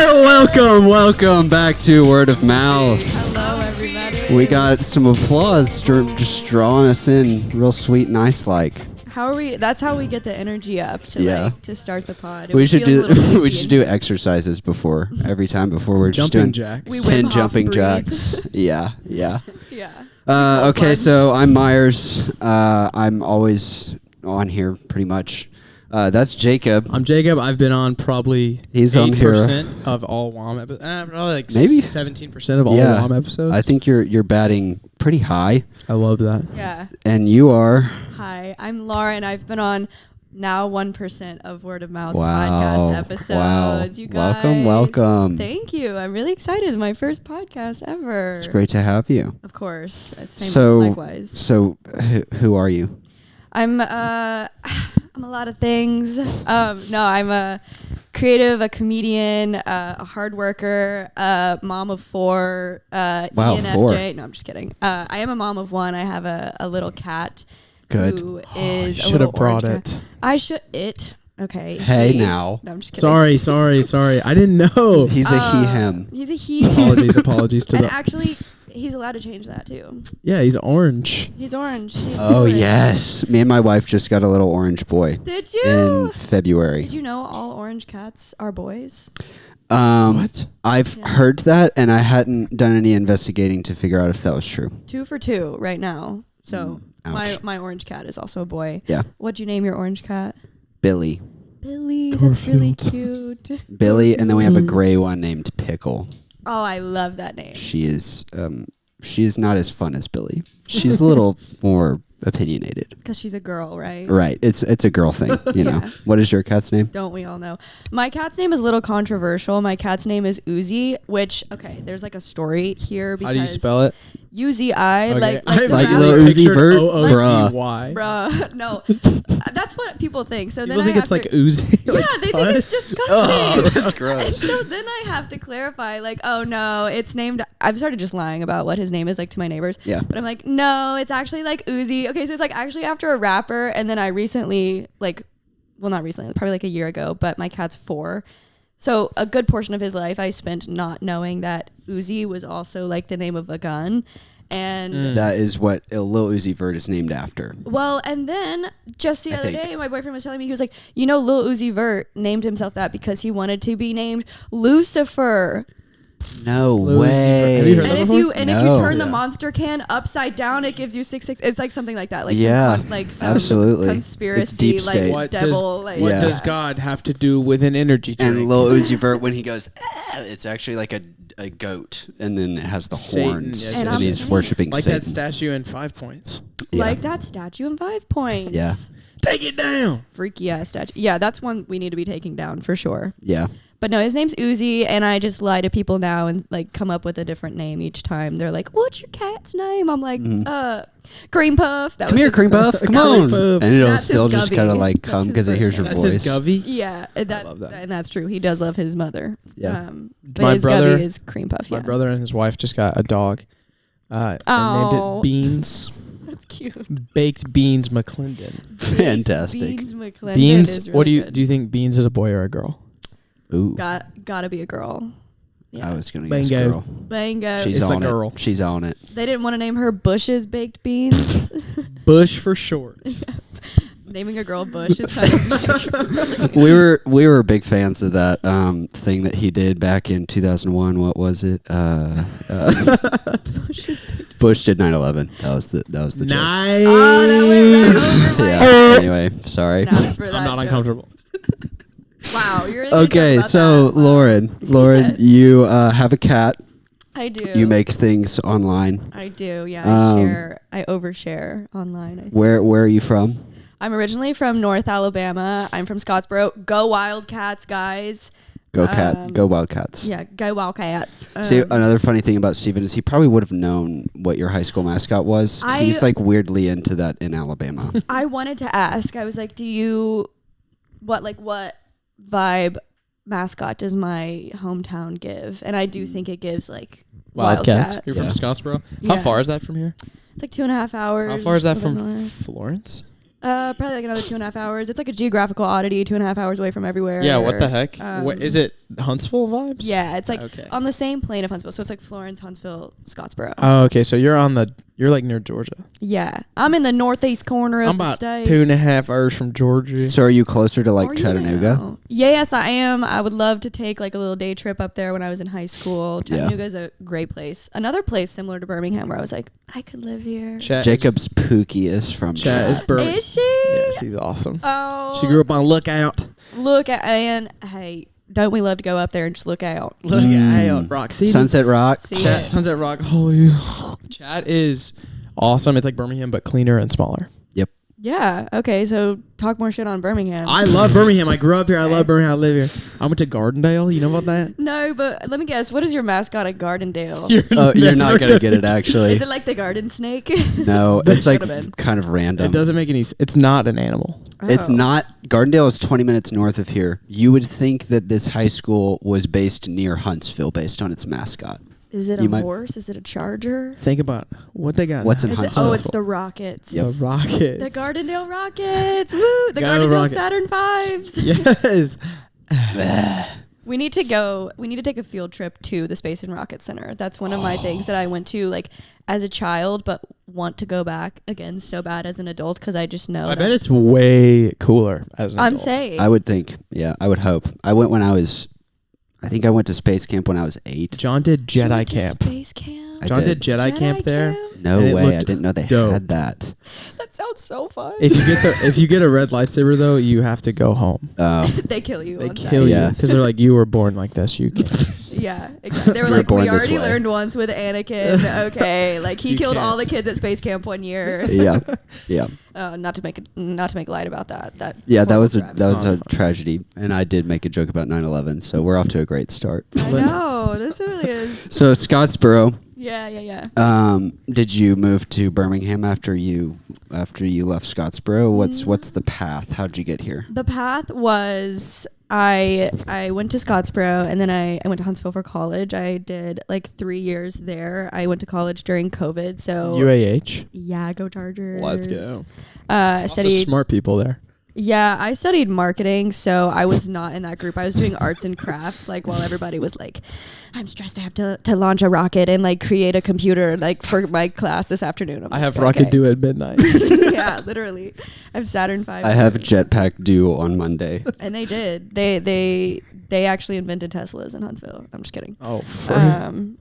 Welcome back to Word of Mouth. Hello, everybody. We got some applause just drawing us in real sweet, nice like. How are we? That's how we get the energy up to start the pod. We should do exercises every time before we're just doing jacks. 10 jumping jacks. Yeah. Yeah. Okay, so I'm Myers. I'm always on here pretty much. That's Jacob. I'm Jacob. I've been on probably He's 8% on here. of all WOM episodes. Probably like maybe 17% of all WOM episodes. I think you're batting pretty high. I love that. Yeah. And you are? Hi, I'm Laura, and I've been on now 1% of Word of Mouth Wow. podcast episodes. Wow. You guys. Welcome. Thank you. I'm really excited. My first podcast ever. It's great to have you. Of course. Likewise. So who are you? I'm a lot of things. I'm a creative, a comedian, a hard worker, a mom of 4, ENFJ. No, I'm just kidding. I am a mom of 1. I have a little cat. Good. Who is should have brought it. Cat. I should it. Okay. Hey now. No, I'm just kidding. Sorry. I didn't know. He's a he him. He's a he. Apologies to and the. actually, he's allowed to change that too. Yeah, he's orange. He's orange. Oh yes. Me and my wife just got a little orange boy. Did you? In February. Did you know all orange cats are boys? What? I've heard that, and I hadn't done any investigating to figure out if that was true. 2 for 2 right now. So Ouch. my orange cat is also a boy. Yeah. What'd you name your orange cat? Billy. Billy. That's really cute. Billy, and then we have a gray one named Pickle. Oh, I love that name. She is not as fun as Billy. She's a little more opinionated. Because she's a girl, right? Right. It's a girl thing, you know. What is your cat's name? Don't we all know? My cat's name is a little controversial. My cat's name is Uzi, which, there's like a story here. Because How do you spell it? U-Z-I, Okay. like Lil Uzi Vert? Bruh. No. That's what people think. So People then think it's like Uzi. Yeah, they think it's disgusting. Oh, that's gross. And so then I have to clarify, like, oh no, it's named. I've started just lying about what his name is, like, to my neighbors. Yeah. But I'm like, no, it's actually like Uzi. Okay, so it's like actually after a rapper, and then I recently, not recently, probably like a year ago, but my cat's 4. So a good portion of his life I spent not knowing that Uzi was also like the name of a gun. And that is what Lil Uzi Vert is named after. Well, and then just the other day, my boyfriend was telling me, he was like, Lil Uzi Vert named himself that because he wanted to be named Lucifer. No way. Have you heard And that if before? you turn the monster can upside down, it gives you 666. It's like something like that. Like some absolutely. Conspiracy, It's deep state. like devil. What does God have to do with an energy drink? And Lil Uzi Vert, when he goes, it's actually like a goat, and then it has the Satan, horns, yes, and yes. he's worshiping like Satan. that statue in 5 Points. Yeah. Like that statue in 5 Points. Yeah. Take it down. Freaky ass statue. Yeah, that's one we need to be taking down for sure. Yeah. But no, his name's Uzi, and I just lie to people now and like come up with a different name each time. They're like, "What's your cat's name?" I'm like, Cream Puff. Come here, Cream Puff. Come on. And it'll That's still his just Govey. kind of like That's come his because it hears your That's voice. his Govey. Yeah, I love that. and that's true. He does love his mother. Yeah. But My his brother Govey is Cream Puff. My Yeah. brother and his wife just got a dog. And named it Beans. That's cute. Baked Beans McClendon. Fantastic. Beans McClendon Beans. is What really do you think? Beans is a boy or a girl? Ooh. Gotta be a girl. Yeah. I was gonna guess Bingo. girl. Bingo. She's It's a on girl. it. She's on it. They didn't want to name her Bush's Baked Beans. Bush for short. Naming a girl Bush is kind of like We were big fans of that thing that he did back in 2001. What was it? Bush did 9/11. That was the joke. Nice. Oh, that went right over my Yeah. Anyway, sorry. Snaps for that I'm not joke. uncomfortable. Wow, you're really Okay, about so that. Wow. Lauren, Yes. you have a cat. I do. You make things online. I do. Yeah, I overshare online. I think. Where are you from? I'm originally from North Alabama. I'm from Scottsboro. Go Wildcats, guys. Go Wildcats. Yeah, go Wildcats. See, another funny thing about Steven is he probably would have known what your high school mascot was. He's like weirdly into that in Alabama. I wanted to ask. I was like, what vibe mascot does my hometown give? And I do think it gives like Wildcats. Wildcats. You're from Scottsboro? Yeah. How far is that from here? It's like 2.5 hours. How far is that a little from north. Florence? Probably like another 2.5 hours. It's like a geographical oddity, 2.5 hours away from everywhere. Yeah, what the heck? Um, Is it Huntsville vibes? Yeah, it's like Okay. on the same plane of Huntsville. So it's like Florence, Huntsville, Scottsboro. Oh, okay. So you're like near Georgia. Yeah. I'm in the northeast corner I'm of the about state. 2.5 hours from Georgia. So are you closer to like Are you Chattanooga? now? Yes, I am. I would love to take like a little day trip up there when I was in high school. Chattanooga's a great place. Another place similar to Birmingham where I was like, I could live here. Jacob's Pookie is from Chat is Birmingham. Is she? Yeah, she's awesome. Oh. She grew up on Lookout. Look at, and hey, don't we love to go up there and just look out? Look out, Rock City. Sunset Rock. See Chat, it. Sunset Rock. Holy. Chat is awesome. It's like Birmingham, but cleaner and smaller. Yeah. Okay. So talk more shit on Birmingham. I love Birmingham. I grew up here. I love Birmingham. I live here. I went to Gardendale. You know about that? No, but let me guess. What is your mascot at Gardendale? You're not gonna get it actually. Is it like the garden snake? No, it's like Should've been. kind of random. It doesn't make any. It's not an animal. It's Oh. not. Gardendale is 20 minutes north of here. You would think that this high school was based near Huntsville based on its mascot. Is it You a might- horse? Is it a charger? Think about what they got. What's in Is it, Huntsville? oh, it's the Rockets. The Rockets. The Gardendale Rockets. Woo! The Go Gardendale Rockets. Saturn Fives. Yes. We need to go. We need to take a field trip to the Space and Rocket Center. That's one of my things that I went to like as a child, but want to go back again so bad as an adult because I just know. I bet it's way cooler as an I'm adult. saying. I would think. Yeah, I would hope. I went when I was. I think I went to space camp when I was 8. John did You Jedi went to camp. Space camp. I John did did. Jedi camp there. No And it way! I looked didn't know they dope. had that. That sounds so fun. If you get a red lightsaber though, you have to go home. They kill you. They on kill sight. Yeah. you because they're like, you were born like this. You can't. Yeah, exactly. They were You were like, born we this already way." learned once with Anakin. Okay, like he You killed can't. all the kids at space camp one year. Yeah, yeah, Not to make light about that. yeah. That was a horrible that was a Fun. tragedy, and I did make a joke about 9/11. So we're off to a great start. I know this really is. So Scottsboro. Yeah. Did you move to Birmingham after you left Scottsboro? What's the path? How'd you get here? The path was I went to Scottsboro and then I went to Huntsville for college. I did like 3 years there. I went to college during COVID, so UAH. yeah, go Chargers. Let's go. I Lots of studied. smart people there. Yeah, I studied marketing, so I was not in that group. I was doing arts and crafts, like while everybody was like, I'm stressed. I have to launch a rocket and like create a computer like for my class this afternoon. I'm I like, have okay. rocket due at midnight. Yeah, literally. I have Saturn 5. I have jetpack due on Monday. And they did. They actually invented Teslas in Huntsville. I'm just kidding. Oh,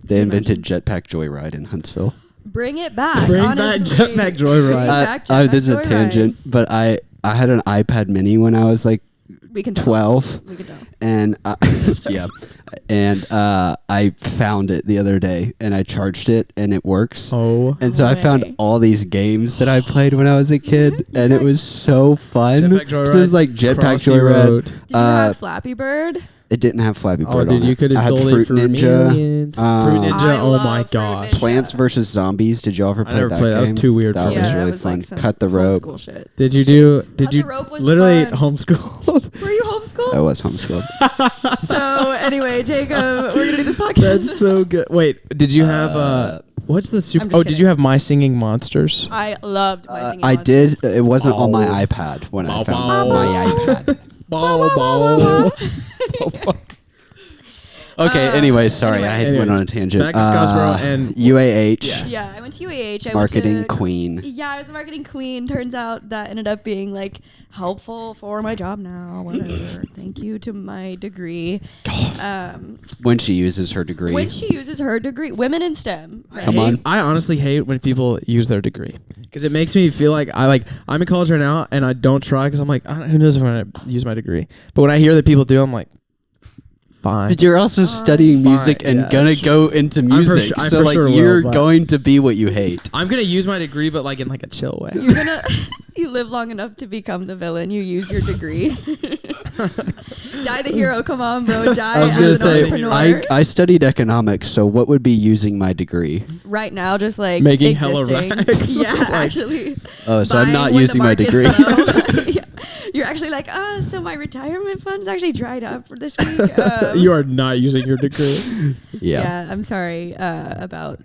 They invented jetpack joyride in Huntsville. Bring it back. Bring back honestly. jetpack joyride. Bring back jetpack This is a joyride. tangent, but I had an iPad Mini when I was like We can tell. 12, We can tell. and Sorry. yeah, and I found it the other day, and I charged it, and it works. Oh. And so I found way. all these games that I played when I was a kid, and it was so fun. Jetpack So it was Joyride, like Jetpack Crossy Joyride. Road. Did you have Flappy Bird? It didn't have Flappy Oh, Bird dude, on you it. could I have had sold it for millions. Fruit Ninja. I Oh love my Fruit gosh. Ninja. Plants vs Zombies. Did you ever play never that played that. That was game? too weird That for me. was Yeah, really that was fun. like some Cut the rope. homeschool shit. Did you Cut the rope was literally fun. homeschooled? Were you homeschooled? I was homeschooled. So anyway, Jacob, we're gonna do this podcast. That's so good. Wait, did you have what's the super? I'm just Oh, did kidding. you have My Singing Monsters? I loved my singing. I monsters. did. It wasn't on my Oh. iPad when I Bow, found bow. my iPad. Okay. Anyway, sorry, I Anyways, went on a tangent. back to Scottsboro and- UAH. Yes. Yeah, I went to UAH. I Marketing went to, queen. Yeah, I was a marketing queen. Turns out that ended up being like helpful for my job now. Whatever. Thank you to my degree. When she uses her degree. When she uses her degree, women in STEM. Right? Come on. I honestly hate when people use their degree because it makes me feel like I'm in college right now and I don't try because I'm like, who knows if I'm gonna use my degree. But when I hear that people do, I'm like, fine. But you're also studying music fine, and yeah, gonna sure. go into for music, I so for like sure will, you're but- going to be what you hate. I'm gonna use my degree, but like in like a chill way. You're gonna you live long enough to become the villain. You use your degree. Die the hero. Come on, bro. Die I was as gonna an say entrepreneur. I studied economics, so what would be using my degree? Right now, just like Making hella existing. racks. Yeah, Like- actually. Oh, so I'm Buying not when the using my market's degree. low. Yeah. You're actually like, so my retirement fund's actually dried up for this week. You are not using your degree. Yeah. I'm sorry about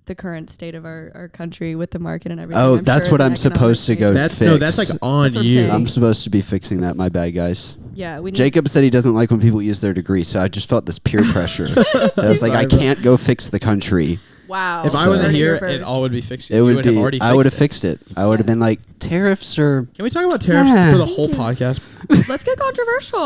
the current state of our country with the market and everything. Oh, I'm that's sure what as an I'm supposed to economics go major. That's fix. like on That's what I'm you. saying. I'm supposed to be fixing that. My bad, guys. Yeah, we need Jacob said he doesn't like when people use their degree, so I just felt this peer pressure. I was like, I can't go fix the country. Wow. If I wasn't here, it all would be fixed. It would be. Already I would have fixed fixed it. I would have been like, tariffs are. Can we talk about tariffs for the whole podcast? Let's get controversial.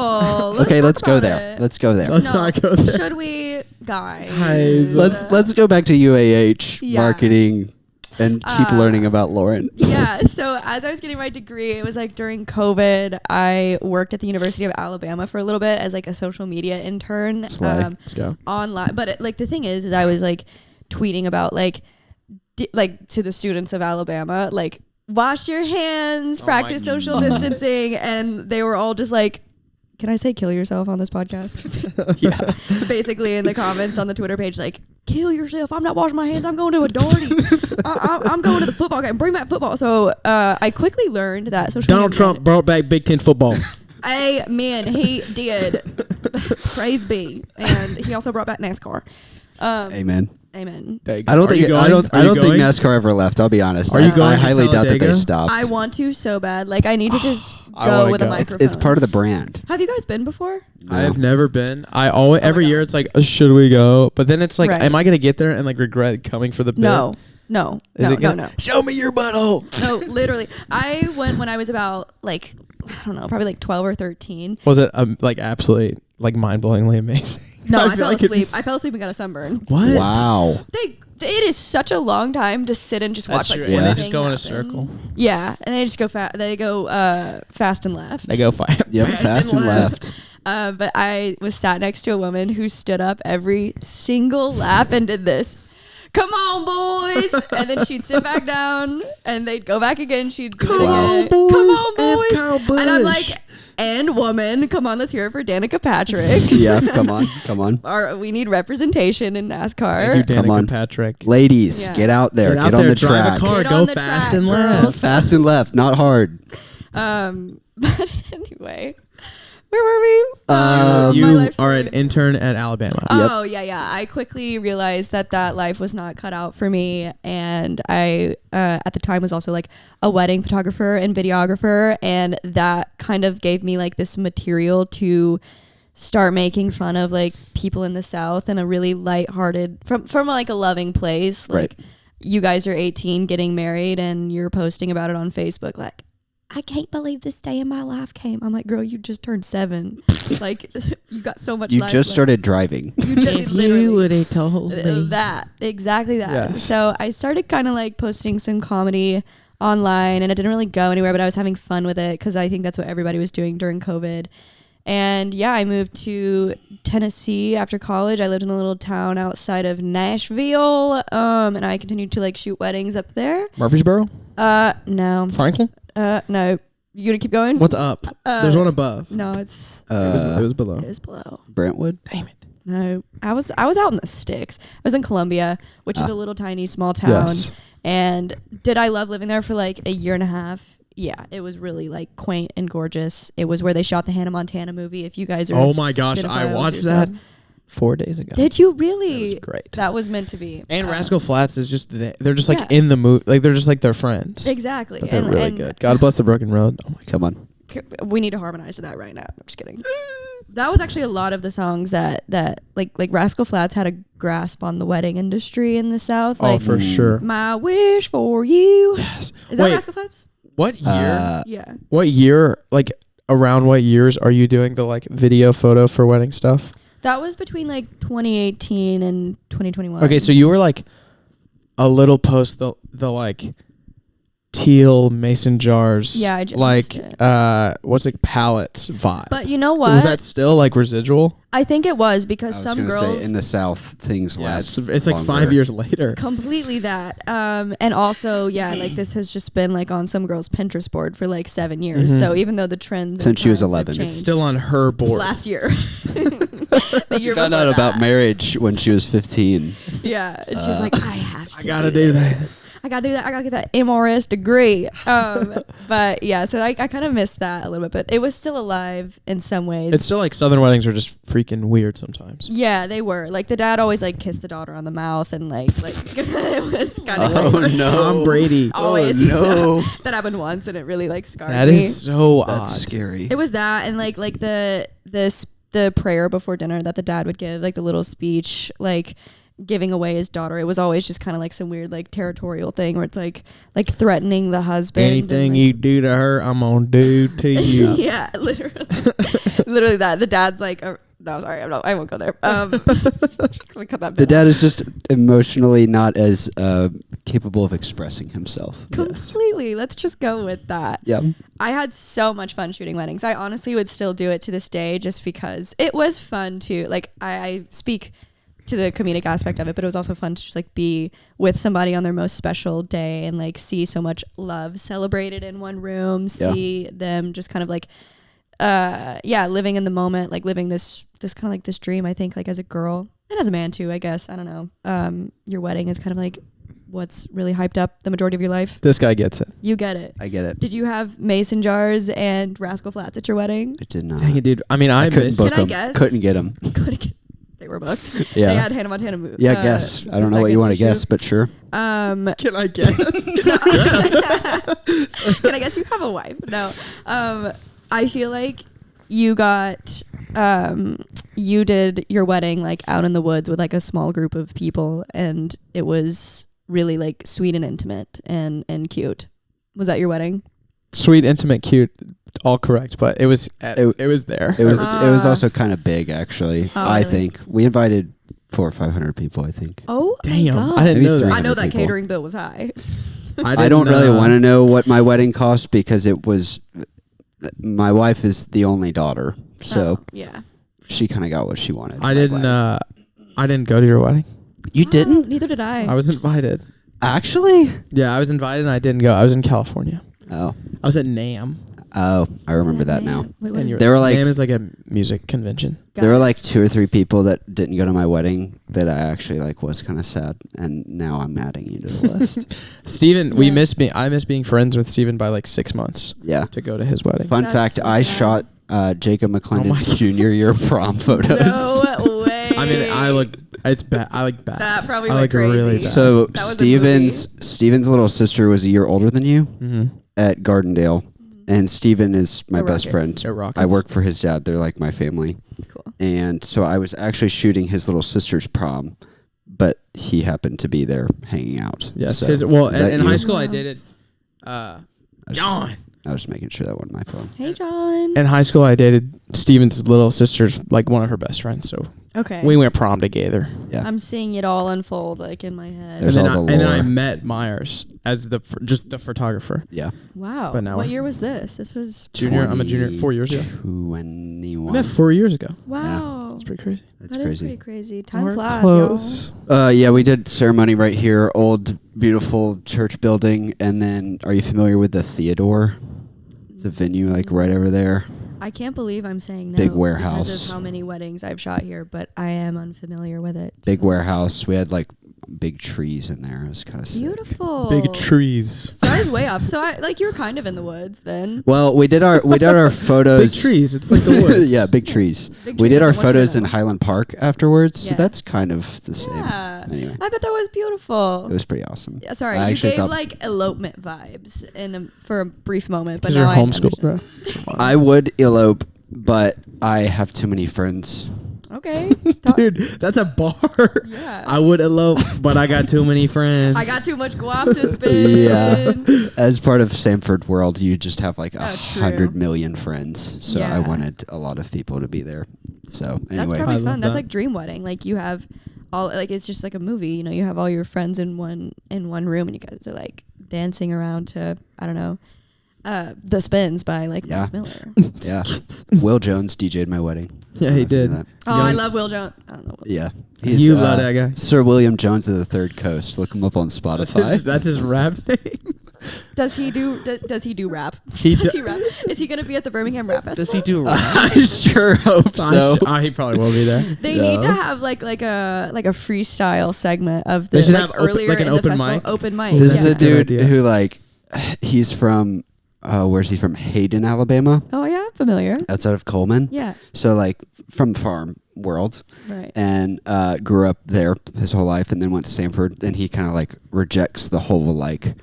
Okay, let's go talk there. about it. Let's go there. Let's not go there. Should we, guys? Guys, Let's go back to UAH Yeah. marketing and keep learning about Lauren. Yeah, so as I was getting my degree, it was like during COVID, I worked at the University of Alabama for a little bit as like a social media intern. Let's go. Online. But like the thing is I was like tweeting about like to the students of Alabama, like wash your hands, practice social distancing, and they were all just like, can I say kill yourself on this podcast? Yeah. Basically in the comments on the Twitter page, like, kill yourself. I'm not washing my hands. I'm going to a Darty. I'm going to the football game. Bring back football. So I quickly learned that social Donald media Trump brought back Big Ten football. Amen. He did. Praise be. And he also brought back NASCAR. Amen. Amen. I don't think NASCAR ever left. I'll be honest. Are you going I to highly doubt that they Talladega? stopped. I want to so bad. Like I need to just I go wanna with a go. microphone. It's part of the brand. Have you guys been before? I have never been. I always every year it's like, should we go? But then it's like, Right. am I gonna get there and like regret coming for the bit? No. Is it No. gonna, Show me your butthole. No, literally. I went when I was about like, I don't know, probably like 12 or 13. Was it like absolutely like mind-blowingly amazing? No, I feel fell like it'd be asleep. I fell asleep and got a sunburn. What? Wow. It is such a long time to sit and just That's watch like true. one And they thing just go in a happen. circle. Yeah, and they just go fast. They go fast and left. They go fast. Yep, fast and left. But I was sat next to a woman who stood up every single lap and did this. Come on, boys! And then she'd sit back down, and they'd go back again. She'd do it again. Come on, boys! Kyle Busch. And I'm like, and woman, come on, let's hear it for Danica Patrick. Yeah, come on. We need representation in NASCAR. Thank you, Come on. Danica Patrick. Ladies, Yeah. get out there. Get out Get on there, the drive track. a car, Get go on the fast track, and girls. left. Fast and left, not hard. But anyway, where were we? Um, My You life are story. an intern at Alabama. Oh yeah. I quickly realized that life was not cut out for me, and I at the time was also like a wedding photographer and videographer, and that kind of gave me like this material to start making fun of like people in the South in a really lighthearted from like a loving place. Like, Right. you guys are 18 getting married and you're posting about it on Facebook like, I can't believe this day in my life came. I'm like, girl, you just turned 7. Like, you got so much You life just left. started driving. You just literally have told that exactly that. Yes. So I started kind of like posting some comedy online, and it didn't really go anywhere, but I was having fun with it because I think that's what everybody was doing during COVID. And yeah, I moved to Tennessee after college. I lived in a little town outside of Nashville, and I continued to like shoot weddings up there. Murfreesboro? No, Franklin? no. You gonna keep going? What's up? There's one above. No, it's It was below. it is below. Brentwood? Damn it. No, I was out in the sticks. I was in Columbia, which is a little tiny small town. Yes. And did I love living there for like a year and a half? Yeah, it was really like quaint and gorgeous. It was where they shot the Hannah Montana movie. If you guys are Oh my gosh, I cinephiles watched yourself. that 4 days ago. Did you really? It was great. That was meant to be. And Rascal Flats is just they're just like Yeah. in the movie, like they're just like their friends. Exactly. But they're And- really and good. God bless the broken road. Oh my Come on. we need to harmonize to that right now. I'm just kidding. That was actually a lot of the songs that like Rascal Flats had a grasp on the wedding industry in the South. Oh, Like, for sure. My wish for you. Yes. Is that Wait, Rascal Flats? what year? Yeah. What year? Like around what years are you doing the like video photo for wedding stuff? That was between like 2018 and 2021. Okay, so you were like a little post the like teal mason jars. Yeah, I just like missed it. what's it, pallets vibe. But you know what? Was that still like residual? I think it was because I was some gonna girls say in the South things last. it's like longer. 5 years later. completely that. And also, yeah, like this has just been like on some girl's Pinterest board for like 7 years. Mhm. So even though the trends Since she was and times have 11. It's changed, still on her board. last year. The year Found before out about that. marriage when she was 15. Yeah, and she was like, I have to. I gotta do that. I gotta do that. I gotta get that MRS degree. But yeah, so I kind of missed that a little bit, but it was still alive in some ways. It's still like Southern weddings are just freaking weird sometimes. Yeah, they were. Like the dad always like kissed the daughter on the mouth and like it was kind of Oh no, Tom Brady. always. Oh no, that happened once and it really like scarred That me. is so odd. that's scary. It was that and like the prayer before dinner that the dad would give, like the little speech, like giving away his daughter. It was always just kind of like some weird like territorial thing where it's like threatening the husband. Anything and, you do to her, I'm gonna do to you. yeah, literally that. The dad's like, no, sorry, I won't go there. Just gonna cut that bit The dad out. is just emotionally not as capable of expressing himself. Completely. Let's just go with that. Yeah. I had so much fun shooting weddings. I honestly would still do it to this day just because it was fun to like I speak to the comedic aspect of it, but it was also fun to just like be with somebody on their most special day and like see so much love celebrated in one room, see them just kind of like living in the moment, like living this kind of like this dream, I think, like as a girl and as a man too, I guess. I don't know. Your wedding is kind of like what's really hyped up the majority of your life. This guy gets it. You get it. I get it. Did you have mason jars and rascal flats at your wedding? I did not. Dang it, dude. I mean, I couldn't missed. book Can I them. guess? Couldn't get them. They were booked. Yeah. They had Hannah Montana. Yeah, guess. I don't know what you want to guess, but sure. Can I guess? Can I guess you have a wife? No. I feel like you got you did your wedding like out in the woods with like a small group of people, and it was really like sweet and intimate and cute. Was that your wedding? Sweet, intimate, cute, all correct, but it was it was there. It was also kind of big, actually. Oh, I really? think we invited 400 or 500 people. I think. Oh, Damn, my God. I didn't Maybe know that. 300 I know that people. catering bill was high. I don't really want to know what my wedding cost because it was. My wife is the only daughter, so yeah. she kind of got what she wanted. I didn't. Likewise. I didn't go to your wedding. You didn't? Neither did I. I was invited. Actually? Yeah, I was invited and I didn't go. I was in California. Oh. I was at NAMM. Oh, I remember that now. Wait, what And is you it? There were like NAMM is like a music convention. there were like 2 or 3 people that didn't go to my wedding that I actually like was kind of sad, and now I'm adding you to the list. Steven, we Yeah. missed me. I missed being friends with Steven by like 6 months Yeah. to go to his wedding. Fun That's fact: so I sad. shot Jacob McClendon's my junior year prom photos. No way. I mean, I look. It's bad. I look bad. That probably I went look really crazy. bad. So That was a Steven's little sister was a year older than you Mm-hmm. at Gardendale, and Steven is my The best Rockets. friend. I work for his dad. They're like my family. Cool. And so I was actually shooting his little sister's prom, but he happened to be there hanging out. Yes. So, His, is well, that in you? high school I Wow. dated John. I was just making sure that wasn't my phone. Hey, John. In high school I dated Steven's little sister's like one of her best friends. So Okay. we went prom together. Yeah. I'm seeing it all unfold like in my head. There's and then all the and then I lore. met Myers as just the photographer. Yeah. Wow. But now what we're- year was this? This was Junior. I'm a junior 4 years ago. 21. I met 4 years ago. wow. That's pretty crazy. That's That is crazy. pretty crazy. Time We're flies, close. Yeah, we did ceremony right here, old beautiful church building, and then are you familiar with the Theodore? It's a venue like right over there. y'all. I can't believe I'm saying no. Big Because warehouse. of how many weddings I've shot here, but I am unfamiliar with it. Big warehouse. We had like big trees in there. It was kind of sick. Beautiful. Big trees. So I was way off. So you were kind of in the woods then. Well, we did our photos. Big trees. It's like the woods. Yeah, big trees. Big We did trees, our I want you to photos in know. Highland Park afterwards, so Yeah. that's kind of the same. Yeah. Anyway, I bet that was beautiful. it was pretty awesome. Yeah, sorry, I you actually gave thought- like elopement vibes for a brief moment, but Because now you're I homeschooled, understand. bro. I would elope, but I have too many friends. Okay, talk- Dude, that's a bar. Yeah. I would elope, but I got too many friends. I got too much guap to spin. Yeah. As part of Samford World, you just have like Oh, true. 100 million friends. So I Yeah. wanted a lot of people to be there. So That's anyway, I probably love fun. That's that. like dream wedding. Like you have all like it's just like a movie. You know, you have all your friends in one room, and you guys are like dancing around to I don't know, The Spins by like Yeah. Mac Miller. yeah. Will Jones DJ'd my wedding. Yeah, he did. That. Oh, I Young- love Will Jones. I don't know. Yeah. You love that guy. Sir William Jones of the Third Coast. Look him up on Spotify. That's his rap name. Does he do rap? He Does do- he rap? Is he gonna be at the Birmingham Rap Festival? Does he do rap? I sure hope so. He probably will be there. They No. need to have like a freestyle segment of the They should like have open- earlier like an in the open festival. mic. Open mic. This yeah. is a Good dude idea. who like he's from where's he from? Hayden, Alabama, Oh yeah, familiar. outside of Coleman. Yeah. So like from farm world, Right. and grew up there his whole life, and then went to Stanford, and he kind of like rejects the whole like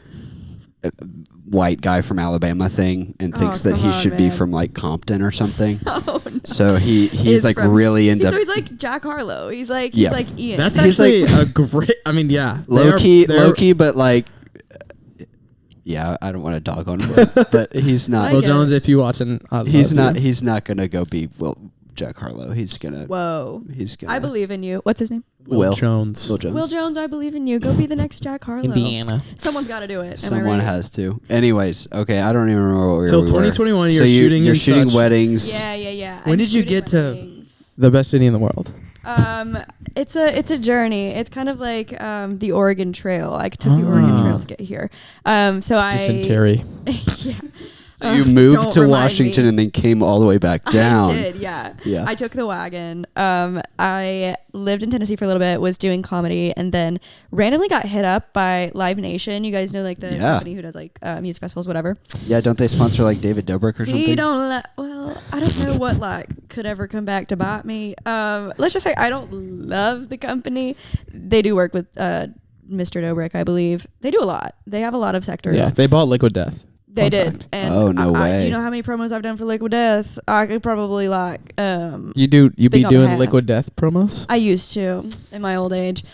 white guy from Alabama thing, and thinks that come he on, should be man. from like Compton or something. Oh no. So he's Is like from- really into So he's like Jack Harlow. He's like Yeah. Ian. That's He's actually a great. I mean, yeah, low key, but like. Yeah, I don't want to dog on him, but he's not. Will get Jones, if you watching, He's not gonna go be Jack Harlow. He's gonna. Whoa. He's gonna. I believe in you. What's his name? Will Jones. Will Jones. Will Jones. I believe in you. Go be the next Jack Harlow. Indiana. Someone's got to do it. Am I Someone right? has to. Anyways, okay, I don't even remember what we Till were. 2021, So you're shooting You're and shooting such. weddings. Yeah. When I'm did you shooting get to- weddings. The best city in the world. It's a journey. It's kind of like the Oregon Trail. I took the Oregon Trail to get here. So I Dysentery. yeah. So you moved Don't to remind Washington me. and then came all the way back down. I did, yeah. Yeah. I took the wagon. I lived in Tennessee for a little bit, was doing comedy, and then randomly got hit up by Live Nation. You guys know like the Yeah. company who does like music festivals, whatever. Yeah, don't they sponsor like David Dobrik or something? We don't well, I don't know what like could ever come back to bite me. Let's just say I don't love the company. They do work with Mr. Dobrik, I believe. They do a lot. They have a lot of sectors. Yeah, they bought Liquid Death. They Fun did. fact. And Oh, no do way. you know how many promos I've done for Liquid Death? I could probably like You be Speak on doing behalf. Liquid Death promos? I used to in my old age.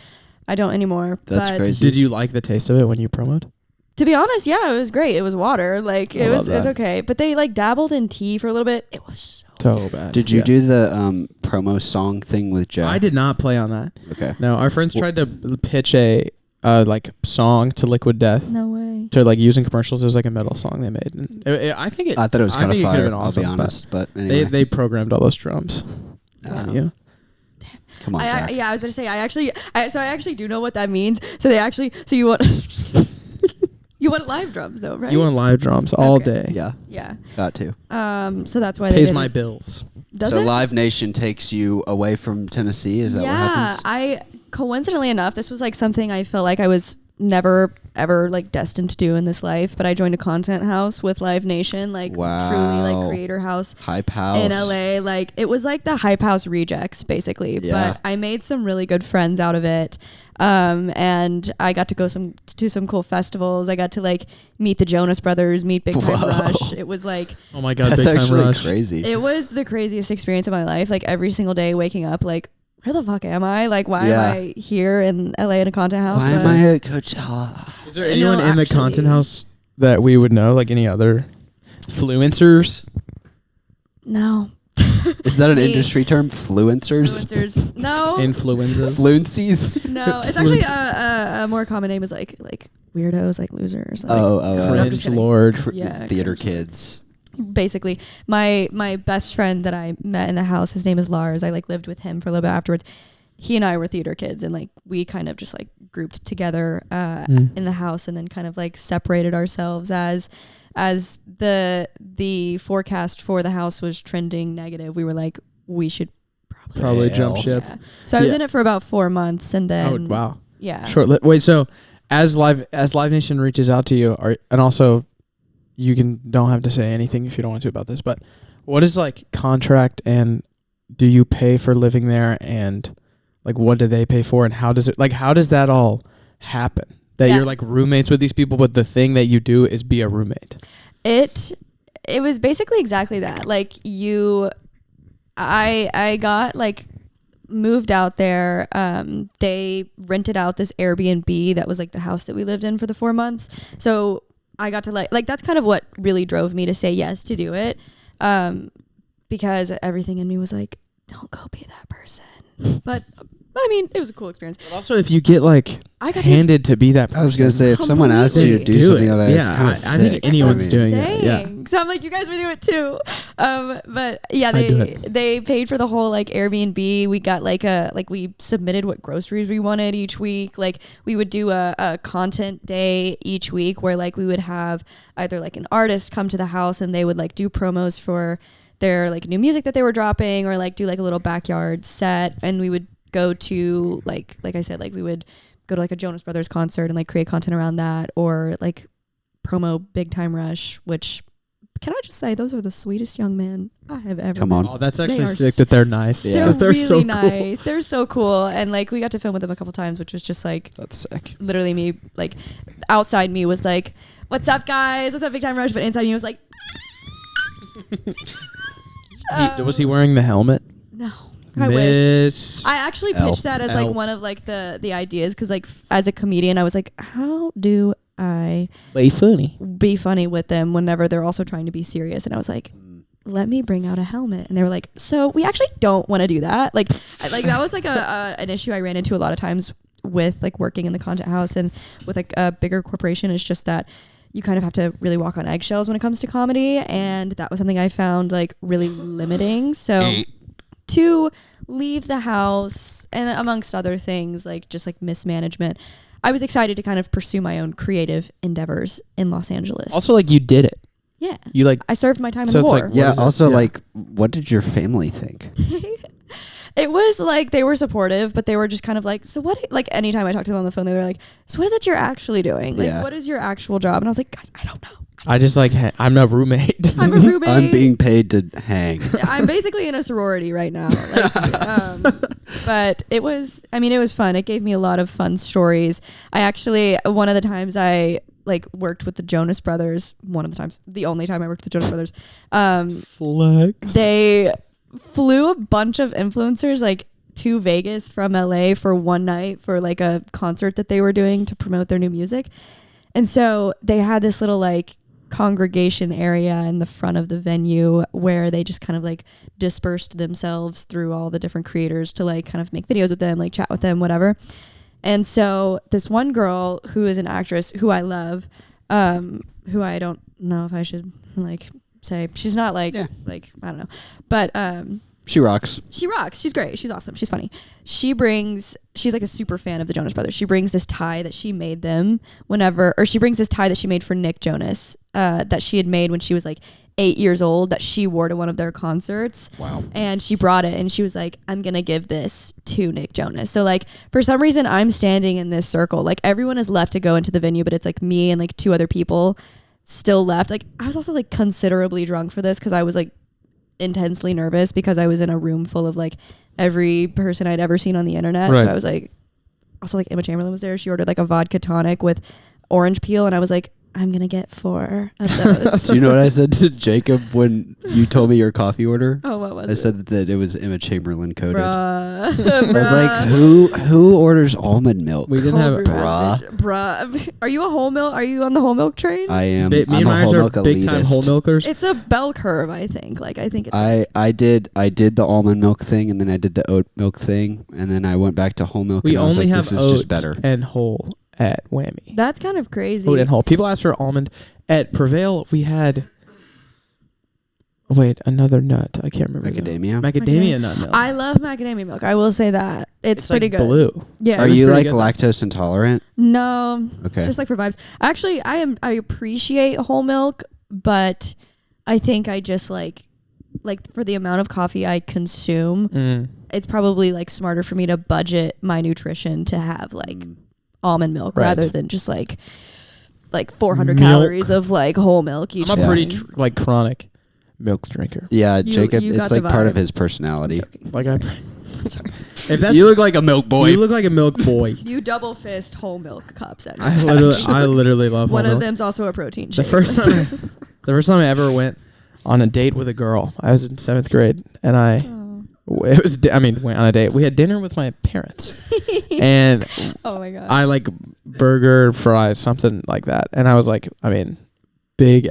I don't anymore. That's but crazy. Did you like the taste of it when you promoted? to be honest, yeah, it was great. It was water. Like I it love was that. okay. But they like dabbled in tea for a little bit. It was So bad. Did you Yeah. do the promo song thing with Jack? I did not play on that. Okay. No, our friends tried to pitch a like song to Liquid Death no way. to like use in commercials. It was like a metal song they made. And I think it. I thought it was kind of think it could've fire. been I'll awesome, be but honest, but anyway. They programmed all those drums. Wow. Yeah. Come on, Jack. Yeah, I was going to say I actually do know what that means. So you want you want live drums though, right? You want live drums all Okay. day. Yeah, Yeah. got to. So that's why they Pays didn't. my bills. Does So it? Live Nation takes you away from Tennessee. Is that what happens? I coincidentally enough, this was like something I felt like I was never ever like destined to do in this life, but I joined a content house with Live Nation, like truly Wow. like creator house Hype house in LA. Like it was like the Hype House rejects basically, Yeah. but I made some really good friends out of it. And I got to go to some cool festivals. I got to like meet the Jonas Brothers, meet Big Time Whoa. Rush. It was like Oh my god, That's Big Time actually Rush. crazy. it was the craziest experience of my life. Like every single day waking up, like, where the fuck am I? Like, why Yeah. am I here in LA in a content house? Why am But- I at Coachella? Is there No, anyone in the actually- content house that we would know, like any other influencers? No. Is that an Me. industry term? Fluencers? Influencers. No. Influences. Fluencies? No. It's actually a more common name is like weirdos, like losers. Like, I'm Cringe just kidding. Lord. Yeah, Theater cringe. kids. Basically, my best friend that I met in the house, his name is Lars. I like lived with him for a little bit afterwards. He and I were theater kids, and like we kind of just like grouped together in the house, and then kind of like separated ourselves as the forecast for the house was trending negative. We were like, we should Probably jump Hell. ship. Yeah. So I was Yeah. in it for about 4 months, and then Oh wow. yeah. Wait, so as Live Nation reaches out to you, and also you don't have to say anything if you don't want to about this, but what is like contract, and do you pay for living there, and like what do they pay for, and how does that all happen? That Yeah. you're like roommates with these people, but the thing that you do is be a roommate. It was basically exactly that. Like I got like moved out there. They rented out this Airbnb that was like the house that we lived in for the 4 months. So I got to like that's kind of what really drove me to say yes to do it. Because everything in me was like, don't go be that person. But I mean, it was a cool experience. But also, if you get like I got to handed to be that person, I was going to say, if someone asks you to do Do something it. like that, it's Yeah, kind of I think sick. anyone's I mean, doing it. Yeah. So I'm like, you guys would do it too. But yeah, I do they paid for the whole like Airbnb. We got we submitted what groceries we wanted each week. Like we would do a content day each week where like we would have either like an artist come to the house and they would like do promos for their like new music that they were dropping, or like do like a little backyard set, and we would go to like I said, like we would go to like a Jonas Brothers concert and like create content around that, or like promo Big Time Rush, which, can I just say, those are the sweetest young men I have ever Come met. on. Oh, that's They actually are sick that they're nice. Yeah. Because they're really so nice. cool. They're so cool. And like we got to film with them a couple times, which was just like That's sick. literally me, like outside me was like, what's up guys? What's up Big Time Rush? But inside me was like, Was he wearing the helmet? no. I wish. Miss. I actually L. pitched that as L. like one of like the ideas, because like as a comedian I was like, how do I Way funny. be funny with them whenever they're also trying to be serious? And I was like, let me bring out a helmet. And they were like, so we actually don't want to do that. Like that was like an issue I ran into a lot of times with like working in the content house and with like a bigger corporation. It's just that you kind of have to really walk on eggshells when it comes to comedy, and that was something I found like really limiting. So to leave the house, and amongst other things, like just like mismanagement, I was excited to kind of pursue my own creative endeavors in Los Angeles. Also, like, you did it. Yeah. You, like, I served my time So in it's war. like, What Yeah. is it? Also, Yeah. like, what did your family think? It was like they were supportive, but they were just kind of like, so what? Like anytime I talked to them on the phone, they were like, so what is it you're actually doing? Like, Yeah. what is your actual job? And I was like, guys, I don't know. I just, like, I'm a roommate. I'm a roommate. I'm being paid to hang. I'm basically in a sorority right now. Like, but it was fun. It gave me a lot of fun stories. I actually, one of the times I like worked with the Jonas Brothers, the only time I worked with the Jonas Brothers, Flex. they flew a bunch of influencers like to Vegas from LA for one night for like a concert that they were doing to promote their new music. And so they had this little like congregation area in the front of the venue where they just kind of like dispersed themselves through all the different creators to like kind of make videos with them, like chat with them, whatever. And so this one girl who is an actress who I love, who I don't know if I should like say, she's not like, like, I don't know, but, She rocks. she rocks. She's great. She's awesome. She's funny. She's like a super fan of the Jonas Brothers. She brings this tie that she made them she brings this tie that she made for Nick Jonas, that she had made when she was like 8 years old, that she wore to one of their concerts. Wow. And she brought it and she was like, I'm going to give this to Nick Jonas. So like, for some reason I'm standing in this circle. Like everyone has left to go into the venue, but it's like me and like two other people still left. Like I was also like considerably drunk for this, because I was like intensely nervous because I was in a room full of like every person I'd ever seen on the internet. Right. So I was like, also like Emma Chamberlain was there. She ordered like a vodka tonic with orange peel, and I was like, I'm gonna get 4 of those. Do you know what I said to Jacob when you told me your coffee order? Oh, what was I it? said that it was Emma Chamberlain coded. Bruh. I was like, who orders almond milk? We didn't have. Bruh. Are you a whole milk? Are you on the whole milk train? I am. Me I'm and a Myers whole are milk big time whole elitist. milkers. It's a bell curve, I think. Like I think it's I did the almond milk thing, and then I did the oat milk thing, and then I went back to whole milk. We and I was only like, have this is oat just better. and whole at Whammy. that's kind of crazy. Oat and whole. People ask for almond. At Prevail, we had. Wait, another nut. I can't remember. Macadamia. Macadamia nut milk. I love macadamia milk. I will say that. It's pretty like good. blue. Yeah. Are was you pretty like good. lactose intolerant? No. Okay. Just like for vibes. Actually, I appreciate whole milk, but I think I just like for the amount of coffee I consume, it's probably like smarter for me to budget my nutrition to have like almond milk Right. rather than just like 400 Milk. calories of like whole milk each I'm a morning. pretty like chronic milk drinker. Yeah, Jacob. you It's got like the part vibe. of his personality. Like I. Sorry. If that's You look like a milk boy. you look like a milk boy. You double fist whole milk cups at me. I literally love One whole of milk. them's also a protein The shake. first time I ever went on a date with a girl, I was in 7th grade, and went on a date. We had dinner with my parents, and Oh my god. I like burger, fries, something like that. And I was like, big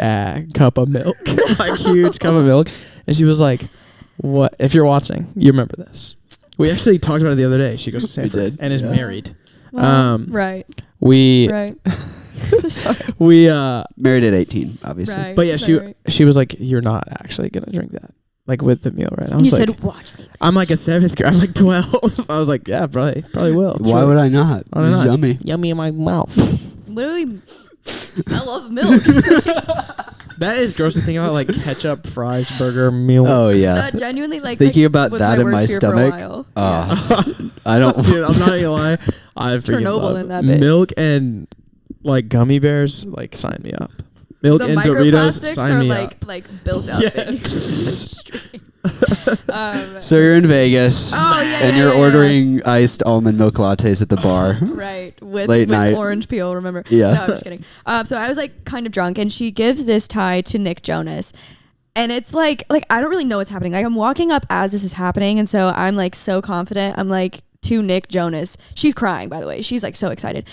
cup of milk, like huge cup of milk. And she was like, "What? If you're watching, you remember this." We actually talked about it the other day. She goes to Stanford did, and is yeah. married. Well, right. We Right. We Married at 18, obviously. Right. but yeah, right. she was like, "You're not actually gonna drink that." Like with the meal, right? I And was you like, said, "Watch me." I'm like a 7th grade. I'm like 12. I was like, yeah, probably will. It's Why really would I not? Why It's not? yummy. yummy in my mouth. Literally, I love milk. That is gross to think about, like ketchup, fries, burger, meal. Oh yeah. That genuinely like Thinking about was that my in my worst fear for a stomach. while. I don't. Dude, I'm not gonna lie. I freaking Chernobyl love in that bitch. milk and like gummy bears. Like sign me up. Milk The and Doritos. microplastics Sign are me like built up. Yes. So you're in Vegas. Oh yeah, And yeah, you're yeah, yeah. ordering iced almond milk lattes at the bar. Right, with Late night. orange peel, remember? Yeah. No, I'm just kidding. So I was like kind of drunk, and she gives this tie to Nick Jonas. And it's like I don't really know what's happening. Like I'm walking up as this is happening, and so I'm like so confident. I'm like to Nick Jonas. She's crying, by the way. She's like so excited.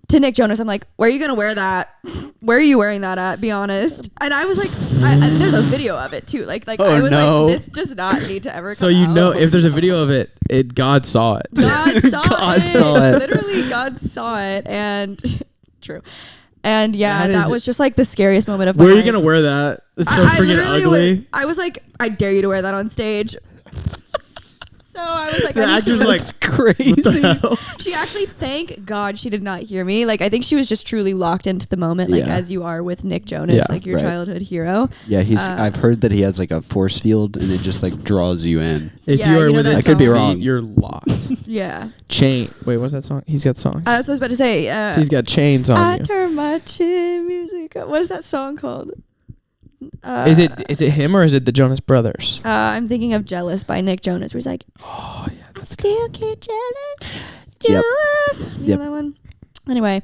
To Nick Jonas, I'm like, where are you gonna wear that? Where are you wearing that at? Be honest. And I was like, and there's a video of it too. Like Oh, I was no. like, this does not need to ever. So come you out. know, if there's a video of it, God saw it. God saw God it. saw it. Literally, God saw it, and true. And yeah, That that is- was just like the scariest moment of my Where are you life. gonna wear that? It's so I freaking literally ugly. I was like, I dare you to wear that on stage. So I was like, The I need to actor's like, That's crazy. what the hell? she actually, thank God she did not hear me. Like, I think she was just truly locked into the moment, like Yeah. as you are with Nick Jonas, Yeah, like your right. childhood hero. Yeah, I've heard that he has like a force field, and it just like draws you in. If Yeah, you are you know within that I could be song? wrong. you're lost. Yeah. Chain. Wait, what's that song? He's got songs. That's what I was about to say. He's got chains on I you. turn my chin music up. What is that song called? Is it him or is it the Jonas Brothers? I'm thinking of Jealous by Nick Jonas, where he's like, Oh yeah, that's still get jealous. Yep. Jealous. You Yep. know that one? Anyway,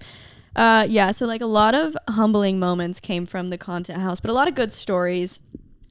yeah, so like a lot of humbling moments came from the content house, but a lot of good stories.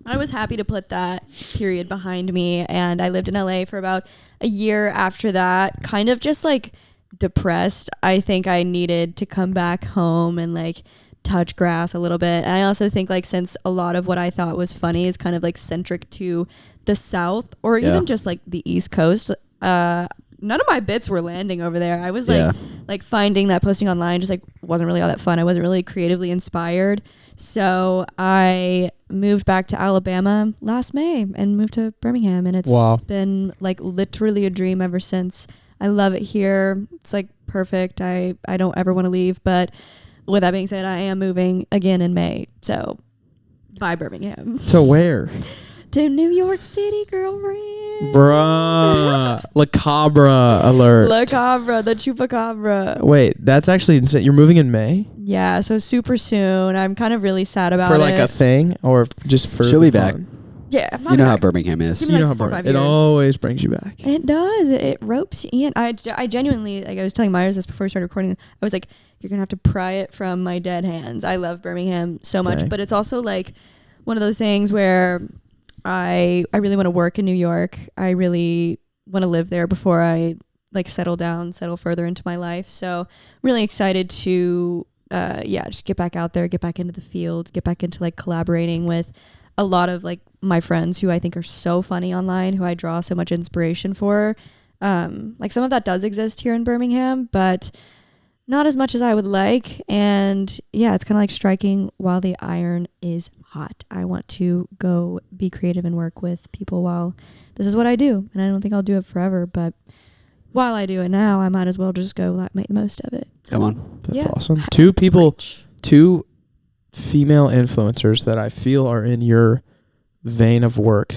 I was happy to put that period behind me, and I lived in LA for about a year after that, kind of just like depressed. I think I needed to come back home and like touch grass a little bit. And I also think like since a lot of what I thought was funny is kind of like centric to the South or Yeah. even just like the East Coast, none of my bits were landing over there. I was Yeah. like finding that posting online just like wasn't really all that fun. I wasn't really creatively inspired. So I moved back to Alabama last May and moved to Birmingham, and it's Wow. been like literally a dream ever since. I love it here. It's like perfect. I don't ever want to leave, but with that being said, I am moving again in May. So bye Birmingham. to where? To New York City, girlfriend. Bruh. La Cabra alert. La Cabra, the Chupacabra. Wait, that's actually insane. You're moving in May? Yeah, so super soon. I'm kind of really sad about For it. like a thing or just for She'll the be back. fun? Yeah, I'm You know how back. Birmingham is. Give me You know like how 4 or 5 it years. always brings you back. It does. It ropes you in. I genuinely, like I was telling Myers this before we started recording. I was like, you're going to have to pry it from my dead hands. I love Birmingham so much. Dang. But it's also like one of those things where I really want to work in New York. I really want to live there before I like settle further into my life. So I'm really excited to, just get back out there, get back into the field, get back into like collaborating with a lot of like my friends who I think are so funny online, who I draw so much inspiration for. Like some of that does exist here in Birmingham, but not as much as I would like. And yeah, it's kind of like striking while the iron is hot. I want to go be creative and work with people while this is what I do. And I don't think I'll do it forever, but while I do it now, I might as well just go like make the most of it. Come on. That's Yeah. awesome. Two female influencers that I feel are in your line of work.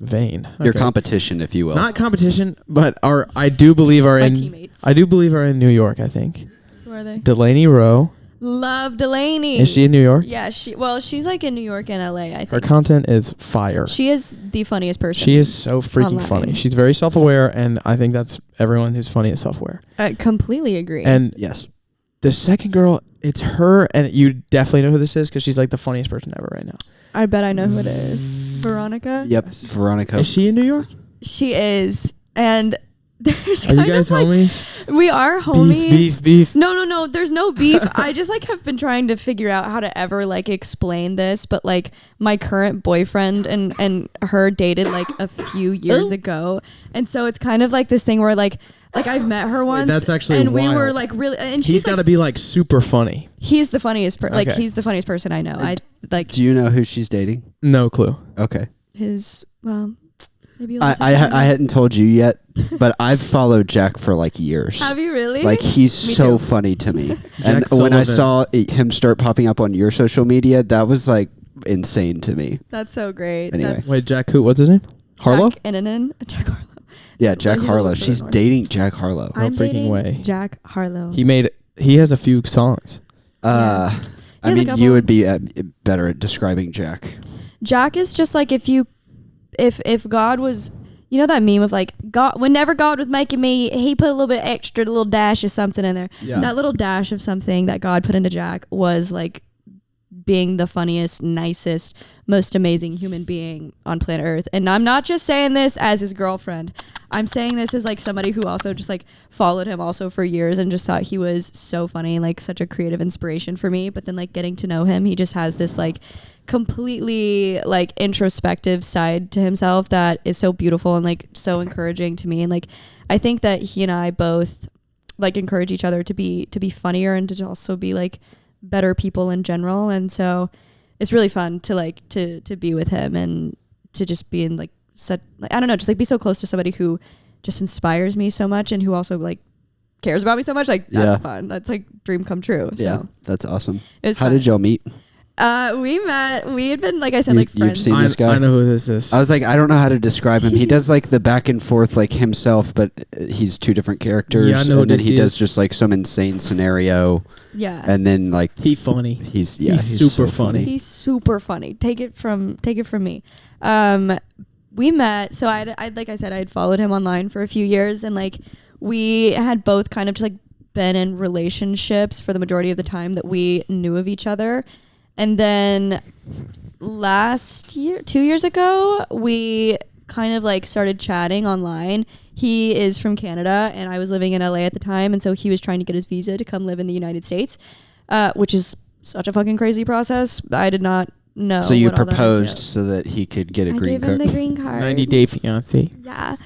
Your competition, if you will. Not competition, but I do believe are My in teammates. I do believe are in New York, I think. Who are they? Delaney Rowe. Love Delaney. Is she in New York? Yeah, she's like in New York and LA, I Her think. content is fire. She is the funniest person. She is so freaking online. funny. She's very self-aware, and I think that's everyone who's funny is self-aware. I completely agree. And Yes. the second girl, it's her, and you definitely know who this is because she's like the funniest person ever right now. I bet I know who it is. Veronica? Yep. Yes. Veronica. Is she in New York? She is. And there's Are kind you guys of like, homies? we are homies. Beef. No. There's no beef. I just like have been trying to figure out how to ever like explain this, but like my current boyfriend and her dated like a few years ago, and so it's kind of like this thing where like Like I've met her once. that's actually and we wild. were like really. And He's she's got to like, be like super funny. he's the funniest. Like Okay. he's the funniest person I know. I like Do you know who she's dating? No clue. Okay. his. Well, maybe you'll I listen to him. hadn't told you yet, but I've followed Jack for like years. Have you really? Like he's Me so too. funny to me. And Jack when I Sullivan. saw him start popping up on your social media, that was like insane to me. That's so great. Anyway. That's Wait, Jack who? What's his name? Harlow? Jack Innanen. Jack Harlow. Yeah, Jack He's a Harlow. little She's further dating Jack Harlow. No I'm freaking dating way. Jack Harlow. He has a few songs. I He has a mean, couple. you would be better at describing Jack. Jack is just like if God was, you know that meme of like God, whenever God was making me, he put a little bit extra, a little dash of something in there. Yeah. That little dash of something that God put into Jack was like being the funniest, nicest, most amazing human being on planet Earth. And I'm not just saying this as his girlfriend. I'm saying this as like somebody who also just like followed him also for years and just thought he was so funny and like such a creative inspiration for me. But then like getting to know him, he just has this like completely like introspective side to himself that is so beautiful and like so encouraging to me. And like I think that he and I both like encourage each other to be funnier and to also be like better people in general. And so it's really fun to like to be with him and to just be in like such like I don't know, just like be so close to somebody who just inspires me so much and who also like cares about me so much. Like that's Yeah. fun. That's like dream come true. Yeah, So that's awesome. it was How fun. did y'all meet? We met. We had been like I said, You- like you've friends. seen this guy? I know who this is. I was like, I don't know how to describe him. He does like the back and forth like himself, but he's two different characters. Yeah, I know who and then this he does is. just like some insane scenario, Yeah. and then like He funny. he's super so funny. He's super funny. Take it from me. We met. So I like I said, I had followed him online for a few years, and like we had both kind of just like been in relationships for the majority of the time that we knew of each other. And then last year, 2 years ago, we kind of like started chatting online. He is from Canada and I was living in LA at the time. And so he was trying to get his visa to come live in the United States, which is such a fucking crazy process. I did not know. So you what all that proposed entailed. so that he could get a I green gave him card. the green card. 90-day fiance. Yeah.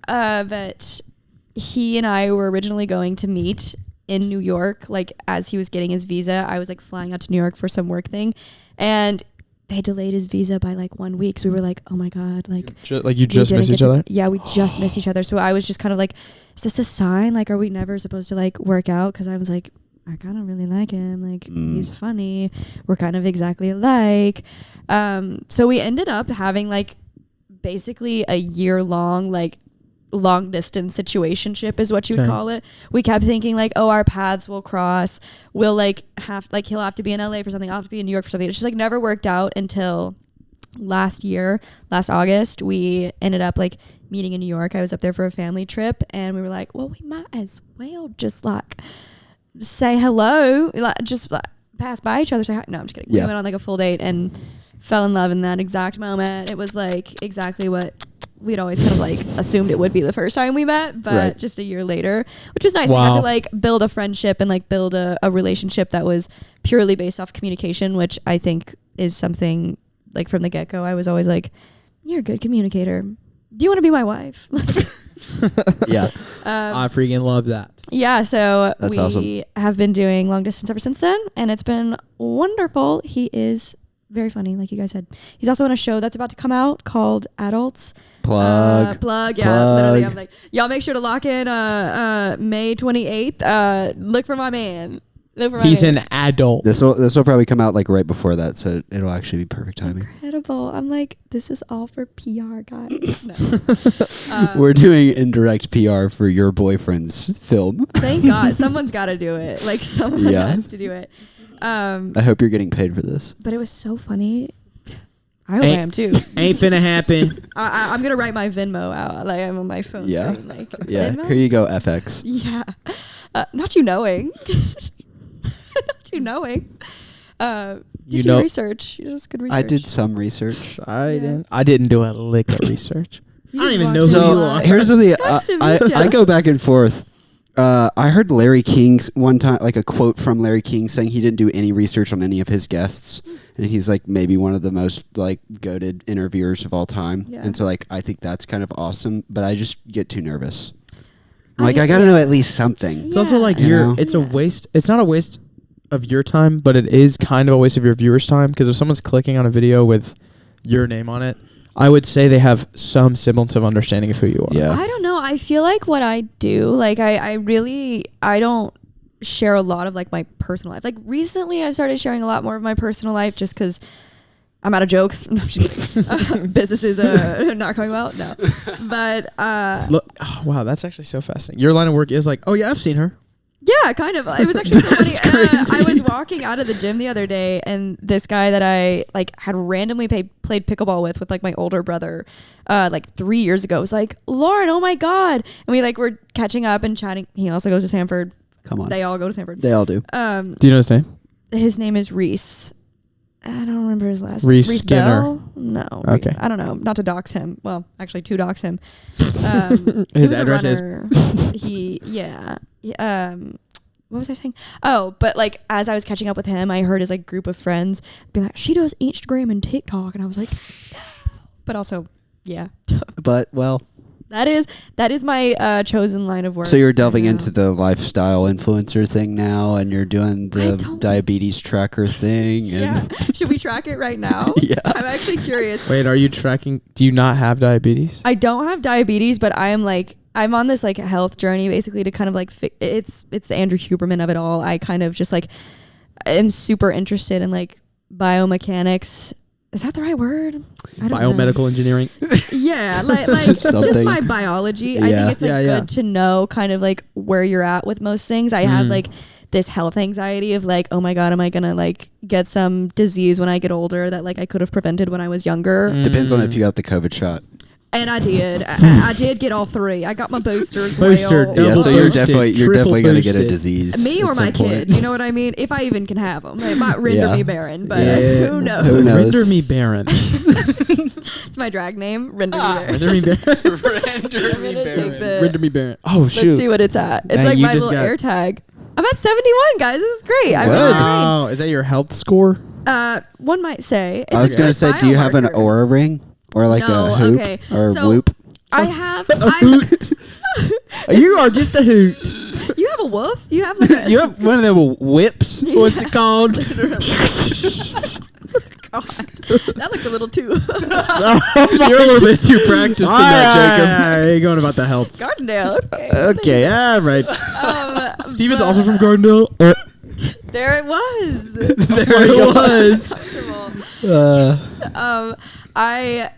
But he and I were originally going to meet in New York. Like as he was getting his visa, I was like flying out to New York for some work thing, and they delayed his visa by like 1 week. So we were like, oh my God, like You we just didn't miss get each to- other? Yeah, we just missed each other. So I was just kind of like, is this a sign? Like, are we never supposed to like work out? Because I was like, I kind of really like him. Like he's funny. We're kind of exactly alike. So we ended up having like basically a year-long like long distance situationship is what you would Dang. call it. We kept thinking like, oh, our paths will cross. We'll like have like he'll have to be in LA for something. I'll have to be in New York for something. It's just like never worked out until last August. We ended up like meeting in New York. I was up there for a family trip and we were like, well, we might as well just like say hello, like, just like, pass by each other, say hi. No, I'm just kidding. Yeah. We went on like a full date and fell in love in that exact moment. It was like exactly what we'd always kind of like assumed it would be the first time we met, but Right. just a year later, which was nice. We got Wow. to like build a friendship and like build a relationship that was purely based off communication, which I think is something like from the get-go. I was always like, you're a good communicator. Do you want to be my wife? Yeah. I freaking love that. Yeah, so That's we awesome. have been doing long distance ever since then, and it's been wonderful. He is very funny, like you guys said. He's also in a show that's about to come out called Adults. Plug. Plug, yeah. Plug. Literally, I'm like, y'all make sure to lock in May 28th. Look for my man. Look for my He's man. an adult. This will probably come out like right before that, so it'll actually be perfect timing. Incredible. I'm like, this is all for PR, guys. No. We're doing indirect PR for your boyfriend's film. Thank God. Someone's got to do it. Like, someone Yeah. has to do it. I hope you're getting paid for this. But it was so funny. I hope I Ain't- am too. Ain't finna happen. I'm gonna write my Venmo out. Like I'm on my phone Yeah. screen. Like Yeah. Venmo? Here you go, FX. Yeah. Not you knowing. Not you knowing. Did You you know- research? You just good research. I did some research. I didn't do a lick of research. You I don't just even know watched who it you So are. live. here's the Nice to meet ya. I go back and forth. I heard Larry King's one time, like a quote from Larry King saying he didn't do any research on any of his guests, and he's like maybe one of the most like goated interviewers of all time. Yeah. And so like I think that's kind of awesome, but I just get too nervous. I'm like, I gotta know at least something. It's also like You know? it's a waste. It's not a waste of your time, but it is kind of a waste of your viewers' time, because if someone's clicking on a video with your name on it, I would say they have some semblance of understanding of who you are. Yeah. I don't know. I feel like what I do, like I don't share a lot of like my personal life. Like recently I've started sharing a lot more of my personal life just because I'm out of jokes. No, I'm just kidding. Business is not going well. No. But Look, oh, wow, that's actually so fascinating. Your line of work is like, oh yeah, I've seen her. yeah, kind of. It was actually so funny. That's I was walking out of the gym the other day, and this guy that I like had randomly played pickleball with like my older brother, like 3 years ago, was like, Lauren, oh my god, and we like were catching up and chatting. He also goes to Sanford. Come on. They all go to Sanford. They all do. Do you know his name? His name is Reese. I don't remember his last Reese name. Skinner. Bell? No. Okay. I don't know. Not to dox him. Well, actually, to dox him. His address is. What was I saying? Oh, but like as I was catching up with him, I heard his like group of friends be like, "She does Instagram and TikTok," and I was like, "No." But also, yeah. But well, That is my chosen line of work. so you're delving right into now. the lifestyle influencer thing now, and you're doing I the don't- diabetes tracker thing. Yeah. And Should we track it right now? Yeah. I'm actually curious. Wait, are you tracking? Do you not have diabetes? I don't have diabetes, but I'm on this like health journey basically to kind of like it's the Andrew Huberman of it all. I kind of just like am super interested in like biomechanics. Is that the right word? I don't know. Biomedical engineering. Yeah, like just Something. my biology. I Yeah. think it's like Yeah, yeah. good to know kind of like where you're at with most things. I have like this health anxiety of like, oh my god, am I gonna like get some disease when I get older that like I could have prevented when I was younger? depends on if you got the COVID shot. And I did. I did get all three. I got my booster as Booster, well. double Yeah, so you're boosted, definitely triple gonna get a boosted. disease. Me or at my some point. kid, you know what I mean? If I even can have them, it might render Yeah. me barren, but Yeah. who knows? Who knows? Render me barren. It's my drag name, render me barren. Render me barren. I'm gonna take the- Render me barren. Oh shoot. Let's see what it's at. It's Man, like you my just little got- air tag. I'm at 71, guys. This is great. I'm Good. really drained. Wow, is that your health score? One might say. It's I was a gonna good say, do you have an biomarker. Aura ring or like No, a hoop okay. or So- whoop? I have. You are just a hoot. You have a woof. You have like a. You have one of them whips. What's it called? God, that looked a little too. You're a little bit too practiced in that, Jacob. How you going about the health? Gardendale. Okay. Okay, all right. Steven's also from Gardendale. There it was. There it was. Comfortable.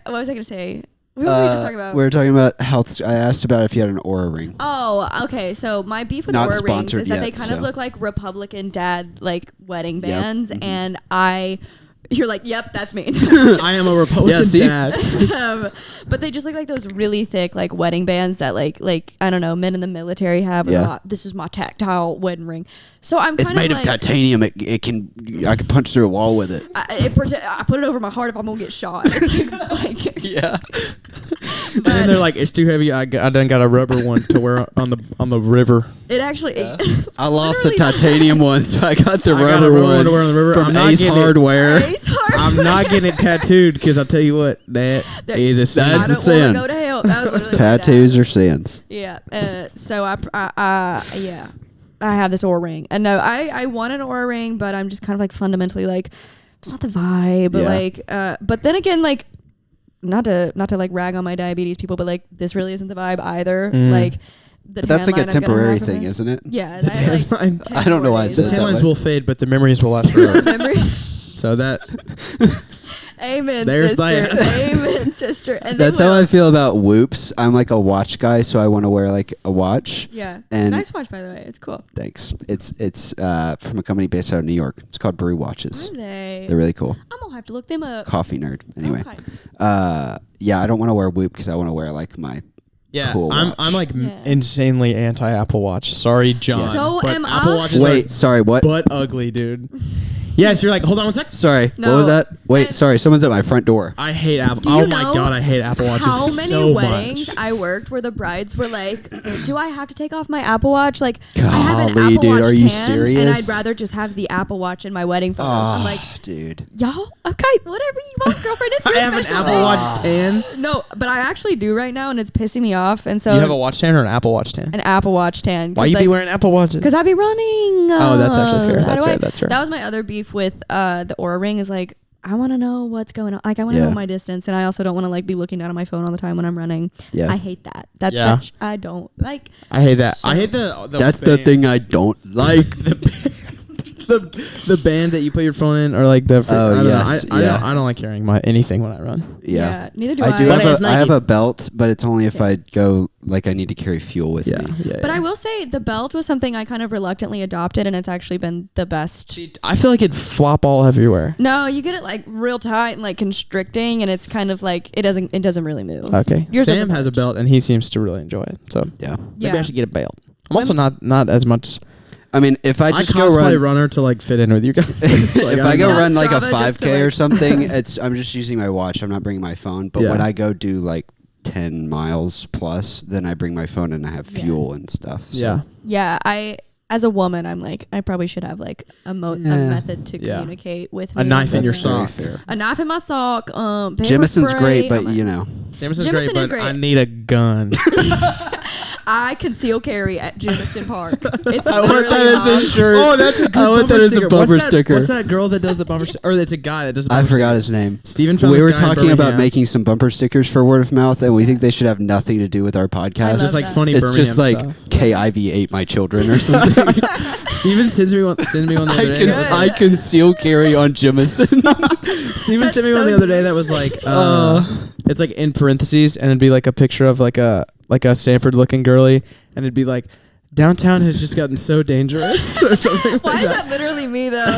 What was I gonna say? What were we just talking about? We were talking about health. I asked about if you had an Aura ring. Oh, okay. So my beef with Not Aura rings sponsored is that they yet, kind of so. look like Republican dad like wedding Yep. bands, and you're like, yep, that's me. I am a Republican Yeah, see? dad. But they just look like those really thick like wedding bands that like I don't know, men in the military have. Yeah. This is my tactile wedding ring. So I'm kind It's made of like, titanium. I can punch through a wall with it. I put it over my heart if I'm gonna get shot. It's like Yeah. And then they're like, it's too heavy. I done got a rubber one to wear on the river. it actually. I lost the Literally titanium one, so I got the I got a rubber rubber one one to wear on the river. from I'm not Ace getting it. Hardware. Ace Hardware. I'm not getting it tattooed because I'll tell you what, that is a sin. That's I the don't wanna sin. go to hell. That was literally my Tattoos dad. are sins. Yeah. So I have this Aura ring, and no, I want an Aura ring, but I'm just kind of like fundamentally like it's not the vibe. Yeah. Like, but then again, like not to like rag on my diabetes people, but like this really isn't the vibe either. Like the But that's tan like a line I'm gonna temporary have from thing, this- isn't it? Yeah, The tan line. I don't know why I The said tan that lines way. will fade, but the memories will last forever. Memory. So that Amen, There's sister. that. Amen, sister. And That's then how what I feel about whoops. I'm like a watch guy, so I want to wear like a watch. Yeah. And- Nice watch, by the way. It's cool. Thanks. It's from a company based out of New York. It's called Brew Watches. Are they? They're really cool. I'm gonna have to look them up. Coffee nerd. Anyway, Okay. yeah, I don't want to wear whoop because I want to wear like my yeah, cool watch. I'm like Yeah. insanely anti Apple Watch. Sorry, John. So but am Apple I. Watches Wait, sorry, what? are butt ugly, dude. Yes, you're like, hold on one sec. Sorry, No. what was that? Wait, And- sorry, someone's at my front door. I hate Apple. Do you Oh my know god, I hate Apple Watches How many so weddings much. I worked where the brides were like, "Do I have to take off my Apple Watch? Like, I have an Golly, Apple dude, Watch are you 10, and serious? I'd rather just have the Apple Watch in my wedding photos." I'm like, dude. y'all, okay, whatever you want, girlfriend. It's your I have an special Apple day. Watch 10. No, but I actually do right now, and it's pissing me off. And so You have a watch 10 or an Apple Watch 10? an Apple Watch 10. Why you be wearing Apple Watches? Because I be running. Oh, that's actually fair. How That's do fair. I- That's fair. That was my other beef with the Aura Ring. Is like, I want to know what's going on. Like, I want to Yeah. know my distance, and I also don't want to like be looking down at my phone all the time when I'm running. Yeah. I hate that. That's Yeah. I don't like. I hate that. So- I hate the That's the band- thing I don't like. the band that you put your phone in, or like the. Oh, I don't yes, know. yeah. I don't like carrying my anything when I run. Yeah. Neither do I do But have it's I have Nike. a belt, but it's only if I go like I need to carry fuel with me. But I will say the belt was something I kind of reluctantly adopted, and it's actually been the best. I feel like it'd flop all everywhere. No, you get it like real tight and like constricting, and it's kind of like it doesn't really move. Okay. Yours Sam doesn't has a budge. belt and he seems to really enjoy it. So Yeah. maybe I should get a belt. I'm also not as much. I mean, if I just go cosplay run, runner to like fit in with you guys. Like, if I go Yeah, run like a Strava just to, 5K or like- something, I'm just using my watch. I'm not bringing my phone. But Yeah. when I go do like 10 miles plus, then I bring my phone and I have Yeah. fuel and stuff. So. Yeah. Yeah, as a woman, I'm like, I probably should have like a method to Yeah. communicate with A me. knife in your That's very sock. fair. A knife in my sock. Paper Jameson's spray. great, but Oh my- you know. Jameson's Jameson great, is but great. I need a gun. I conceal carry at Jameson Park. It's I want literally that as a not- shirt. Oh, that's a good I want bumper that as a sticker. bumper What's that- sticker. What's that girl that does the bumper sticker? Or it's a guy that does the I bumper forgot sticker. his name. Steven found We this were guy in talking about Birmingham. making some bumper stickers for word of mouth, and we think they should have nothing to do with our I podcast. love Just like that. funny It's Birmingham just like stuff. KIV ate my children or something. Steven sends me one the other day. that was I like- conceal carry on Jemison. Steven That's sent me so one the other day that was like, it's like in parentheses, and it'd be like a picture of like a Stanford looking girly, and it'd be like, downtown has just gotten so dangerous, or something Why like is that. that literally me though?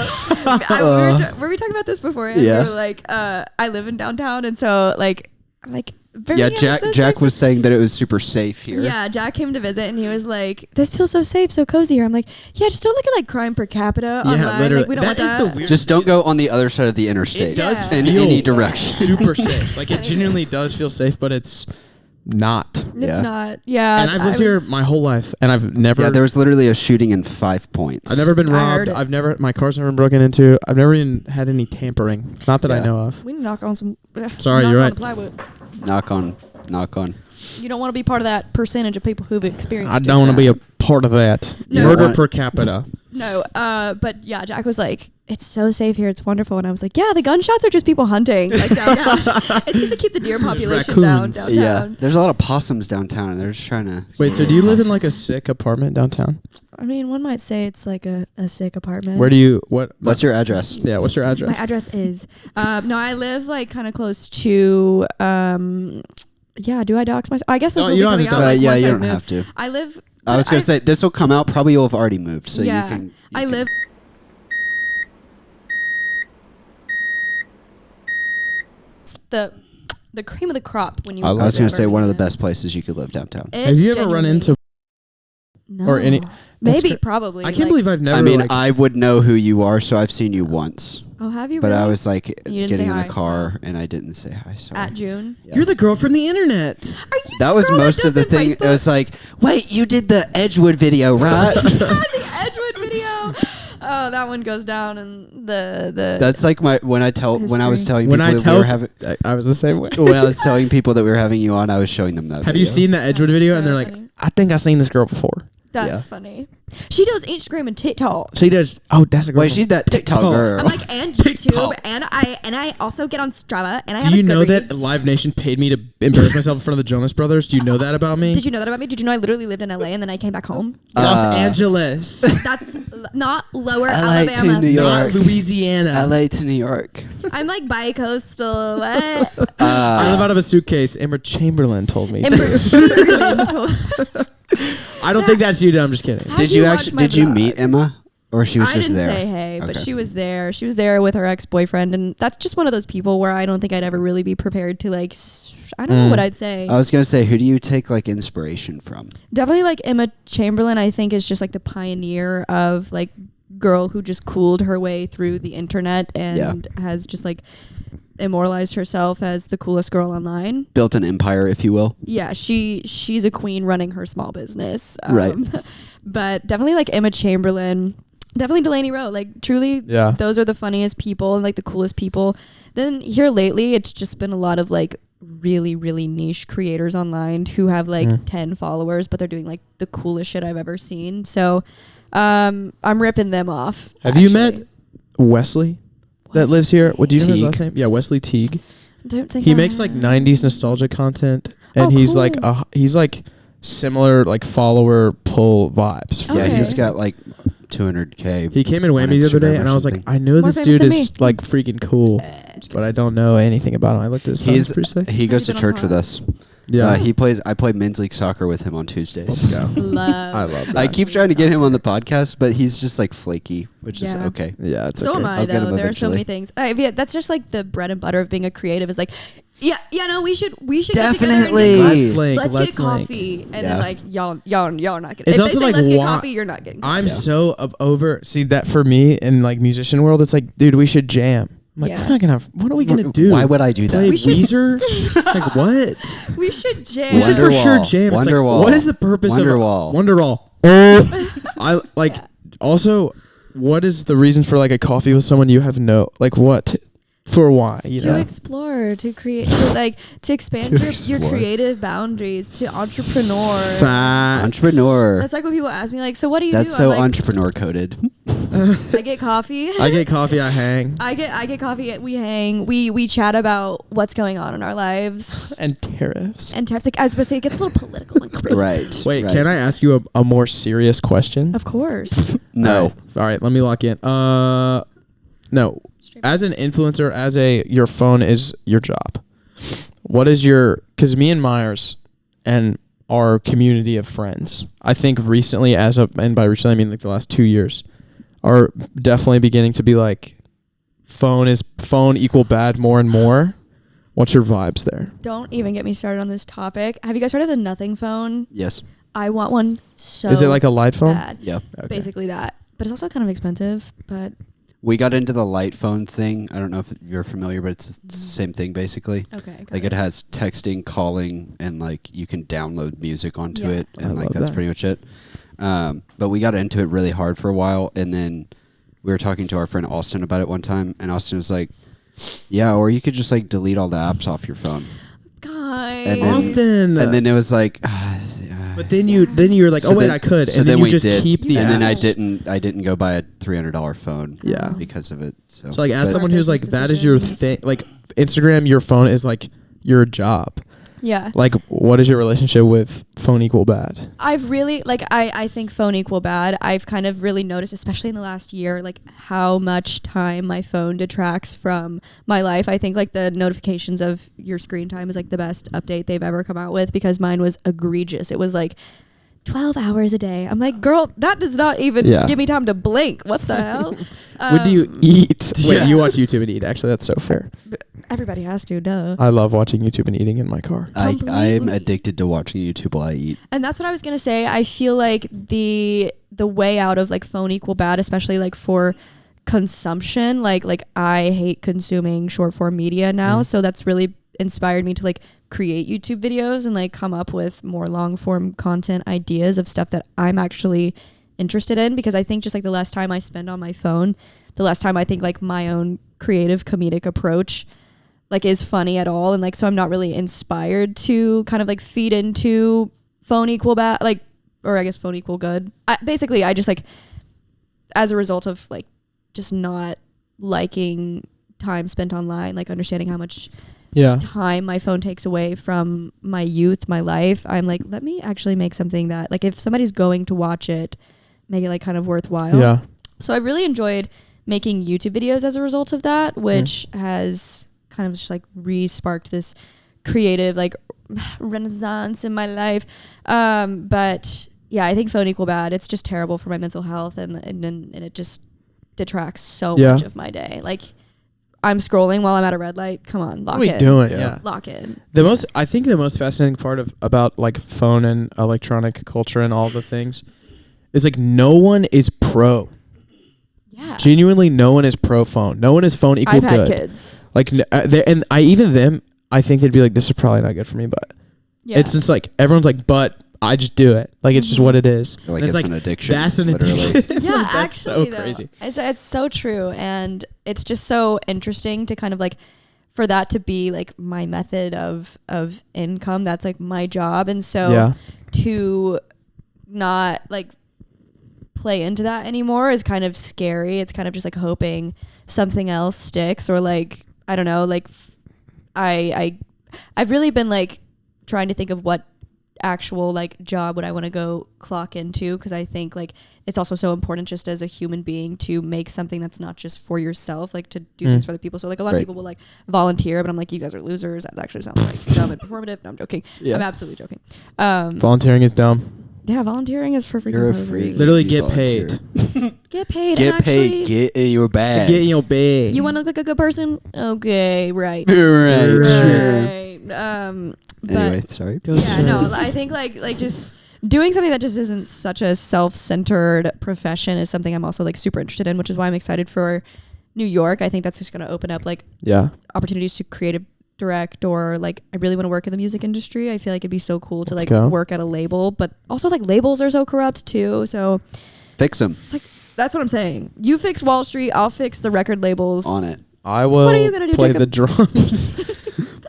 Were we talking about this before? Yeah. We were like, I live in downtown, and so like Yeah, Birmingham is so Jack safe. was saying that it was super safe here. Yeah, Jack came to visit, and he was like, "This feels so safe, so cozy here." I'm like, "Yeah, just don't look at like crime per capita Yeah, online. literally. Like, we don't want That is that." the weirdest Just don't go on the other side of the interstate. It does in feel any direction. super safe. Like it genuinely does feel safe, but it's not. It's Yeah. not. Yeah, And I've I lived here was- my whole life, and I've never. Yeah, there was literally a shooting in 5 Points. I've never been I heard robbed. it. My car's never been broken into. I've never even had any tampering. Not that I Yeah. know of. We need to knock on some. Sorry, knock you're on right. the plywood. Knock on. You don't want to be part of that percentage of people who've experienced. I it. don't want to be a part of that. No. Murder Want- per capita. No, but yeah, Jack was like, "It's so safe here. It's wonderful." And I was like, "Yeah, the gunshots are just people hunting like downtown. It's just to keep the deer population down raccoons. downtown." Yeah, there's a lot of possums downtown, and they're just trying to. Wait, so do you live in like a sick apartment downtown? I mean, one might say it's like a sick apartment. Where do you what? What's your address? Yeah, what's your address? My address is? No, I live like kind of close to. Yeah, do I dox myself? I guess this No, will you be don't coming have out. to. Like, yeah, once you I don't move. have to. I live. I was gonna say this will come out. Probably you'll have already moved, so yeah, you can. I live. It's the cream of the crop when you. I move was to gonna say one of the Birmingham. best places you could live downtown. Have you It's ever run genuinely- into No. or any- Maybe, That's probably. I can't like- believe I've never. I mean, like, I would know who you are, so I've seen you once. Oh, have you? But really? I was like You didn't getting say in the hi. car, and I didn't say hi. Sorry. at June. Yeah. You're the girl from the internet. Are you That the was girl that most does of the thing. It Facebook? was like, wait, you did the Edgewood video, right? the Edgewood video. Oh, that one goes down, and the. That's like when I was History. telling When people I that we tell, were having I was the same way. when I was telling people that we were having you on, I was showing them that. Have you video. seen the Edgewood That's video? so And they're like, funny. I think I've seen this girl before. That's Yeah. funny. She does Instagram and TikTok. She does. Oh, that's a girl. Wait, from she's that TikTok TikTok. girl. I'm like, and TikTok. YouTube, and I also get on Strava, and I have Do a you know that Goodreads. Live Nation paid me to embarrass myself in front of the Jonas Brothers? Do you know that about me? Did you know that about me? Did you know I literally lived in LA and then I came back home? Los Angeles, That's not lower LA to Alabama. New York. not Louisiana. LA to New York. I'm like bi-coastal. What? I live out of a suitcase. Amber Chamberlain told me. Amber Chamberlain told- I don't think that's you. I'm just kidding. How Did do you you watch actually? my Did you vlog? meet Emma, or she was I just didn't there? say hey, but Okay. she was there. She was there with her ex-boyfriend, and that's just one of those people where I don't think I'd ever really be prepared to like. I don't know what I'd say. I was gonna say, who do you take like inspiration from? Definitely like Emma Chamberlain. I think is just like the pioneer of like girl who just cooled her way through the internet and has just like immortalized herself as the coolest girl online. Built an empire, if you will. Yeah, she's a queen running her small business. Right. But definitely like Emma Chamberlain, definitely Delaney Rowe. Like truly, those are the funniest people and like the coolest people. Then here lately, it's just been a lot of like really, really niche creators online who have like 10 followers, but they're doing like the coolest shit I've ever seen. So I'm ripping them off. Have you met Wesley that lives here? What do you know his last name? Yeah, Wesley Teague. Don't think he makes like 90s nostalgia content, and he's cool. like he's like similar like follower pull vibes. Yeah, Okay. he's got like 200K. He came in Whammy the other day, and I was like, I know More this famous dude than is me. like freaking cool, but I don't know anything about him. I looked at his He's stats per se. he goes to been on church pod? with us. Yeah, I play men's league soccer with him on Tuesdays. Let's go. love. I love that. I keep trying to get him on the podcast, but he's just like flaky, which is Yeah. okay. Yeah, it's So okay. am I I'll get though. him There are so eventually. many things. Yeah, that's just like the bread and butter of being a creative. Is like, no, we should Definitely. get together and Let's link. let's let's get link. coffee, and Yeah. then like y'all are not getting. It's if also they say like let's get why- coffee, you're not getting. Coffee. I'm Yeah. so over. See that for me in like musician world, it's like, dude, we should jam. I'm like, Yeah. we're not gonna. What are we gonna do? Why would I do that? Play We should- Weezer? Like what? We should jam. We should for Wonderwall. sure jam. It's like, Wonderwall. what is the purpose Wonderwall. of Wonderwall? I like. Also, what is the reason for like a coffee with someone you have no like what? For why? You To know. explore, to create, to expand To your explore. creative boundaries, to entrepreneur. Facts. Entrepreneur. That's like when people ask me, like, so what do you That's do? so I'm like, entrepreneur coded. I get coffee. I get coffee. I hang. I get coffee. We hang. We chat about what's going on in our lives. And tariffs. And tariffs, like I was about to say, it gets a little political and crazy. Right. Wait, right. can I ask you a more serious question? Of course. No. All right, let me lock in. No. As an influencer, your phone is your job. What is because me and Myers and our community of friends, I think recently, and by recently I mean like the last 2 years, are definitely beginning to be like, phone equal bad more and more. What's your vibes there? Don't even get me started on this topic. Have you guys heard of the Nothing phone? Yes. I want one so Is it like a light phone? bad. Yeah. Okay. Basically that. But it's also kind of expensive. But We got into the light phone thing. I don't know if you're familiar, but it's the same thing basically. okay. Like it has texting, calling, and like you can download music onto Yeah. it, I and like love that's that. pretty much it. But we got into it really hard for a while, and then we were talking to our friend Austin about it one time, and Austin was like, "Yeah, or you could just like delete all the apps off your phone." Guys. And then- Austin. And then it was like, but then you're like, So oh wait, then- I could, so and then then you we just did, keep the and then I apps. didn't go buy a $300 phone. Yeah. Because of it. So, So like, as but- someone who's like, business that is your decision. thing. Like Instagram, your phone is like your job. Yeah. Like, what is your relationship with phone equal bad? I've really I think phone equal bad. I've kind of really noticed, especially in the last year, like how much time my phone detracts from my life. I think like the notifications of your screen time is like the best update they've ever come out with, because mine was egregious. It was like 12 hours a day. I'm like, girl, that does not even Yeah. give me time to blink. What the hell? When do you eat? Wait, Yeah. you watch YouTube and eat. Actually, that's so fair. Everybody has to, duh. I love watching YouTube and eating in my car. I'm Completely. addicted to watching YouTube while I eat. And that's what I was gonna say. I feel like the way out of like phone equal bad, especially like for consumption, like I hate consuming short form media now, so that's really inspired me to like create YouTube videos and like come up with more long form content ideas of stuff that I'm actually interested in, because I think just like the less time I spend on my phone, the less time I think like my own creative comedic approach like is funny at all, and like so I'm not really inspired to kind of like feed into phone equal bad, like, or I guess phone equal good. Basically I just like, as a result of like just not liking time spent online, like understanding how much Yeah. time my phone takes away from my youth, my life, I'm like, let me actually make something that like if somebody's going to watch it, make it like kind of worthwhile. Yeah. So I really enjoyed making YouTube videos as a result of that, which has kind of just like re-sparked this creative like renaissance in my life. But yeah, I think phone equal bad. It's just terrible for my mental health, and it just detracts so Yeah. much of my day. Like I'm scrolling while I'm at a red light. Come on, lock What are we in. doing? Yeah. Yeah. Lock in. I think the most fascinating part about like phone and electronic culture and all the things is like no one is pro. Yeah. Genuinely, no one is pro phone. No one is phone equal I've had good. kids. Like, and I even them, I think they'd be like, this is probably not good for me, but Yeah. it's like everyone's like, but I just do it. Like it's just what it is. Like And it's an addiction. That's an literally. addiction. Yeah, That's actually, so crazy. It's so true, and it's just so interesting to kind of like for that to be like my method of income. That's like my job, and so to not like play into that anymore is kind of scary. It's kind of just like hoping something else sticks, or like I don't know, like I've really been like trying to think of what actual like job would I want to go clock into, because I think like it's also so important just as a human being to make something that's not just for yourself, like to do things for other people. So like a lot of people will like volunteer, but I'm like, you guys are losers. That actually sounds like dumb and performative. No, I'm joking. Yeah. I'm absolutely joking. Volunteering is dumb. Yeah, volunteering is for freaking You're a posers. freak. Literally You get volunteer. paid. Get paid. Get and paid. actually, Get in your bag. Get in your bed. you want to look like a good person? Okay, right. Right. Right. Right. Anyway, But sorry. yeah, no, I think like just doing something that just isn't such a self-centered profession is something I'm also like super interested in, which is why I'm excited for New York. I think that's just going to open up like opportunities to creative direct, or like I really want to work in the music industry. I feel like it'd be so cool to work at a label, but also like labels are so corrupt too. So Fix them. it's like, that's what I'm saying. You fix Wall Street, I'll fix the record labels. On it. I will What are you gonna do, play Jacob? the drums.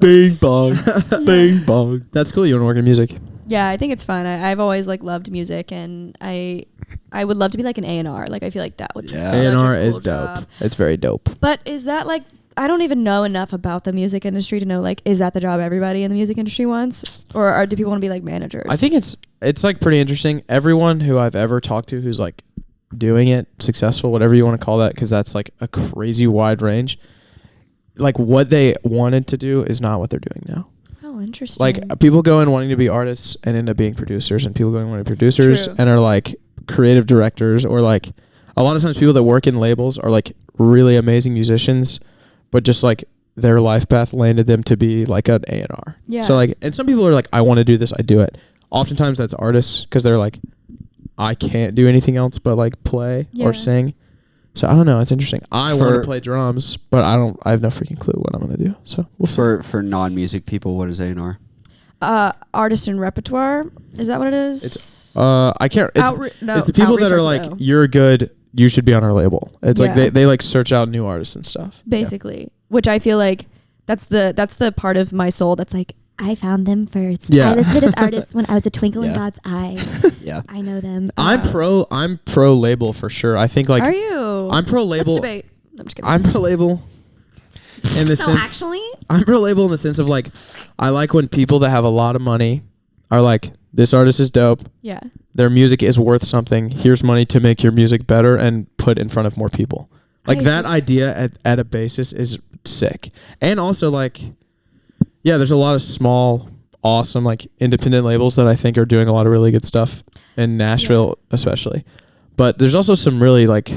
Bing bong. Bing bong. That's cool. You want to work in music? Yeah, I think it's fun. I've always like loved music, and I would love to be like an A&R. Like I feel like that would be such a A&R cool is job. dope. It's very dope. But is that like, I don't even know enough about the music industry to know like, is that the job everybody in the music industry wants, or do people want to be like managers? I think it's like pretty interesting. Everyone who I've ever talked to who's like doing it successful, whatever you want to call that, because that's like a crazy wide range. Like what they wanted to do is not what they're doing now. Oh, interesting. Like people go in wanting to be artists and end up being producers, and people go in wanting to be producers True. and are like creative directors, or like a lot of times people that work in labels are like really amazing musicians, but just like their life path landed them to be like an A&R. Yeah. So like, and some people are like, I want to do this, I do it. Oftentimes that's artists because they're like, I can't do anything else but like play or sing. So I don't know. It's interesting. I want to play drums, but I have no freaking clue what I'm going to do. So we'll see. For non-music people, what is A&R? Artist and repertoire. Is that what it is? It's I can't. It's the people that are like, though. you're good, you should be on our label. It's like Yeah. they like search out new artists and stuff. Basically, which I feel like that's the part of my soul that's like, I found them first. Yeah. I listened to this artist when I was a twinkle in Yeah. God's eye. Yeah. I know them. I'm pro label for sure. I think like Are you? I'm pro label. Let's debate. No, I'm just kidding. I'm pro label in the no, sense actually. I'm pro label in the sense of like I like when people that have a lot of money are like, this artist is dope. Yeah. Their music is worth something. Here's money to make your music better and put in front of more people. Like that idea at a basis is sick. And also like, yeah, there's a lot of small, awesome, like independent labels that I think are doing a lot of really good stuff in Nashville, especially. But there's also some really like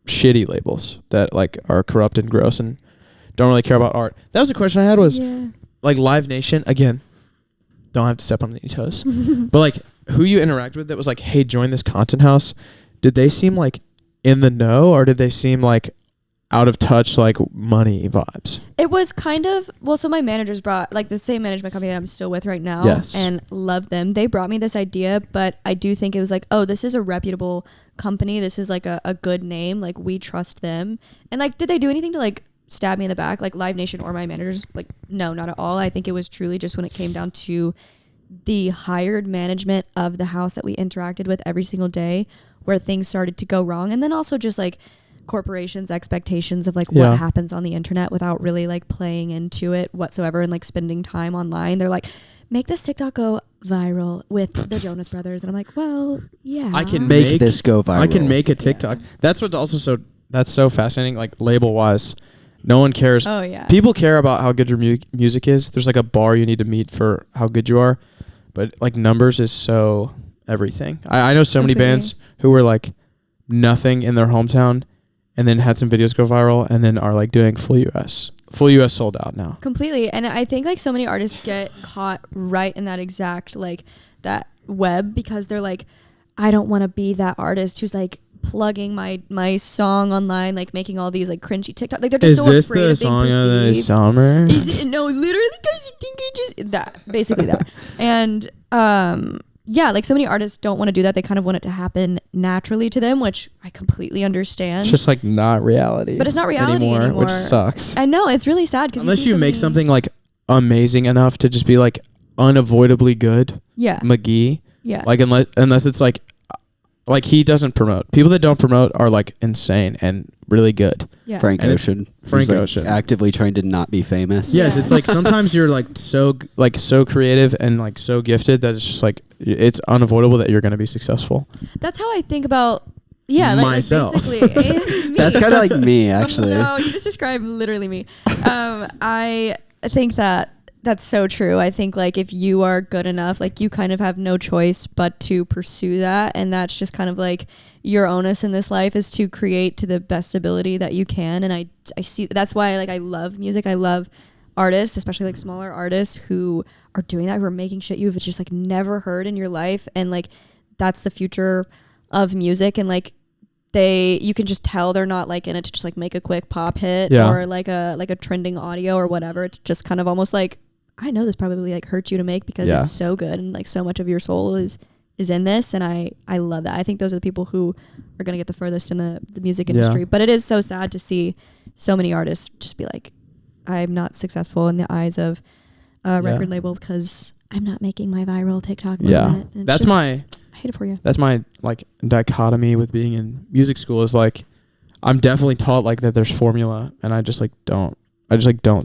shitty labels that like are corrupt and gross and don't really care about art. That was a question I had was like Live Nation, again, don't have to step on any toes, but like who you interact with that was like, hey, join this content house. Did they seem like in the know, or did they seem like out of touch, like money vibes? It was kind of, well, so my managers brought, like the same management company that I'm still with right now, and love them. They brought me this idea, but I do think it was like, oh, this is a reputable company. This is like a good name. Like we trust them. And like, did they do anything to like stab me in the back? Like Live Nation or my managers? Like, no, not at all. I think it was truly just when it came down to the hired management of the house that we interacted with every single day where things started to go wrong. And then also just like corporations' expectations of like what happens on the internet without really like playing into it whatsoever and like spending time online. They're like, make this TikTok go viral with the Jonas Brothers. And I'm like, well, yeah. I can Make this go viral. I can make a TikTok. That's what's also that's so fascinating, like label wise. No one cares. Oh, yeah. People care about how good your music is. There's like a bar you need to meet for how good you are. But like numbers is so everything. I know so many bands who were like nothing in their hometown and then had some videos go viral and then are like doing full US sold out now. Completely. And I think like so many artists get caught right in that exact like that web because they're like, I don't want to be that artist who's like plugging my song online, like making all these like cringy TikTok. Like they're just Is so this afraid the of being song of the perceived. summer? Is it? No, literally, guys, you think it just that basically that. And yeah, like so many artists don't want to do that. They kind of want it to happen naturally to them, which I completely understand. It's just like not reality. But it's not reality anymore. which sucks. I know, it's really sad because Unless you make something like amazing enough to just be like unavoidably good, yeah, McGee. yeah, Like unless it's like he doesn't promote. People that don't promote are like insane and really good. yeah. Frank And Ocean. Frank He's, like, Ocean. actively trying to not be famous. Yes, Yeah. it's like sometimes you're like so creative and like so gifted that it's just like it's unavoidable that you're going to be successful. That's how I think about. Yeah, like Myself. basically, it's me. That's kind of like me, actually. No, you just described literally me. I think that's so true. I think like if you are good enough, like you kind of have no choice but to pursue that, and that's just kind of like your onus in this life is to create to the best ability that you can. And I see that's why like I love music. I love artists, especially like smaller artists who are doing that, who are making shit you've just like never heard in your life, and like that's the future of music. And like you can just tell they're not like in it to just like make a quick pop hit or like a trending audio or whatever. It's just kind of almost like, I know this probably like hurts you to make because it's so good and like so much of your soul is in this, and I love that. I think those are the people who are going to get the furthest in the music industry. But it is so sad to see so many artists just be like, I'm not successful in the eyes of a record label because I'm not making my viral TikTok moment. And That's I hate it for you. That's my like dichotomy with being in music school is like I'm definitely taught like that there's formula, and I just don't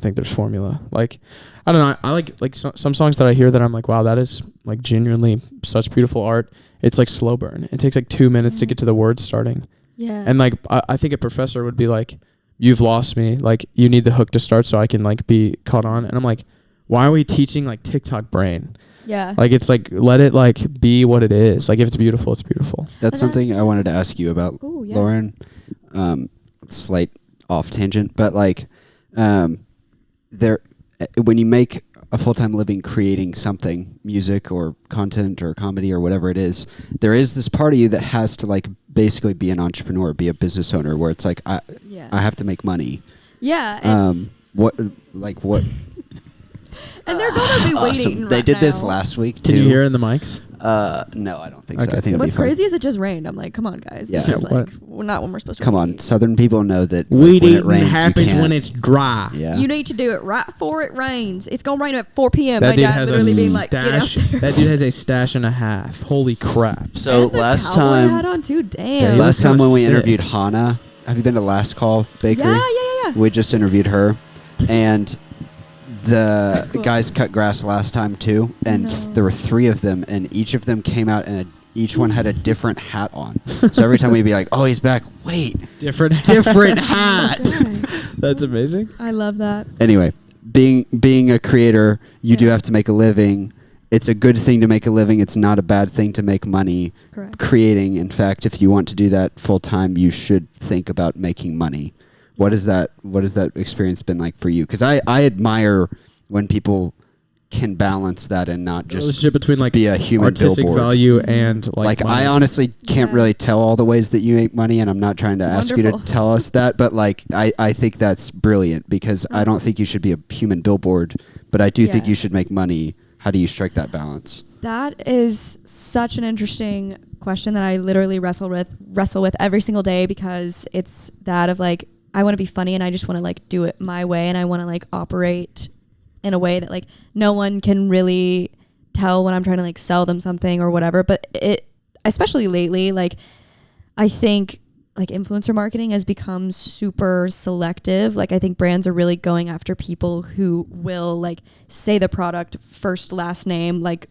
think there's formula. Like I don't know, I like some songs that I hear that I'm like, wow, that is like genuinely such beautiful art. It's like slow burn. It takes like 2 minutes to get to the words starting. Yeah. And like I think a professor would be like, you've lost me, like you need the hook to start so I can like be caught on. And I'm like, why are we teaching like TikTok brain? Yeah. Like it's like let it like be what it is. Like if it's beautiful, it's beautiful. That's something I wanted to ask you about, Ooh, yeah. Lauren. Slight off tangent, but like there when you make a full-time living creating something, music or content or comedy or whatever it is, there is this part of you that has to like basically be an entrepreneur, be a business owner, where it's like I have to make money. Yeah. What and they're gonna be waiting. They right did this now. last week too. Can you hear in the mics? No, I don't think so. Okay. I think it'll What's be fine. crazy is it just rained. I'm like, come on, guys. Yeah. This is Yeah, like we're not when we're supposed to. Come on, read. Southern people know that Weed when it eating rains, you happens can't. when it's dry. Yeah. You need to do it right before it rains. It's gonna rain at 4 p.m. That My dude dad has literally a being like, get out stash. there. That dude has a stash and a half. Holy crap! So And the last cowboy time, hat on too. Yeah, Damn. he last time when we sick. interviewed Hannah, have you been to Last Call Bakery? Yeah. We just interviewed her, and the cool. guys cut grass last time too, and No. there were 3 of them, and each of them came out and each one had a different hat on. So every time we'd be like, "Oh, he's back! Wait, Different hat." Oh, God. That's amazing. I love that. Anyway, being a creator, you do have to make a living. It's a good thing to make a living. It's not a bad thing to make money. Correct. Creating, in fact, if you want to do that full time, you should think about making money. What is that experience been like for you? Because I admire when people can balance that and not just Relationship between like be a human artistic billboard. value and like I money. honestly can't Yeah. really tell all the ways that you make money, and I'm not trying to ask you to Wonderful. tell us that, but like I think that's brilliant because I don't think you should be a human billboard, but I do think Yeah. you should make money. How do you strike that balance? That is such an interesting question that I literally wrestle with every single day, because it's that of like, I want to be funny and I just want to like do it my way, and I want to like operate in a way that like no one can really tell when I'm trying to like sell them something or whatever. But it, especially lately, like I think like influencer marketing has become super selective. Like I think brands are really going after people who will like say the product first, last name, like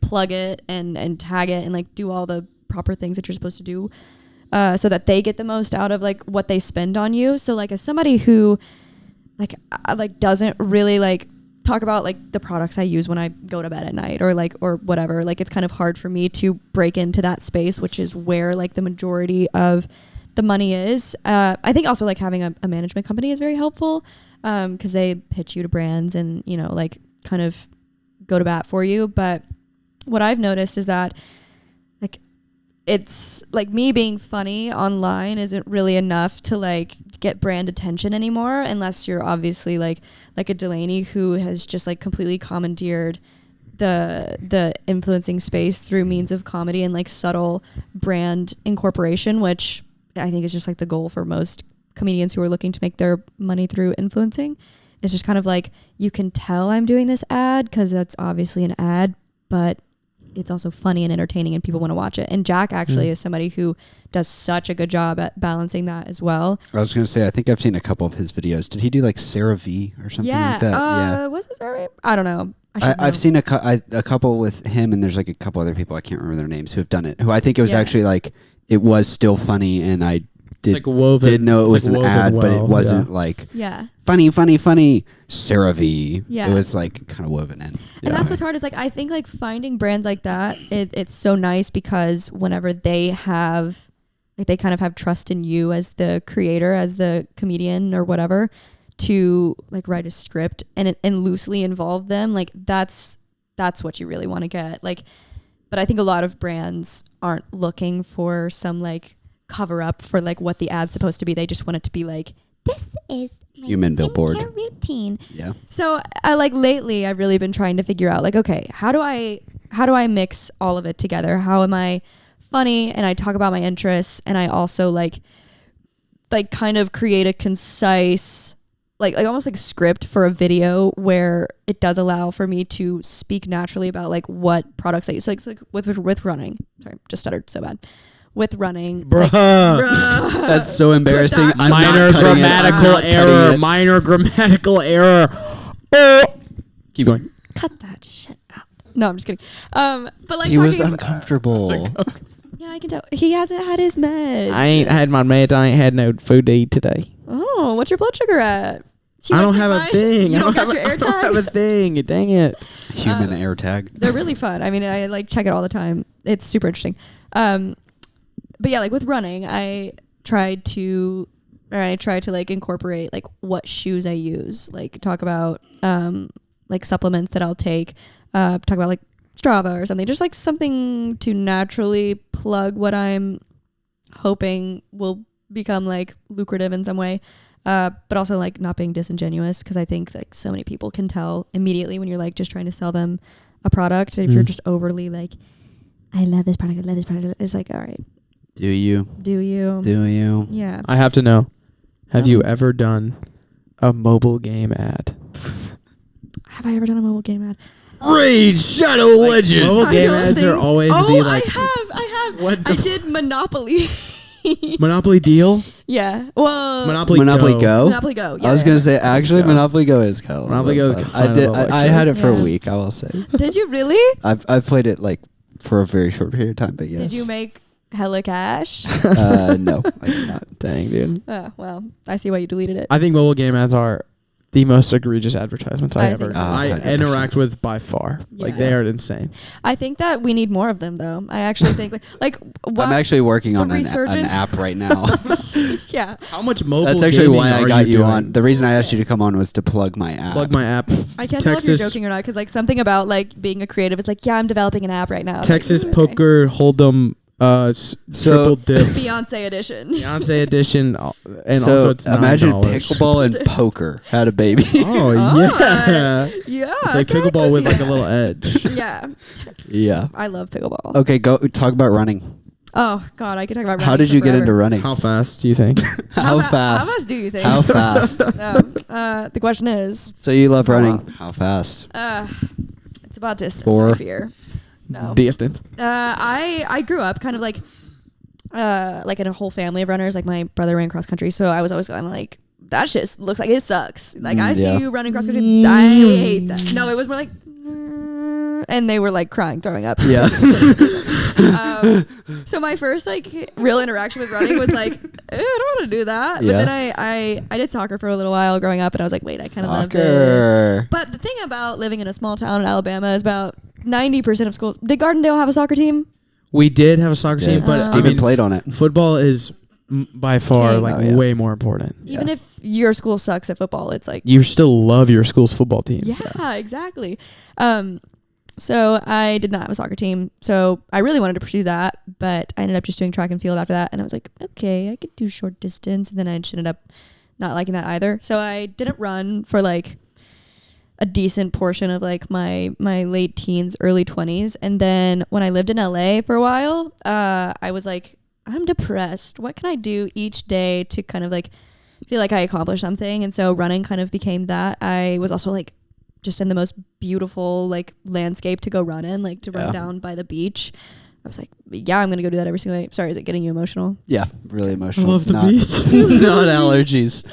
plug it and tag it and like do all the proper things that you're supposed to do, so that they get the most out of like what they spend on you. So like as somebody who like doesn't really like talk about like the products I use when I go to bed at night or whatever, like it's kind of hard for me to break into that space, which is where like the majority of the money is. I think also like having a management company is very helpful, because they pitch you to brands and, you know, like kind of go to bat for you. But what I've noticed is that like it's like me being funny online isn't really enough to like get brand attention anymore, unless you're obviously like a Delaney who has just like completely commandeered the influencing space through means of comedy and like subtle brand incorporation, which I think is just like the goal for most comedians who are looking to make their money through influencing. It's just kind of like, you can tell I'm doing this ad because that's obviously an ad, but it's also funny and entertaining and people want to watch it. And Jack actually is somebody who does such a good job at balancing that as well. I was going to say, I think I've seen a couple of his videos. Did he do like Sarah V or something like that? Was it Sarah V? I don't know. I've seen a couple with him, and there's like a couple other people, I can't remember their names, who have done it, who I think it was actually like, it was still funny, and I did know it was an ad, but it wasn't like funny Sarah V. Yeah. It was like kind of woven in. And that's what's hard is like, I think like finding brands like that, it's so nice because whenever they have, like they kind of have trust in you as the creator, as the comedian or whatever, to like write a script and loosely involve them. Like that's what you really want to get. Like, but I think a lot of brands aren't looking for some like cover up for like what the ad's supposed to be. They just want it to be like, this is my human billboard routine. Yeah. So like lately I've really been trying to figure out like, okay, how do I mix all of it together? How am I funny and I talk about my interests, and I also like kind of create a concise like almost like script for a video where it does allow for me to speak naturally about like what products I use. So like with running. Sorry, just stuttered so bad. With running. Bruh. That's so embarrassing. Minor grammatical error. Keep going. Cut that shit out. No, I'm just kidding. But like he was uncomfortable. Yeah, I can tell. He hasn't had his meds. I ain't had my meds. I ain't had no food to eat today. Oh, what's your blood sugar at? I don't have a thing. You don't got your air tag? I don't have a thing. Dang it. Human air tag. They're really fun. I mean, I like check it all the time. It's super interesting. But yeah, like with running, I try to like incorporate like what shoes I use. Like talk about like supplements that I'll take. Talk about like Strava or something. Just like something to naturally plug what I'm hoping will become like lucrative in some way. But also like not being disingenuous, because I think like so many people can tell immediately when you're like just trying to sell them a product. And if you're just overly like, I love this product, it's like, all right. Do you? Yeah. I have to know. Have you ever done a mobile game ad? Have I ever done a mobile game ad? Raid Shadow Legend. Mobile game ads are always the like. I have. What I did Monopoly. Monopoly Deal? Yeah. Well, Monopoly Go. Monopoly Go. Yeah, I was gonna say actually Monopoly Go is kind of Monopoly Go is I had it for a week, I will say. Did you really? I've played it like for a very short period of time, but yes. Did you make hella cash? No, I did not. Dang, dude. Oh, well, I see why you deleted it. I think mobile game ads are the most egregious advertisements I ever so. I interact with by far. Yeah. Like they are insane. I think that we need more of them, though. I actually think I'm actually working on an app right now. Yeah. How much mobile? That's actually why I got you doing? on. The reason I asked you to come on was to plug my app. I can't tell if you're joking or not, because like something about like being a creative is like, yeah, I'm developing an app right now. Texas like, Poker Hold'em triple dip. Beyonce edition. Beyonce edition, and so also it's imagine $9. pickleball and poker had a baby. Oh yeah, yeah. It's like pickleball with like a little edge. Yeah. Yeah. I love pickleball. Okay, go talk about running. Oh God, I could talk about running. How did you get into running? How fast do you think? How fast? How fast do you think? How fast? The question is. So you love running? How fast? It's about distance. 4. I fear. No. Distance. I grew up kind of like in a whole family of runners. Like my brother ran cross country, so I was always kind of like, that shit looks like it sucks. Like I see you running cross country, I hate that. No, it was more like, and they were like crying, throwing up. Yeah. So my first like real interaction with running was like, I don't want to do that. Yeah. But then I did soccer for a little while growing up, and I was like, wait, I kind of love this. But the thing about living in a small town in Alabama is about 90% of schools. Did Gardendale have a soccer team? We did have a soccer team, but Steven played on it. Football is by far way more important. Even if your school sucks at football, it's like you still love your school's football team. Yeah, exactly. So I did not have a soccer team. So I really wanted to pursue that, but I ended up just doing track and field after that. And I was like, okay, I could do short distance. And then I just ended up not liking that either. So I didn't run for like a decent portion of like my late teens, early 20s. And then when I lived in LA for a while, I was like, I'm depressed. What can I do each day to kind of like feel like I accomplished something? And so running kind of became that. I was also like just in the most beautiful like landscape to go run in, like to run down by the beach. I was like, yeah, I'm gonna go do that every single day. Sorry, is it getting you emotional? Yeah, really emotional. I love It's the not, beach. not allergies.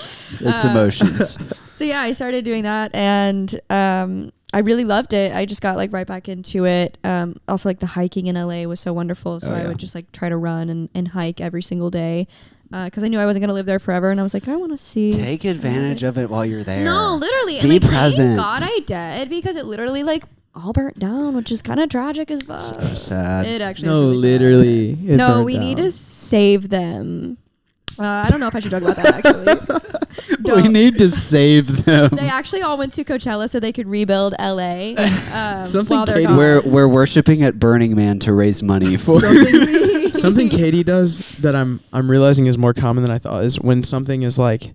It's emotions. So yeah, I started doing that, and I really loved it. I just got like right back into it. Also, like the hiking in LA was so wonderful, so I would just like try to run and hike every single day. Because I knew I wasn't going to live there forever. And I was like, I want to see. Take advantage of it while you're there. No, literally. Be and like, present. Thank God I did, because it literally like all burnt down, which is kind of tragic as fuck. So sad. It actually No, is really literally. sad. it No, burnt we need down. to save them. I don't know if I should talk about that, actually. We Don't. need to save them. They actually all went to Coachella so they could rebuild LA. Something while they're Katie- gone. We're worshiping at Burning Man to raise money for. Something Katie does that I'm realizing is more common than I thought is when something is like,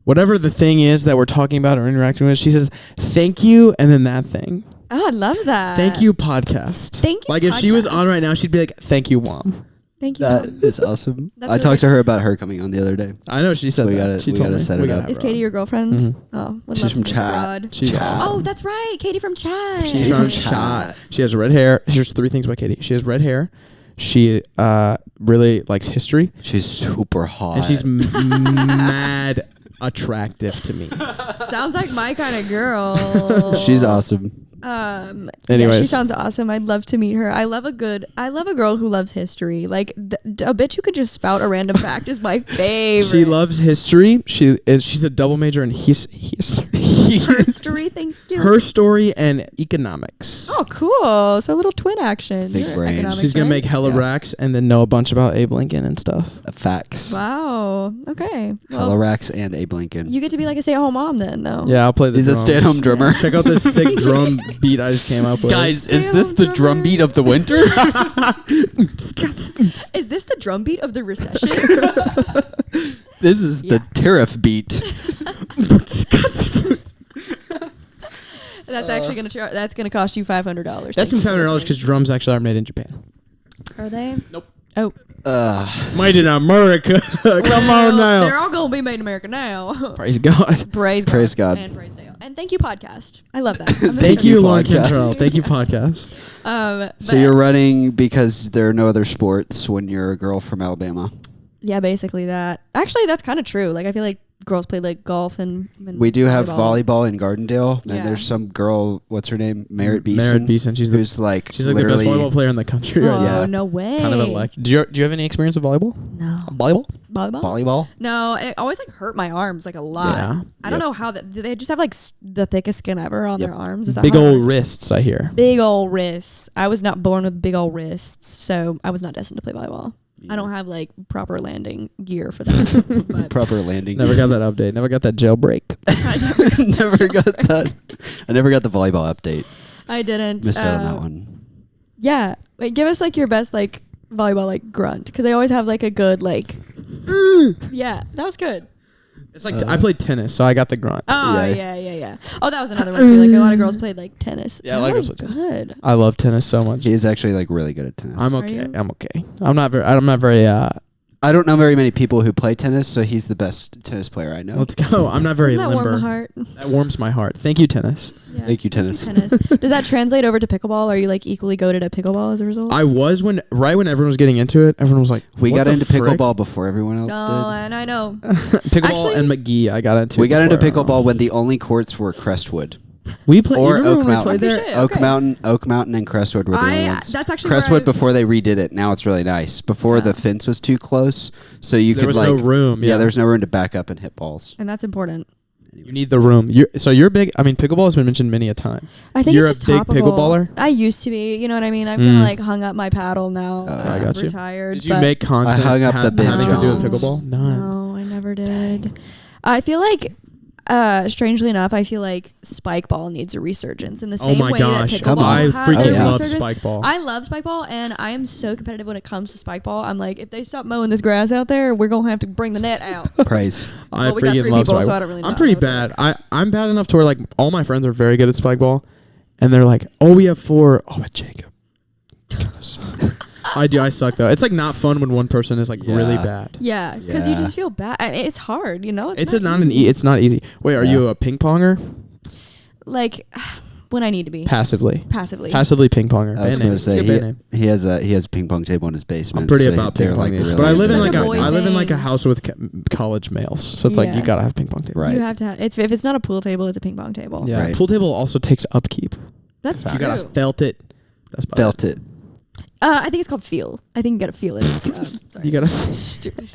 whatever the thing is that we're talking about or interacting with, she says, thank you, and then that thing. Oh, I love that. Thank you, podcast. Thank you, Like if she was on podcast. right now, she'd be like, thank you, Mom. Thank you. That is awesome. That's I really talked to her about her coming on the other day. I know she said We that. gotta- she we told gotta me. set We it gotta up. have Is her Katie on. your girlfriend? Mhm. Oh, would She's love from to meet her Chat. broad. She's awesome. Oh, that's right. Katie from Chat. She's Katie from from Shot. Chat. She has red hair. Here's 3 things about Katie. She has red hair. She really likes history, She's super hot. and she's mad attractive to me. Sounds like my kind of girl. She's awesome. Yeah, she Anyways. sounds awesome. I'd love to meet her. I love a girl who loves history. Like a bitch who could just spout a random fact is my favorite. She loves history. She's a double major in history. Thank you. her story and economics. Oh, cool. So a little twin action. Big You're brain. economics, She's gonna right? make hella Yeah. racks and then know a bunch about Abe Lincoln and stuff. Facts. Wow. Okay. Hello Well, Rax and Abe Lincoln. you get to be like a stay-at-home mom then, though. Yeah, I'll play the He's a drums. stay-at-home drummer. Check out this sick drum beat I just came up with. Guys, is Stay-at-home this the drummer. drum beat of the winter? Is this the drum beat of the recession? This is the tariff beat. That's actually gonna cost you $500. That's some $500 because drums actually are made in Japan. Are they? Nope. Oh. Made in America. Come on They're now. all gonna be made in America now. Praise God. Praise God. Praise God. And praise Dale. And thank you, podcast. I love that. I'm a Thank big you, you, Lon podcast. Cantrell. Thank you, podcast. So you're running because there are no other sports when you're a girl from Alabama. Yeah, basically that. Actually, that's kind of true. Like, I feel like girls play like golf and We do have volleyball in Gardendale, Yeah. and there's some girl. What's her name? Merritt Beeson. Merritt Beeson. She's the who's like the best literally volleyball player in the country Oh, right now. Yeah. no way. Kind of elect. Do you have any experience with volleyball? No. Volleyball? Volleyball? volleyball. No, it always like hurt my arms like a lot. Yeah. I don't Yep. know how that. Do they just have like the thickest skin ever on Yep. their arms? Is that Big how it old works? wrists, I hear. Big old wrists. I was not born with big old wrists, so I was not destined to play volleyball. I don't have like proper landing gear for that. But Proper landing. Never got that update. Never got that jailbreak. Never got that. I never got the volleyball update. I didn't. Missed out on that one. Yeah. Wait, give us like your best like volleyball like grunt, because they always have like a good like. Yeah, that was good. It's like I played tennis, so I got the grunt. Oh Yeah. yeah. Oh, that was another one too. Like a lot of girls played like tennis. Yeah, a that lot of was girls play good. I love tennis so much. He is actually like really good at tennis. I'm Are okay. you? I'm okay. I'm not very I don't know very many people who play tennis, so he's the best tennis player I know. let's go. I'm not very Doesn't that limber. warm the heart? That warms my heart. Thank you, tennis. Yeah. Thank you, tennis. Tennis. Does that translate over to pickleball? Are you like equally goated at pickleball as a result? I was when everyone was getting into it, everyone was like, We what got the into frick? pickleball before everyone else No, and I know. Pickleball Actually- and McGee I got into. did. We got into before pickleball when the only courts were Crestwood. We played or remember Oak when we Mountain. played there? Shit, Oak okay. Mountain and Crestwood were the only ones. That's actually where Crestwood I- before they redid it. Now it's really nice. Before Yeah. the fence was too close, so you There could was like no room. Yeah, there's no room to back up and hit balls. And that's important. You need the room. You're big. I mean, pickleball has been mentioned many a time. I think You're it's a just big topical. pickleballer? I used to be. You know what I mean? I've kind Mm. of like hung up my paddle now. I I'm got you. retired. Did you but make content I hung up the bin having to do with jones. pickleball? No, I never did. I feel like strangely enough, I feel like spikeball needs a resurgence in the Oh same my way gosh. that Come pickleball on. I has freaking a love resurgence. spikeball. I love spikeball, and I am so competitive when it comes to spikeball. I'm like, if they stop mowing this grass out there, we're gonna have to bring the net out. Praise. I Well, we got freaking 3 love people, spikeball. so I don't really know I'm how pretty it would bad. I'm bad enough to where like all my friends are very good at spikeball, and they're like, "Oh, we have 4." Oh, but Jacob. I do. I suck though. It's like not fun when one person is like really Yeah. bad. Yeah, because you Yeah. just feel bad. I mean, it's hard, you know. It's it's not easy. Wait, are Yeah. you a ping ponger? like when I need to be Passively passively. ping ponger. I was Band name. gonna It's a say good band name. he has a ping pong table in his basement. I'm pretty so about they're ping pong. like really But I live in Such like a boy I live in like a thing. house with college males, so it's like you Yeah. gotta have ping pong table. Right. You have to have, if it's not a pool table, it's a ping pong table. Yeah, Right. pool table also takes upkeep. That's You true. gotta felt it. That's about Felt it. I think it's called feel. I think you gotta feel it. Sorry. You gotta. Stupid.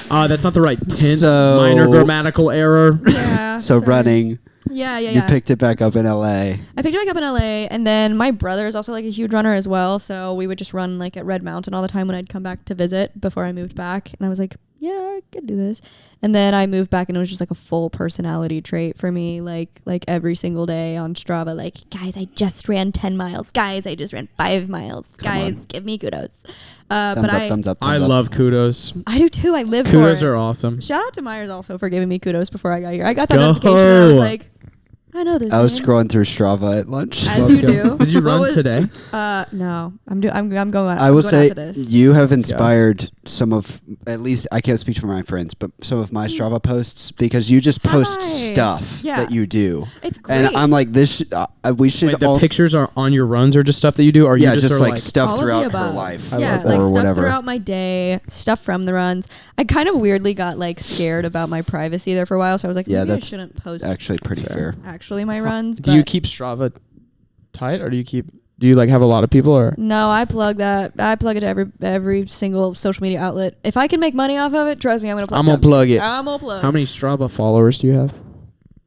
That's not the right tense. So- Minor grammatical error. Yeah. So sorry. running, Yeah. you picked it back up in LA. I picked it back up in LA, and then my brother is also like a huge runner as well. So we would just run like at Red Mountain all the time when I'd come back to visit before I moved back. And I was like, yeah, I could do this. And then I moved back, and it was just like a full personality trait for me. Like every single day on Strava, like, guys, I just ran 10 miles. Guys, I just ran 5 miles. Guys, give me kudos. Thumbs up. I love kudos. I do too. I live Kudos for it. are awesome. Shout out to Myers also for giving me kudos before I got here. I got Let's that notification. I was like, I know this. I was man. scrolling through Strava at lunch. As you do. Did you What run was- today? No. I'm going. I will I'm going say after this. you have Let's go. inspired some of, at least I can't speak for my friends, but some of my Strava posts because you just Have post I? stuff Yeah. that you do. It's great. And I'm like, we should Wait, the all, pictures are on your runs or just stuff that you do? Or yeah, you just are like all stuff of the throughout her above. life. I Yeah, love that. like or stuff whatever. throughout my day, stuff from the runs. I kind of weirdly got like scared about my privacy there for a while, so I was like, Yeah, maybe I that's shouldn't post Actually, pretty That's fair. actually my runs. Do you but- keep Strava tight, or do you like have a lot of people, or? No, I plug that. I plug it to every single social media outlet. If I can make money off of it, trust me, I'm gonna plug. I'm gonna plug it. I'm gonna plug. How many Strava followers do you have?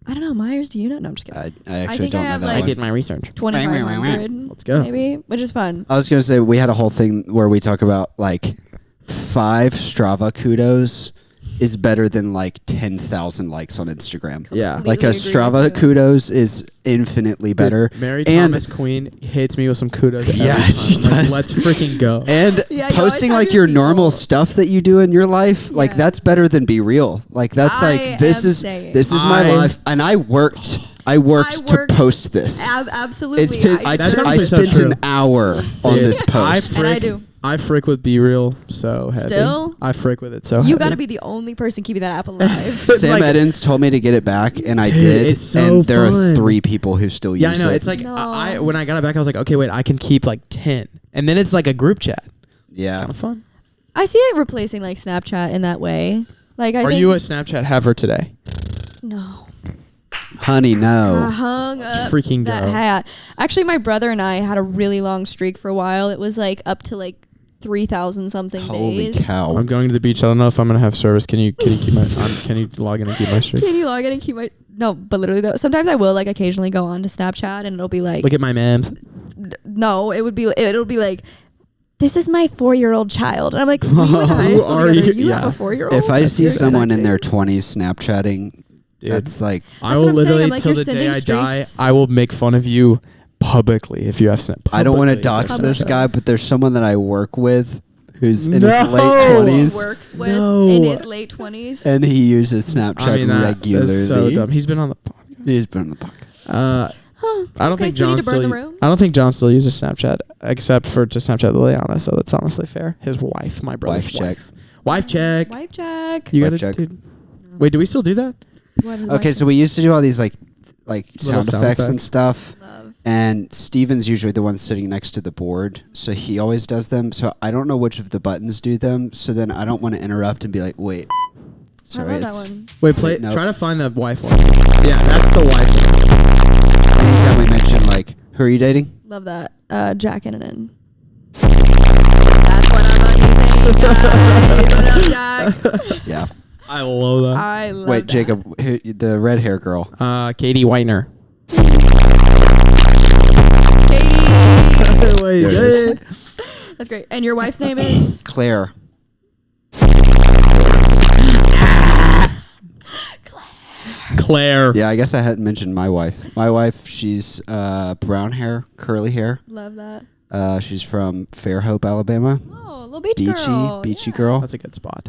I don't know, Myers. Do you know? No, I'm just kidding. I actually think I don't know have, that like- I one. did my research. 2,500. Let's go. Maybe, which is fun. I was gonna say we had a whole thing where we talk about like 5 Strava kudos is better than like 10,000 likes on Instagram. Yeah. Completely Like a agree Strava with you. kudos is infinitely better. Dude, Mary And- Thomas Queen hits me with some kudos. every Yeah, time. she Like, does. let's freaking go. And Yeah, you posting always like have your your normal people. stuff that you do in your life, like Yeah. that's better than Be Real. Like that's I like this am is saying. this is my I- life, and I worked to worked post this. Absolutely. It's been, I, That's I honestly so spent true. an hour on Dude, this post. And I do. I frick with Be Real so heavy. Still? I frick with it so heavy. You got to be the only person keeping that app alive. It's Sam like- Edens told me to get it back, and I Dude, did. it's so and there fun. are 3 people who still Yeah, I use know. it. It's like No. I when I got it back, I was like, okay, wait, I can keep like 10, and then it's like a group chat. yeah. Kind of fun. I see it replacing like Snapchat in that way. Like, I Are think you a Snapchat haver today? no. Honey, I no. hung Let's up freaking that go. hat. Actually, my brother and I had a really long streak for a while. It was like up to like 3,000 something Holy days. cow. I'm going to the beach. I don't know if I'm gonna have service. Can you keep my? Can you log in and keep my streak? Can you log in and keep my? No, but literally though, sometimes I will like occasionally go on to Snapchat and it'll be like, Look at my memes. no, it'll be like, this is my 4-year-old child, and I'm like, we went to high Who school are together. you? You have Yeah. a 4-year-old. If I That's see your someone in expecting. their 20s Snapchatting, Dude. that's like, I That's will what I'm saying. literally I'm like, till you're the day I sending die. streaks. I will make fun of you publicly if you have Snap. I don't want to publicly if you dox have this Snapchat. guy, but there's someone that I work with who's in No. his late That 20s, works with No. in his late 20s. and he uses Snapchat I mean, regularly. that's so dumb. He's been on the podcast. He's been on the podcast. Huh. I don't Okay, think so we John need to burn still. the room? I don't think John still uses Snapchat except for to Snapchat Liliana. So that's honestly fair. His wife, my brother's Wife check. Wife check. Wife check. You Wife gotta. check. Dude. Wait, do we still do that? What is Okay, wife so we used to do all these like Little sound sound effects and effects. stuff. Love. And Steven's usually the one sitting next to the board, so he always does them. So I don't know which of the buttons do them. So then I don't want to interrupt and be like, "Wait, sorry." I love that it's one. Wait, play. No. Try to find the wife one. Yeah, that's the wife one. anytime we mention like, "Who are you dating?" Love that. Jack and an. That's what I'm using, guys. What up, Jack? Yeah. I love that. I love Wait, that. Jacob, the red hair girl. Katie Whitener. Katie. Wait, There it is. That's great. And your wife's name is? Claire. Claire. Yeah, I guess I hadn't mentioned my wife. My wife, she's brown hair, curly hair. Love that. She's from Fairhope, Alabama. Oh, little beachy girl. Girl. That's a good spot.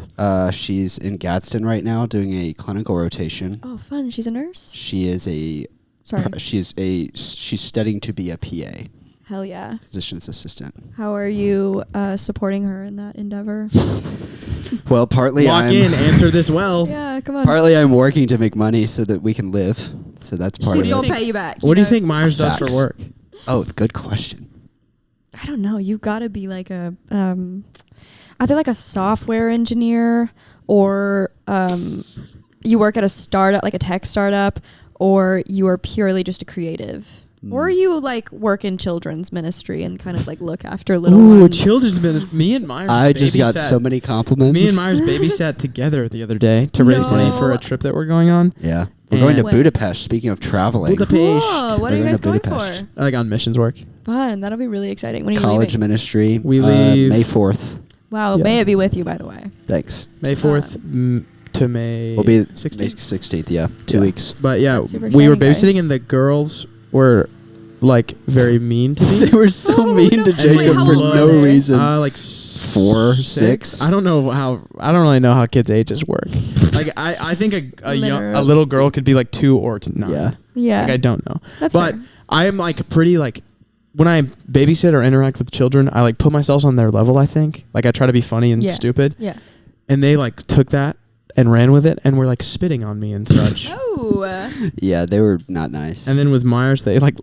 She's in Gadsden right now doing a clinical rotation. Oh, fun. She's a nurse? She is a Sorry. she's studying to be a PA. Hell yeah. Physician's assistant. How are you supporting her in that endeavor? Well, partly answer this well. Yeah, come on. partly I'm working to make money so that we can live. So that's part She's of going it. to pay you back. What do you think Myers does for Facts. work? Oh, good question. I don't know. You got to be like a either like a software engineer or you work at a startup, like a tech startup, or you are purely just a creative. Or you like work in children's ministry and kind of like look after little ones. Children's ministry. Me and Myers. I just got so many compliments. Me and Myers babysat together the other day to raise money for a trip that we're going on. Yeah. We're going to When? Budapest, speaking of traveling. Budapest. Cool. What are you We're guys going going to Budapest. for? Like on missions work. Fun. That'll be really exciting. When are you College leaving? ministry. We leave May 4th. Wow. Yeah. May it be with you, by the way. Thanks. May 4th to May We'll be 16th. May 16th, yeah. 2 weeks. But yeah, That's super we were exciting, babysitting guys. and the girls were like very mean to me. They were so Oh, mean no. to Wait, Jacob how for old no were they? reason. Like 4, 6. I don't really know how kids' ages work. Like I think a little girl could be like 2 or 9. Yeah. Yeah. Like I don't know. That's But fair. I am like pretty like when I babysit or interact with children, I like put myself on their level, I think. Like I try to be funny and Yeah. stupid. Yeah. And they like took that and ran with it and were like spitting on me and such. Oh. Yeah, they were not nice. And then with Myers, they like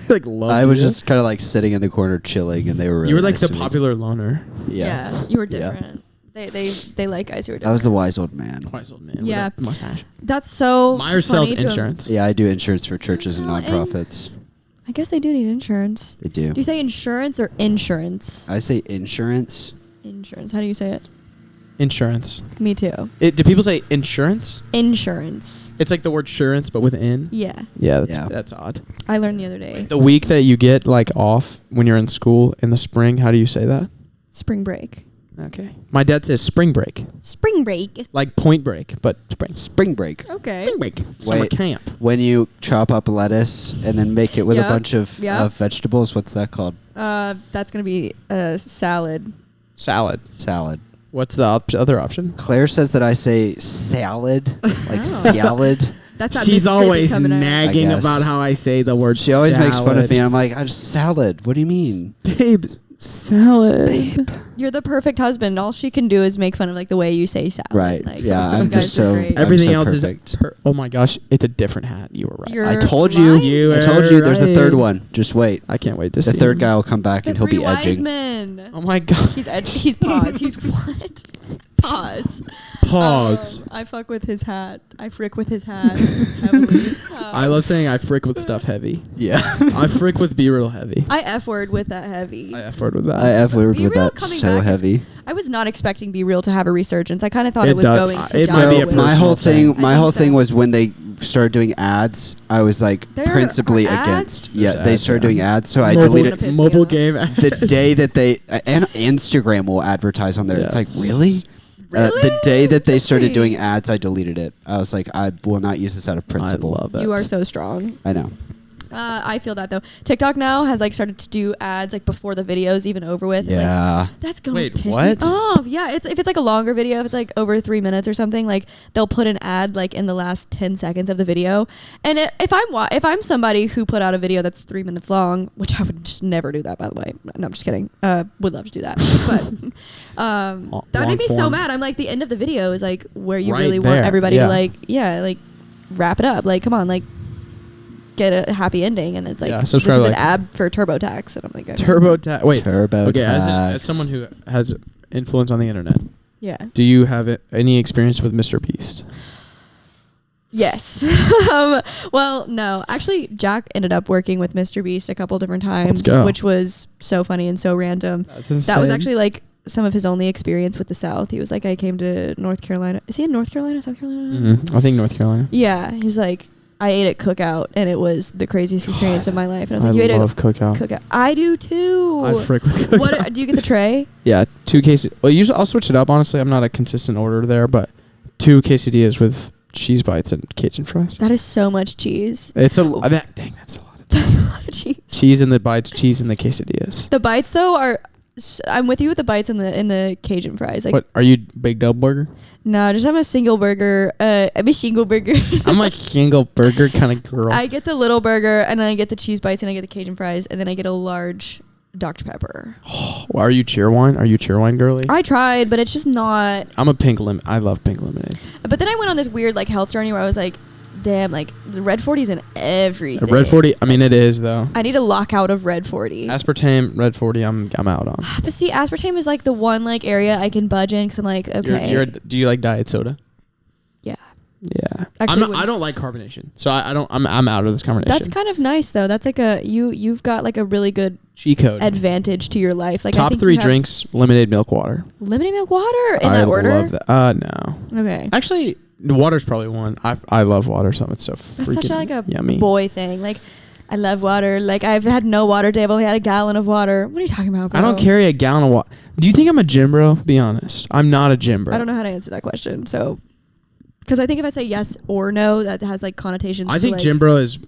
like loved I was you. just kind of like sitting in the corner chilling, and they were really You were like nice the to me. popular loner. Yeah. You were Yeah. different. They like guys who are different. I was the wise old man. Wise old man. Yeah. With a mustache. That's so Myers funny sells to- insurance. Yeah, I do insurance for churches and Oh, and- nonprofits. I guess they do need insurance. They do. Do you say insurance or insurance? I say insurance. Insurance. How do you say it? Insurance. Me too. Do people say insurance? Insurance. It's like the word insurance, but with in. Yeah. Yeah, Yeah. that's odd. I learned the other day. The week that you get like off when you're in school in the spring, how do you say that? Spring break. Okay. My dad says spring break, Spring break. like point break, but spring. Spring break. Okay. Spring break. Summer Wait. camp. When you chop up lettuce and then make it with Yep. a bunch of Yep. vegetables, what's that called? That's gonna be a salad. Salad. Salad. What's the other option? Claire says that I say salad, like Oh. salad. That's not She's Mississippi always coming out. nagging I guess. about how I say the word. She always makes fun of salad. me. I'm like, I just salad. What do you mean? Babe, salad. You're the perfect husband. All she can do is make fun of like the way you say salad. Right. Like, Yeah, you I'm guys just are so- great. Everything so else perfect. is. Oh my gosh, it's a different hat. You were right. You're I told you. right. You I told you. There's the third right. one. Just wait. I can't wait to The see third him. guy will come back The and he'll three be wise edging. men. Oh my god. He's He's pause. He's what? Pause. Pause. I fuck with his hat. I frick with his hat heavily. I love saying I frick with stuff heavy. Yeah. I frick with be real heavy. I F word with that heavy. I F word with that. I F word Be with Real that coming so back is- heavy. I was not expecting Be Real to have a resurgence. I kind of thought It it, was does- going to it die might be a with- my whole personal thing. My I whole think thing so. was when they started doing ads. I was like There principally are ads? against. There's Yeah, they ads, started yeah. doing ads, so I Mobile- deleted Piss me mobile off. game. the day that they and Instagram will advertise on there. It's like Yes. really. Really? The day that they started doing Really? ads, I deleted it. I was like, I will not use this out of principle. I love it. You are so strong. I know. I feel that though. TikTok now has like started to do ads like before the video's even over with. Like, Yeah. that's gonna Wait, piss what? me off. Yeah, if it's like a longer video, if it's like over 3 minutes or something, like they'll put an ad like in the last 10 seconds of the video. And if I'm somebody who put out a video that's 3 minutes long, which I would just never do that, by the way. No, I'm just kidding. Would love to do that, but that would Long make me so form. mad. I'm like, the end of the video is like where you Right really there, want everybody yeah. to like wrap it up. Like, come on, like get a happy ending, and it's like Yeah, this subscribe, is an like- ad for TurboTax, and I'm like, okay. Wait. Turbo Okay, as tax. someone who has influence on the internet, Yeah. do you have any experience with Mr. Beast? Yes. Well, no. Actually, Jack ended up working with Mr. Beast a couple different times, go. which was so funny and so random. That's That was actually like some of his only experience with the South. He was like, I came to North Carolina. Is he in North Carolina, South Carolina? I think North Carolina. Yeah. He was like, I ate at Cookout, and it was the craziest experience of my life. And I was I like, you ate at love Cookout. Cookout. I do too. I frick with Cookout. What do you get the tray? Yeah, 2 cases. Well, usually I'll switch it up. Honestly, I'm not a consistent order there, but 2 quesadillas with cheese bites and Cajun fries. That is so much cheese. It's dang, that's a lot of That's a lot of cheese. cheese in the bites, cheese in the quesadillas. The bites though are. I'm with you with the bites in the Cajun fries. Like, What are you, big double burger? no, just I'm a single burger. I'm a single burger. I'm a single burger kind of girl. I get the little burger and then I get the cheese bites and I get the Cajun fries and then I get a large Dr. Pepper. Well, are you cheerwine? Are you cheerwine girly? I tried, but it's just not. I'm a pink lemon. I love pink lemonade. But then I went on this weird like health journey where I was like, damn, like the red 40's in everything. Red 40. I mean, it is though. I need a lockout of red 40. Aspartame, red 40. I'm out on. But see, aspartame is like the one like area I can budge in because I'm like, okay. Do you like diet soda? Yeah. Yeah. Actually, I don't like carbonation, so I don't. I'm out of this carbonation. That's kind of nice though. That's like you've got like a really good cheat code. advantage to your life. Like I Top think 3 you have drinks: lemonade, milk, water. lemonade, milk, water in I that order. love that. No. Okay. Actually, water's probably one. I love water. So it's so That's freaking such like a yummy. boy thing. Like, I love water. Like, I've had no water today. I've only had a gallon of water. What are you talking about, bro? I don't carry a gallon of water. Do you think I'm a gym bro? Be honest. I'm not a gym bro. I don't know how to answer that question. So, because I think if I say yes or no, that has like connotations. I to, think like, gym bro is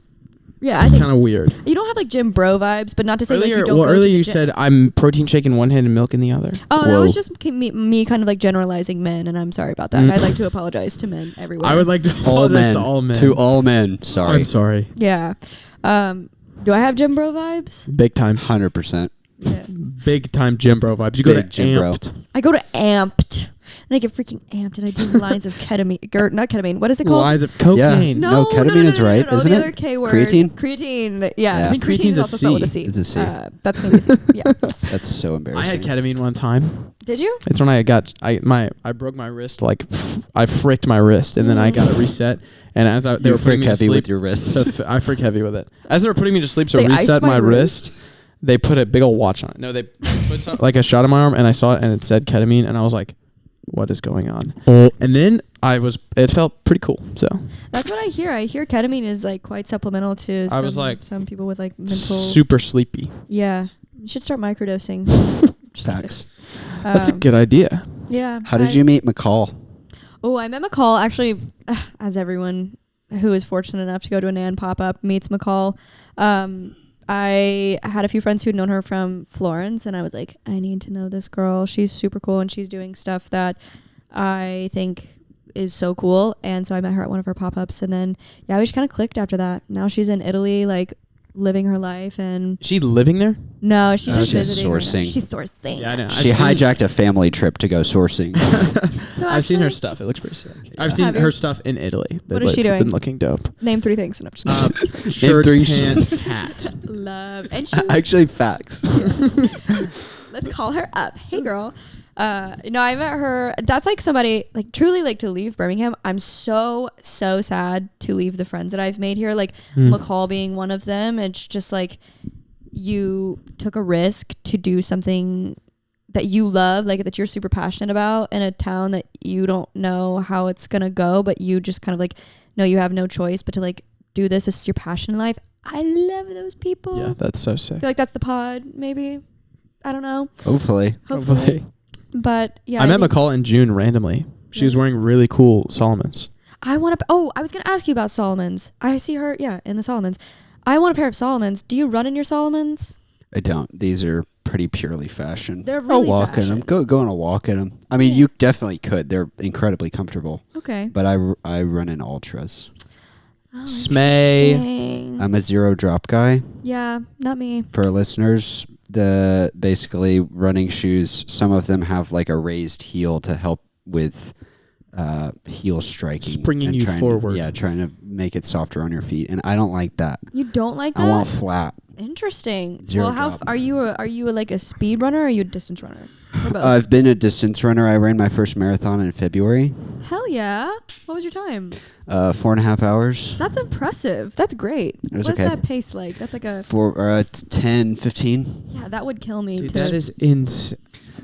Yeah, I think kind of weird. you don't have like gym bro vibes, but not to say like Earlier, you don't go to earlier the you gym. said I'm protein shake in one hand and milk in the other. Oh, that Whoa. was just me kind of like generalizing men, and I'm sorry about that. Mm. I'd like to apologize to men everywhere. I would like to All apologize men. to all men. To all men. Sorry. I'm sorry. Yeah. Do I have gym bro vibes? Big time. 100%. Yeah. Big time gym bro vibes. You go Big to gym bro. Amped. I go to Amped. And I get freaking amped, and I do lines of ketamine. Not ketamine. What is it called? Lines of cocaine. No, ketamine is right, isn't the it? other K word. Creatine? Creatine. Yeah. Yeah. I think Creatine creatine's is a also spelled with a C. C. It's a C. That's gonna be a C. Yeah. That's so embarrassing. I had ketamine one time. Did you? It's when I broke my wrist. Like I fricked my wrist, and then I got it reset. And as they You were putting frick me to heavy sleep, with your wrist. I frick heavy with it. As they were putting me to sleep, so They reset iced my my wrist. They put a big old watch on it. No, they put like a shot in my arm, and I saw it, and it said ketamine, and I was like, "What is going on?" And then it felt pretty cool. So That's what I hear. I hear ketamine is like quite supplemental to I was like, some people with like mental. super sleepy. Yeah. You should start microdosing. Just Facts. kidding. That's a good idea. Yeah. How did you meet McCall? Oh, I met McCall actually, as everyone who is fortunate enough to go to a NAN pop-up meets McCall. I had a few friends who'd known her from Florence, and I was like, I need to know this girl. She's super cool, and she's doing stuff that I think is so cool. And so I met her at one of her pop-ups, and then, yeah, we just kind of clicked after that. Now she's in Italy, like, living her life, and She living there? no, she's just she's visiting. right now. sourcing. She's sourcing. Yeah, I know. She hijacked a family trip to go sourcing. So I've seen her actually, stuff. It looks pretty sick. Yeah. I've seen Have you? her stuff in Italy. What is she It's doing? been looking dope. Name 3 things. And I'm just Shirt, three- pants, hat. love. And she Actually, facts. let's call her up. Hey, girl. No, I met her. That's like somebody like truly like to leave Birmingham. I'm so sad to leave the friends that I've made here. Like McCall being one of them. It's just like you took a risk to do something that you love, like that you're super passionate about in a town that you don't know how it's gonna go, but you just kind of like know you have no choice but to like do this. This is your passion in life. I love those people. Yeah, that's so I sick. feel like that's the pod, maybe. I don't know. Hopefully. Hopefully. But yeah, I met think McCall in June randomly. She was wearing really cool Solomons. I want to. Oh, I was gonna ask you about Solomons. I see her, yeah, in the Solomons. I want a pair of Solomons. Do you run in your Solomons? I don't. These are pretty purely fashion. They're really I'll walk fashion. in them. Go on a walk in them. I mean, Yeah. you definitely could. They're incredibly comfortable. Okay. But I run in ultras. Oh, Smay. interesting. I'm a zero drop guy. Yeah, not me. For our listeners, the basically running shoes, some of them have like a raised heel to help with heel striking. Springing and you trying forward. trying to make it softer on your feet. And I don't like that. You don't like that? I want flat. Interesting. Zero well, drop. are you like a speed runner or are you a distance runner? Or both? I've been a distance runner. I ran my first marathon in February. Hell yeah. What was your time? 4.5 hours. That's impressive. That's great. was What's okay. that pace like? That's like a 10, 15. yeah. That would kill me. Dude, to that is insane.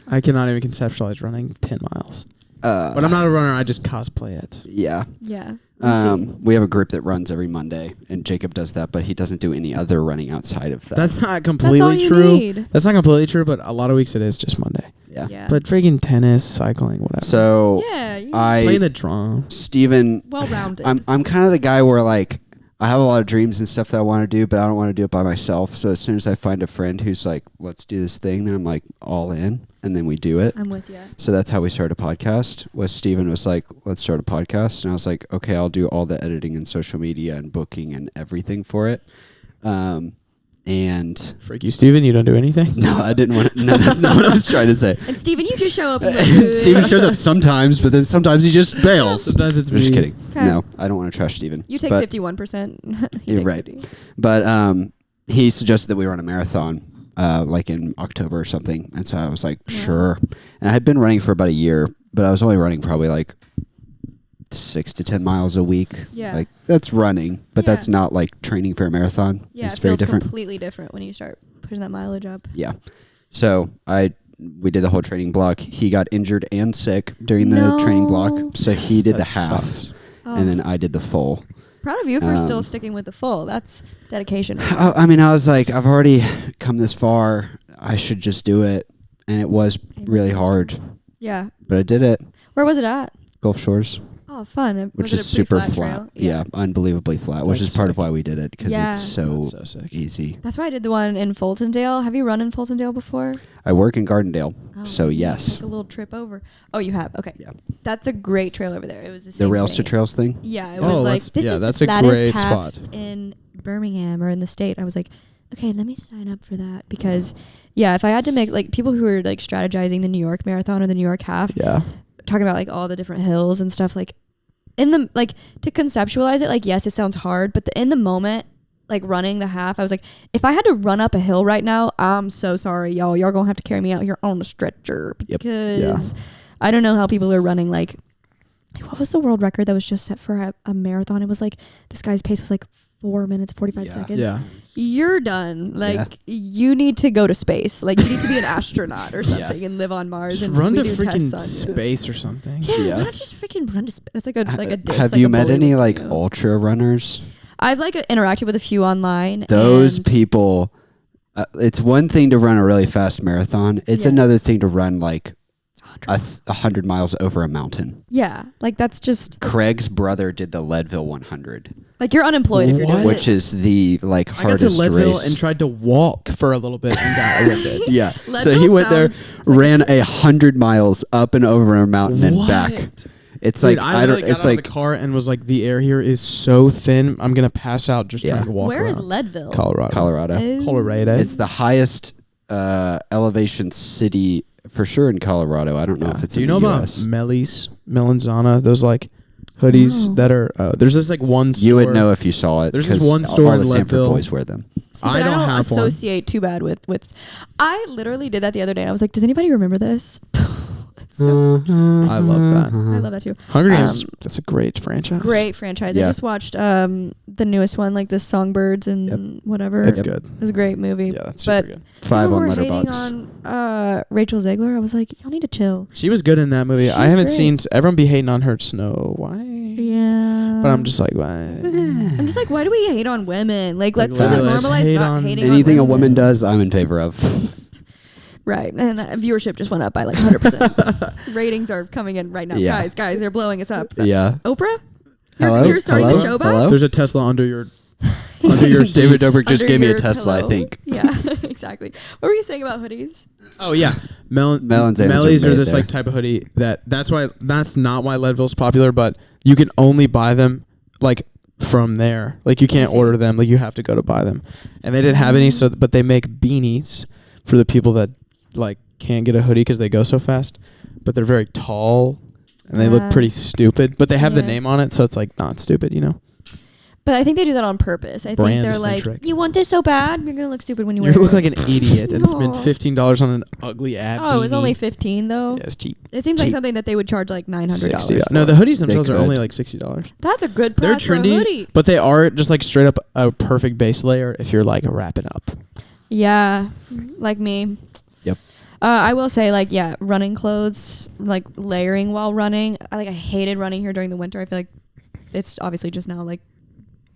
I cannot even conceptualize running 10 miles. But I'm not a runner. I just cosplay it. Yeah. yeah. I see. We have a group that runs every Monday, and Jacob does that, but he doesn't do any other running outside of that. That's not That's completely all you true. need. That's not completely true, but a lot of weeks it is just Monday. Yeah. Yeah. But freaking tennis, cycling, whatever. So yeah. playing I the drum. Steven, well rounded. I'm kind of the guy where like I have a lot of dreams and stuff that I want to do, but I don't want to do it by myself. So as soon as I find a friend who's like, let's do this thing, then I'm like all in, and then we do it. I'm with you. So that's how we started a podcast. Was Steven was like, let's start a podcast, and I was like, okay, I'll do all the editing and social media and booking and everything for it. And Freak you, Steven. You don't do anything. no, I didn't want to. No, that's not what I was trying to say. And Steven, you just show up. And Steven shows up sometimes, but then sometimes he just bails. Sometimes it's I'm just me. kidding. Okay. No, I don't want to trash Steven. You take but 51%. You're right. But he suggested that we run a marathon like in October or something. And so I was like, sure. And I had been running for about a year, but I was only running probably like 6 to 10 miles a week. Yeah. Like that's running, but Yeah. that's not like training for a marathon. Yeah, It's it very feels different. completely different when you start pushing that mileage up. Yeah. So we did the whole training block. He got injured and sick during the training block. So he did the That half sucks. and then I did the full. Proud of you for still Um, sticking with the full. That's dedication. I mean, I was like, I've already come this far. I should just do it. And it was really hard, Yeah. but I did it. Where was it at? Gulf Shores, Oh, fun. which Was is it a pretty super flat. trail? Yeah. Unbelievably flat, which That's is part of sick. why we did it because Yeah. it's so That's so sick. easy. That's why I did the one in Fultondale. Have you run in Fultondale before? I work in Gardendale, Oh, so you yes. Take a little trip over. Oh, you have. Okay. Yeah. That's a great trail over there. It was the The same Rails to thing. Trails thing. Yeah, it Oh, was like that's- this yeah, is that's the a flattest great half spot. in Birmingham or in the state. I was like, okay, let me sign up for that because, yeah, if I had to make like people who are like strategizing the New York Marathon or the New York Half, Yeah. talking about like all the different hills and stuff, like in the like to conceptualize it, like yes, it sounds hard, but in the moment, like running the half, I was like, if I had to run up a hill right now, I'm so sorry, y'all. Y'all gonna have to carry me out here on a stretcher Yep. because I don't know how people are running like. What was the world record that was just set for a marathon? It was like this guy's pace was like 4 minutes 45 seconds. Yeah. You're done. Like you need to go to space. Like you need to be an astronaut or something and live on Mars Just and run we to do freaking tests on you. space or something. Yeah, Yeah. why not just freaking run to space? That's like a diss, Have like you a met bully any would like do. ultra runners? I've like interacted with a few online. Those and people. It's one thing to run a really fast marathon. It's Yeah. another thing to run like 100 miles over a mountain. Yeah, like that's just Craig's brother did the Leadville 100, like you're unemployed if you're doing What? which is the like I got to hardest Leadville race. and tried to walk for a little bit and got winded. Yeah. So Leadville he went there, sounds ran 100 miles up and over a mountain and back. It's Dude, like I I don't. literally got It's out of like the car and was like, the air here is so thin. I'm gonna pass out just Yeah. trying to walk Where is around. Leadville? Colorado. Colorado. Oh. Colorado. It's the highest elevation city for sure in Colorado. I don't know Yeah. if it's Do you in know the about US. Melis, Melanzana? Those like hoodies No. that are. There's this like one store. You would know if you saw it. There's this 'cause one store all in the Sanford Leadville. boys wear them. See, I but don't have one. associate too bad with. I literally did that the other day. And I was like, does anybody remember this? It's so I love that. I love that too. Hunger Games. Um, That's a great franchise. Great franchise. I Yeah. just watched the newest one, like the Songbirds and whatever. It's It good. was a great movie. Yeah, that's super But good. 5 People on were hating Letterboxd. on Rachel Zegler. I was like, y'all need to chill. She was good in that movie. I She's haven't great. seen. Everyone be hating on her Snow White. Yeah. But I'm just like, why? I'm just like, why do we hate on women? Like, Like, let's just literally, normalize hate not on hating Anything on a women. woman does, I'm in favor of. Right. And viewership just went up by like 100%. Ratings are coming in right now. Yeah. Guys, they're blowing us up. Yeah. Oprah? Hello? You're starting Hello? the show back? Hello? There's a Tesla under your your seat. David Dobrik just Under gave me a your Tesla, pillow? I think. Yeah, exactly. What were you saying about hoodies? Oh yeah, Melons Mellies are are made this there. like type of hoodie that's not why Leadville's popular, but you can only buy them like from there. Like you can't see. order them. Like you have to go to buy them. And they didn't have any, so but they make beanies for the people that like can't get a hoodie because they go so fast. But they're very tall and they look pretty stupid. But they have the Yeah. name on it, so it's like not stupid, you know. But I think they do that on purpose. I think they're like, Brand-centric. you want this so bad? You're going to look stupid when you You wear it. look like an idiot and spend Aw. $15 on an ugly ad. Oh, it was beanie. only 15 though. Yeah, it's cheap. It seems like cheap. something that they would charge like $900. $60. for. No, the hoodies themselves are could. only like $60. That's a good They're price for a trendy, hoodie. but they are just like straight up a perfect base layer if you're like wrapping up. Yeah, like me. Yep. I will say, like, yeah, running clothes, like layering while running. I hated running here during the winter. I feel like it's obviously just now like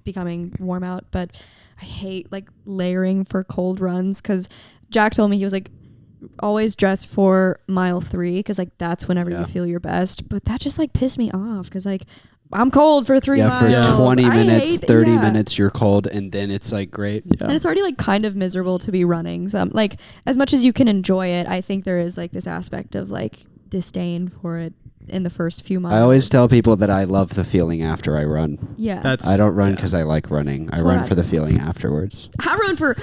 becoming warm out, but I hate like layering for cold runs because Jack told me, he was like, always dress for mile 3 because like that's whenever Yeah. you feel your best. But that just like pissed me off because like I'm cold for 3 Yeah, miles. for 20 I minutes, hate- 30 yeah. minutes, you're cold, and then it's like great. And it's already like kind of miserable to be running. So like as much as you can enjoy it, I think there is like this aspect of like disdain for it in the first few miles. I always tell people that I love the feeling after I run. Yeah. That's I don't run yeah. because I like running. That's I what run I for the do. feeling afterwards. I run for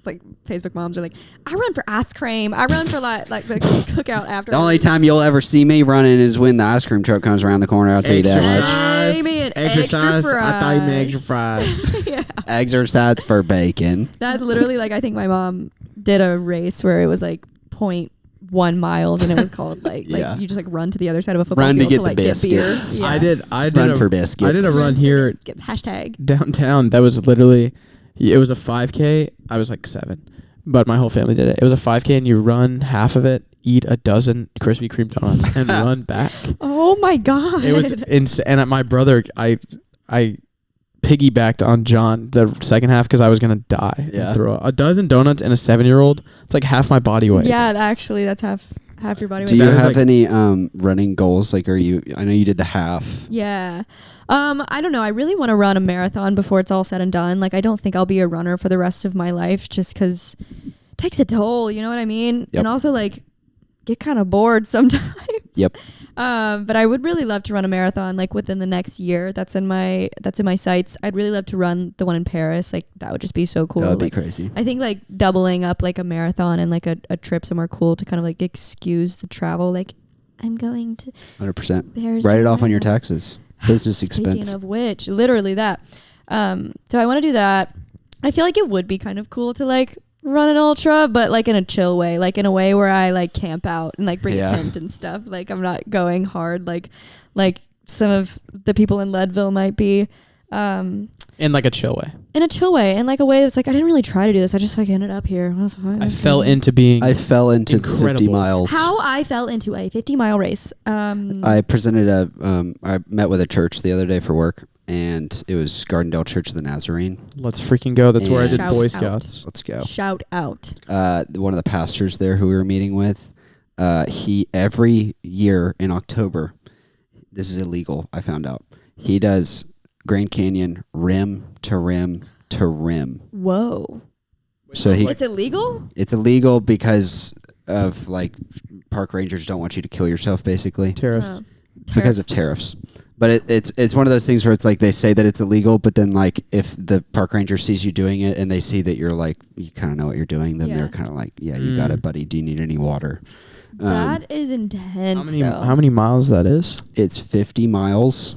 like Facebook moms are like, I run for ice cream. I run for like the cookout after. The only time you'll ever see me running is when the ice cream truck comes around the corner. I'll tell you that much. Amen. Exercise. Extra I thought you meant fries. extra fries. Yeah. Exercise for bacon. That's literally like I think my mom did a race where it was like 0.1 miles and it was called like Yeah. you just like run to the other side of a football Run to field get to the like get beer. biscuits. Yeah. I did Run a, for biscuits. I did a run here Biscuits, hashtag. downtown. That was literally, it was a 5K. I was like 7, but my whole family did it. It was a 5K, and you run half of it, eat a dozen Krispy Kreme donuts, and run back. Oh my god. It was insane. And my brother, I piggybacked on John the second half because I was gonna die. Yeah. And throw a dozen donuts and a 7-year-old. It's like half my body weight. Yeah, actually that's half your body weight. Do you That is have like- any running goals? Like, are you? I know you did the half. Yeah. I don't know. I really want to run a marathon before it's all said and done. Like, I don't think I'll be a runner for the rest of my life just because it takes a toll. You know what I mean? Yep. And also, like, get kind of bored sometimes. Yep. But I would really love to run a marathon, like, within the next year. That's in my sights. I'd really love to run the one in Paris. Like, that would just be so cool. That would be Like, crazy. I think, like, doubling up, like, a marathon and, like, a trip somewhere cool to kind of, like, excuse the travel. Like, I'm going to 100%. Paris. Write to it off on your run. taxes. Business Speaking expense. of which, literally that. So I want to do that. I feel like it would be kind of cool to like run an ultra, but like in a chill way, like in a way where I like camp out and like bring Yeah. a tent and stuff. Like I'm not going hard like some of the people in Leadville might be. In like a chill way. In a chill way, and like a way that's like I didn't really try to do this. I just like ended up here. What the fuck? I fell into being. I fell into the 50 Incredible. miles. How I fell into a 50-mile race. I presented I met with a church the other day for work, and it was Gardendale Church of the Nazarene. Let's freaking go. That's where I did Shout Boy out. Scouts. Let's go. Shout out. One of the pastors there who we were meeting with, he every year in October, this is illegal, I found out, he does Grand Canyon rim to rim to rim. Whoa. So It's illegal? it's illegal because of like park rangers don't want you to kill yourself, basically. Tariffs. Oh. Because of tariffs. But it's one of those things where it's like they say that it's illegal, but then like if the park ranger sees you doing it and they see that you're like you kind of know what you're doing, then Yeah. they're kind of like, yeah, you got it, buddy. Do you need any water? That is intense. How many miles that is? It's 50 miles.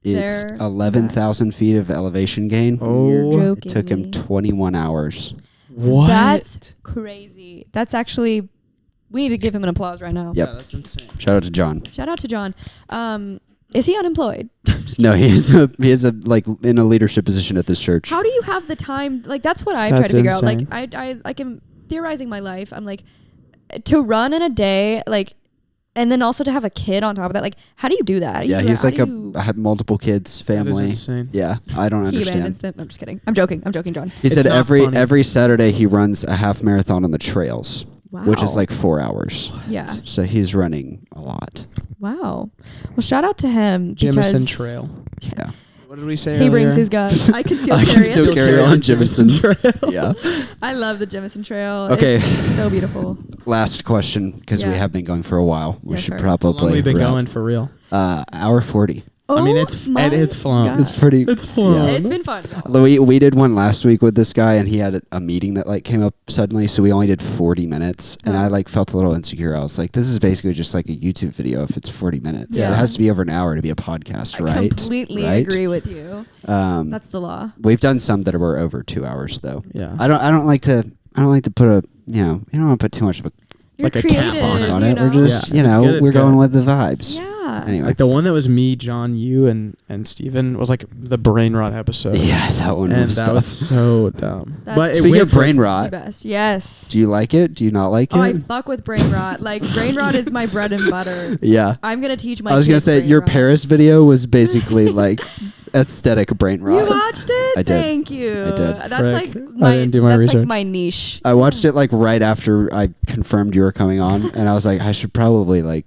It's They're 11,000 feet of elevation gain. You're Oh, joking. It took him me. 21 hours. what? That's crazy. That's actually. We need to give him an applause right now. Yep. Yeah, that's insane. Shout out to John. Shout out to John. Is he unemployed? No, he is a like in a leadership position at this church. How do you have the time? Like that's what I try That's to figure out. insane. Like I like am theorizing my life. I'm like to run in a day, like, and then also to have a kid on top of that. Like, how do you do that? Yeah, he's like I have multiple kids, That is family. insane. Yeah, I don't He understand. abandons them. I'm just kidding. I'm joking, John. He It's said not funny. every Saturday he runs a half marathon on the trails, Wow. which is like 4 hours. Yeah. So he's running a lot. Wow. Well, shout out to him. Jemison because Trail. Yeah. What did we say? He brings earlier? his gun. I conceal I carry conceal it. carry on Jemison. Trail. Yeah. I love the Jemison Trail. Okay. It's so beautiful. Last question, because we Yeah. have been going for a while. We Yeah, should sure. How long probably we've been wrap. going for real? Hour 40. I mean, Oh it my is flown. God. It's pretty. It's flown. It's been fun. y'all. We did one last week with this guy, and he had a meeting that like came up suddenly, so we only did 40 minutes, and Oh. I like felt a little insecure. I was like, this is basically just like a YouTube video if it's 40 minutes. Yeah. It has to be over an hour to be a podcast, I right? completely Right? agree with you. That's the law. We've done some that were over 2 hours though. Yeah. I don't like to put a you don't want to put too much of a You're Like a cap creative, on you it. know? We're just Yeah, it's good, we're it's going good. with the vibes. Yeah. Anyway. Like the one that was me, John, you, and Steven was like the brain rot episode. Yeah, that one And was that tough. was so dumb. That's- But it Speaking went of brain The rot, best. Yes. do you like it? Do you not like Oh, I it? fuck with brain rot. Like brain rot is my bread and butter. Yeah. I'm gonna teach my. I was gonna kids say brain your rot. Paris video was basically like aesthetic brain rot. You watched it? I did. Thank you. I did. That's Frick. like my I didn't do my that's research. like my niche. I watched it like right after I confirmed you were coming on, and I was like, I should probably like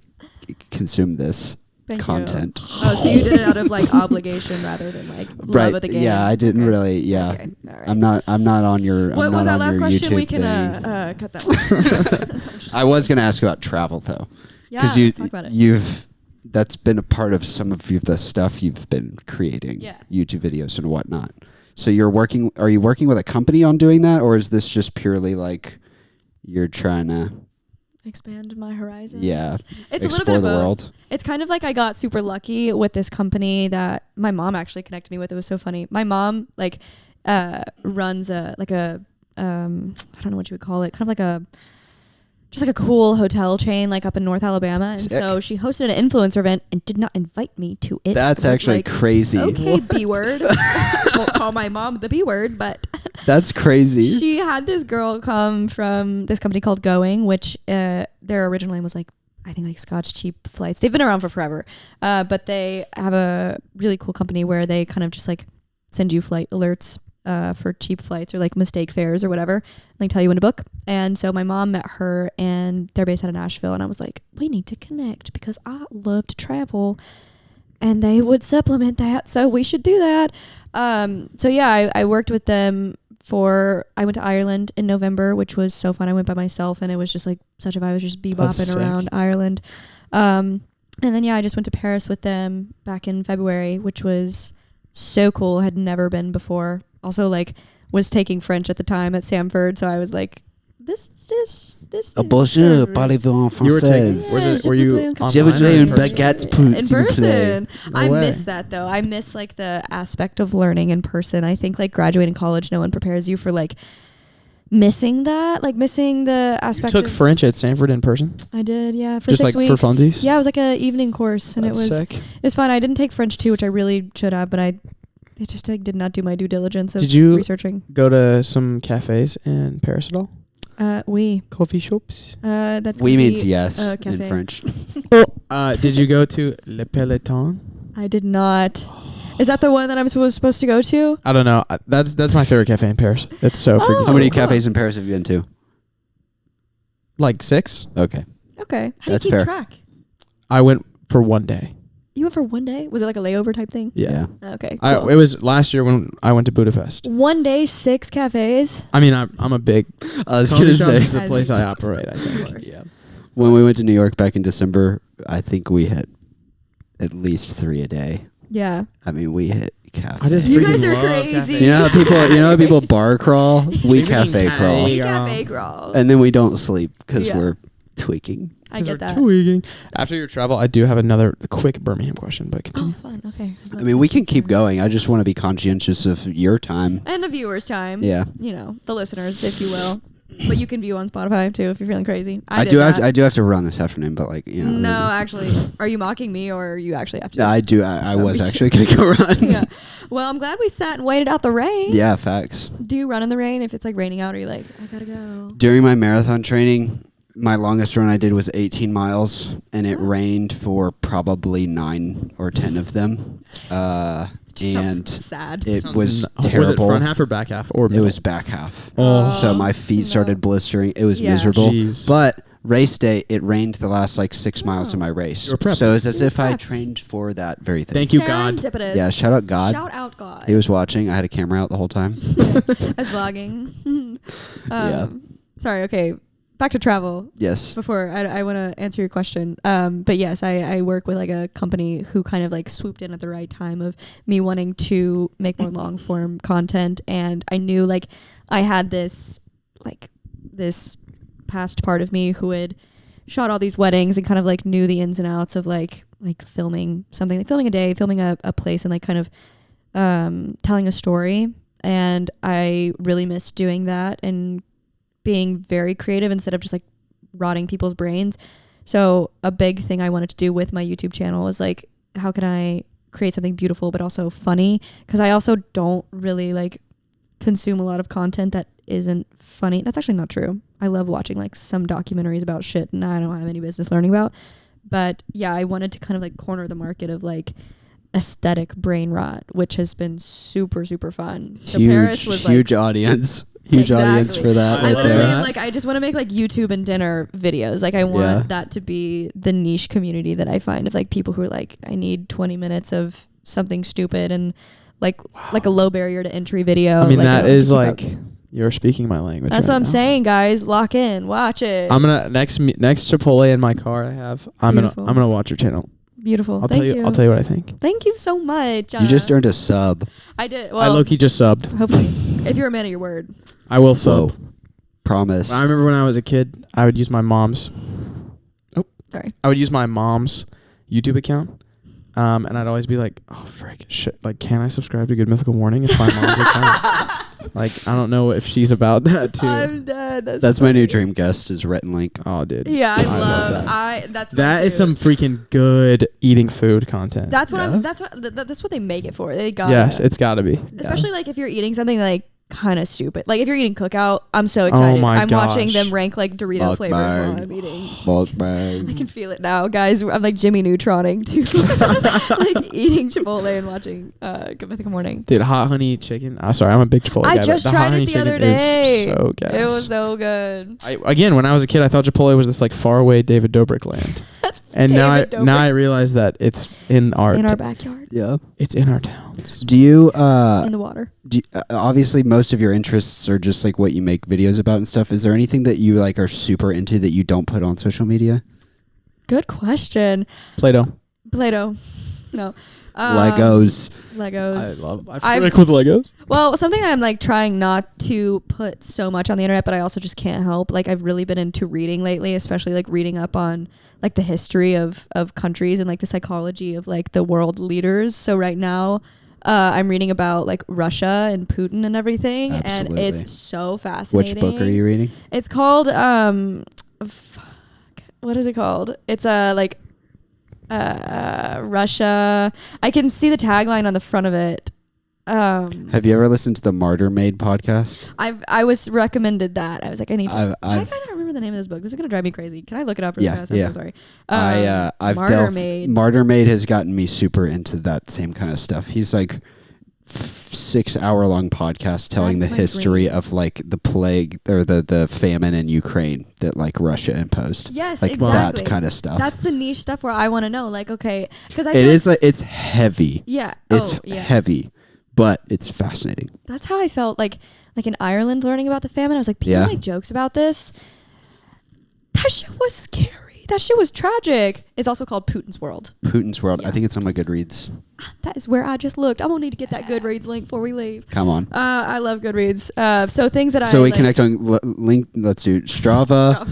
consume this Thank content. You. Oh, so you did it out of like obligation rather than like love of the game. Yeah, I didn't Okay. really. Yeah, Okay. All right. I'm not on your. What I'm was not that on last your question? YouTube We can thing. cut that one. I was gonna ask about travel though, Yeah, because let's talk about it. that's been a part of some of the stuff you've been creating, Yeah. YouTube videos and whatnot. So are you working with a company on doing that, or is this just purely like you're trying to Expand my horizons. Yeah. It's a little explore bit of the both. world? It's kind of like I got super lucky with this company that my mom actually connected me with. It was so funny. My mom like runs I don't know what you would call it, kind of like just like a cool hotel chain like up in North Alabama. And Sick. so she hosted an influencer event and did not invite me to it. That's I was actually like, crazy. Okay, B word. Won't call my mom the B word, but That's crazy. she had this girl come from this company called Going, which their original name was like, I think like Scotch Cheap Flights. They've been around for forever. But they have a really cool company where they kind of just like send you flight alerts for cheap flights or like mistake fares or whatever, like tell you when to book. And so my mom met her and they're based out of Nashville. And I was like, we need to connect because I love to travel and they would supplement that. So we should do that. So yeah, I worked with them I went to Ireland in November, which was so fun. I went by myself and it was just like such a vibe. I was just That's bebopping sick. around Ireland. And then, yeah, I just went to Paris with them back in February, which was so cool. Had never been before. Also, like, was taking French at the time at Samford. So I was like, this is Bonjour, so- parlez-vous en You were taking. français? Were you Yeah, Je online voudrais or in une person? baguette in s'il vous plaît. person. No I way. miss that though. I miss like the aspect of learning in person. I think like graduating college, no one prepares you for like missing that, like missing the You aspect. took of, French at Stanford in person. I did, yeah, for Just 6 like for weeks. funsies? Yeah, it was like a evening course, and That's it sick. was fun. I didn't take French 2, which I really should have, but I just like did not do my due diligence of Did you- researching. Go to some cafes in Paris at all? Oui. Coffee shops. That's We gonna means be yes a in cafe. French. Did you go to Le Peloton? I did not. Is that the one that I'm supposed to go to? I don't know. That's my favorite cafe in Paris. It's so freaking. How many cool. cafes in Paris have you been to? Like 6. Okay. Okay. How That's do you keep fair. track? I went for 1 day. You went for 1 day? Was it like a layover type thing? Yeah. Okay. Cool. It was last year when I went to Budapest. 1 day, 6 cafes. I mean, I'm a big. I was coffee gonna shop say is the As place you- I operate. I Of think. course. Yeah. when we went to New York back in December, I think we hit at least 3 a day. Yeah. I mean, we hit cafe. I just You freaking guys are love crazy. cafes. You know how people bar crawl? We Freaking cafe cafe. crawl. We Yeah. cafe crawl. And then we don't sleep because Yeah. we're tweaking. I get that. Tweaking. After your travel, I do have another quick Birmingham question, but Oh, continue. fun. Okay. I mean, we can keep going. I just want to be conscientious of your time. And the viewers' time. Yeah. You know, the listeners, if you will. But you can view on Spotify too if you're feeling crazy. I did do that. have to run this afternoon, but like, you know. No, actually, are you mocking me or you actually have to? No, I do. I was we- actually going to go run. Yeah. Well, I'm glad we sat and waited out the rain. Yeah, facts. Do you run in the rain if it's like raining out? Or are you like, I gotta go? During my marathon training, my longest run I did was 18 miles, and it rained for probably 9 or 10 of them. Just And sounds sad. it Sounds was Was terrible. it front half or back half or It middle? was back half. Oh. So my feet started no. blistering. It was Yeah. miserable. Jeez. But race day, it rained the last like 6 miles Oh. of my race. You were prepped. So it's as You were if I prepped. trained for that very thing. Thank you, God. Serendipitous. Yeah, shout out God. Shout out God. He was watching. I had a camera out the whole time. I was vlogging. Yeah. Sorry. Okay. Back to travel. Yes. Before I want to answer your question. But yes, I work with like a company who kind of like swooped in at the right time of me wanting to make more long form content. And I knew like I had this past part of me who had shot all these weddings and kind of like knew the ins and outs of like filming something, like filming a day, filming a place and like kind of telling a story. And I really missed doing that and being very creative instead of just like rotting people's brains. So a big thing I wanted to do with my YouTube channel is like, how can I create something beautiful but also funny? Because I also don't really like consume a lot of content that isn't funny. That's actually not true. I love watching like some documentaries about shit and I don't have any business learning about. But yeah, I wanted to kind of like corner the market of like aesthetic brain rot, which has been super, super fun. So Paris was huge audience. Huge audience for that. I right literally there. am like, I just want to make like YouTube and dinner videos. Like I want that to be the niche community that I find of like people who are like, I need 20 minutes of something stupid and like a low barrier to entry video. I mean, like, that is like, up. you're speaking my language. That's right what I'm now. saying, guys. Lock in, watch it. I'm gonna next Chipotle in my car. I'm gonna watch your channel. Beautiful. I'll Thank tell you. I'll tell you what I think. Thank you so much. You just earned a sub. I did. I Well, low-key just subbed. hopefully, if you're a man of your word. I will sub. Whoa. Promise. I remember when I was a kid, I would use my mom's. Sorry. I would use my mom's YouTube account, and I'd always be like, "Oh frick, shit! Like, can I subscribe to Good Mythical Morning? It's my mom's account." Like, I don't know if she's about that too. I'm dead. That's my new dream guest is Rhett and Link. Oh, dude. Yeah, I love love. that. That's That mine is too. some freaking good eating food content. That's what Yeah. I'm. That's what they make it for. They got. Yes, it's got to be. Especially like if you're eating something like kind of stupid. Like if you're eating Cookout, I'm so excited. my I'm watching gosh. them rank like Dorito flavors while Mukbang. I'm eating. Mukbang. I can feel it now, guys. I'm like Jimmy Neutroning too, like eating Chipotle and watching Good Mythical Morning. Dude, hot honey chicken. Sorry, I'm a big Chipotle guy. I but just the hot tried honey it the chicken other day. is so gas. It was so good. Again, when I was a kid, I thought Chipotle was this like faraway David Dobrik land, That's and David Dobrik. now I realize that it's in our in our backyard, Yeah. it's in our towns. Do you in the water. obviously most of your interests are just like what you make videos about and stuff. Is there anything that you like are super into that you don't put on social media? Good question. Play-Doh. Play-Doh. No. Legos. Legos. I frick with Legos. Well, something I'm like trying not to put so much on the internet, but I also just can't help. Like I've really been into reading lately, especially like reading up on like the history of countries and like the psychology of like the world leaders. So right now, I'm reading about like Russia and Putin and everything, Absolutely. and it's so fascinating. Which book are you reading? It's called what is it called? It's Russia. I can see the tagline on the front of it. Have you ever listened to the Martyr Maid podcast? I was recommended that. I was like, I need to. I I've cannot remember the name of this book. This is gonna drive me crazy. Can I look it up really Yeah, fast? yeah. I'm sorry. I've Martyr delved. Maid. Martyr Maid has gotten me super into that same kind of stuff. He's like 6 hour long podcast telling That's the my history dream. of like the plague or the famine in Ukraine that like Russia imposed. Yes, Like exactly. that kind of stuff. That's the niche stuff where I want to know. Like, okay, because I It feel is like it's heavy. yeah. It's oh, yeah. heavy, but it's fascinating. That's how I felt like in Ireland learning about the famine. I was like, people Yeah. make jokes about this. That shit was scary. That shit was tragic. It's also called Putin's World. Putin's World. Yeah. I think it's on my Goodreads. That is where I just looked. I'm gonna need to get that Goodreads link before we leave. Come on. I love Goodreads. So things that So I we like, connect on link. Let's do Strava.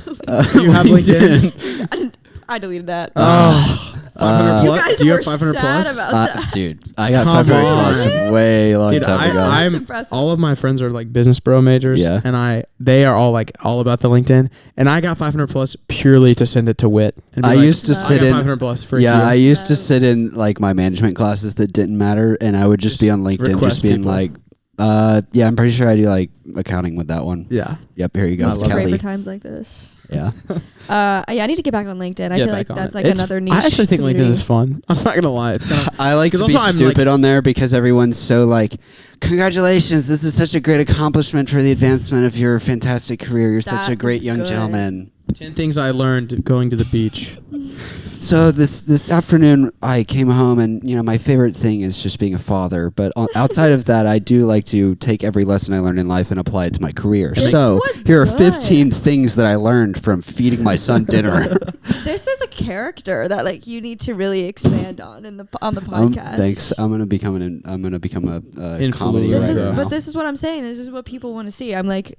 Do you have LinkedIn? I deleted that. Oh, 500 You plus. guys Do you were have 500 sad plus? about that. Dude, I got Come 500 on. plus way long Dude, time ago. That's I'm impressive. all of my friends are like business bro majors, Yeah. and they are all like all about the LinkedIn, and I got 500 plus purely to send it to Wit. And be I like, used to No. I sit got in. 500 plus for Yeah, I you. used to sit in like my management classes that didn't matter, and I would just be on LinkedIn, request just being people. like, yeah, I'm pretty sure I do like accounting with that one. Yeah. Yep, here you go, I It's love great Kelly. for times like this. Yeah, Yeah, I need to get back on LinkedIn. I Get feel like back on that's it. like It's- another niche. I actually think LinkedIn community. is fun. I'm not gonna lie. It's kind of I like to 'Cause be also I'm, stupid like- on there because everyone's so like, congratulations, this is such a great accomplishment for the advancement of your fantastic career. You're such a That great is young good. gentleman. 10 things I learned going to the beach. So this afternoon I came home and my favorite thing is just being a father. But outside of that, I do like to take every lesson I learned in life and apply it to my career. This So was here are good. 15 things that I learned from feeding my son dinner. This is a character that like you need to really expand on on the podcast. Thanks. I'm gonna become a Influencer. comedy This writer is, now. but this is what I'm saying. This is what people want to see. I'm like,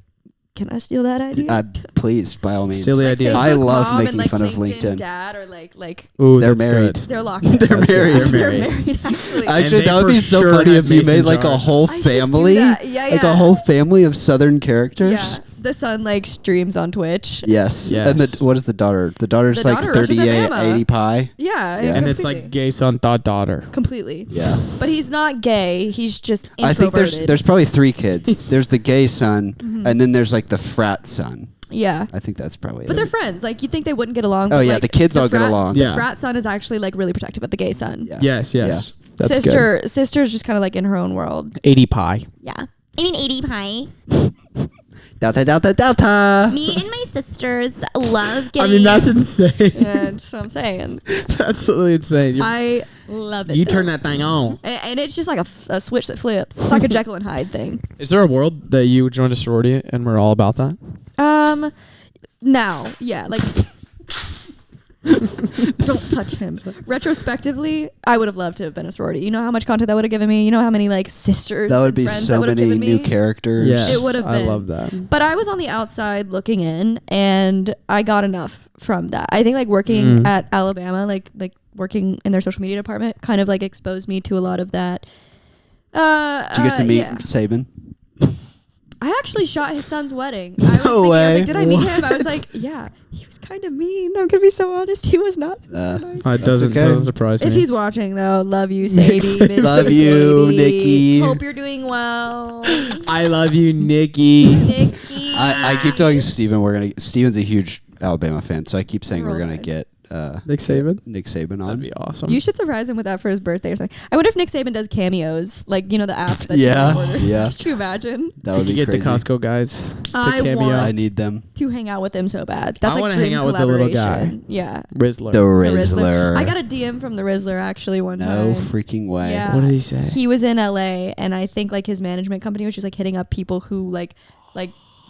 can I steal that idea? Please, by all means. Steal the idea. I Facebook love mom making and, like, fun of LinkedIn. Dad or like Ooh, They're that's married. good. they're locked. They're in. married. They're They're married. married actually. Actually, they that would be for so sure funny had if you mason made like a jars. whole I should do family, that. Yeah, like yeah. a whole family of Southern characters. Yeah, the son like streams on Twitch. Yes. Yes. And what is the daughter? The daughter's The like daughter rushes at 38, Mama. 80 pie. Yeah, Yeah. And it's completely. like gay son thought daughter. completely. Yeah. But he's not gay. He's just I think introverted. there's probably 3 kids. There's the gay son, Mm-hmm. and then there's like the frat son. yeah. I think that's probably But it. they're friends. Like you'd think they wouldn't get along. Oh, but, yeah, like, the kids all get along. The Yeah. frat son is actually like really protective of the gay son. Yeah. Yes, yes. That's good. Sister's just kind of like in her own world. 80 pie. Yeah. I mean, 80 pie. Delta. Me and my sisters love getting. I mean, that's insane. Yeah, that's what I'm saying. That's absolutely insane. I love it. You turn that thing on. And it's just like a switch that flips. It's like a Jekyll and Hyde thing. Is there a world that you joined a sorority and we're all about that? Now, yeah, like don't touch him. Retrospectively, I would have loved to have been a sorority. You know how much content that would have given me? You know how many like sisters That would and be friends so that would have many given new me? characters. Yes, It would have I been. love that. But I was on the outside looking in, and I got enough from that. I think like working at Alabama, like working in their social media department, kind of like exposed me to a lot of that. Did you get to meet yeah. Saban? I actually shot his son's wedding. I was No thinking, I was way. like, did I meet him? I was like, yeah, he was kind of mean. I'm gonna be so honest. He was not. Nice. It doesn't okay. surprise If me. he's watching though, love you, Sadie. Miss Love you, you, Sadie. Nikki. Hope you're doing well. I love you, Nikki. Nikki. I keep telling Steven Steven's a huge Alabama fan, so I keep saying we're gonna get Nick Saban? Nick Saban on. That'd be awesome. You should surprise him with that for his birthday or something. I wonder if Nick Saban does cameos, like the app that Yeah, you can order. yeah. Could you imagine? That would be get crazy. the Costco guys to I cameo. want- I need them. To hang out with him so bad. That's I like wanna dream hang out with the little guy. collaboration. Yeah. Rizzler. The The Rizzler. I got a DM from the Rizzler actually one No time. freaking way. Yeah. What did he say? He was in LA, and I think like his management company was just like hitting up people who like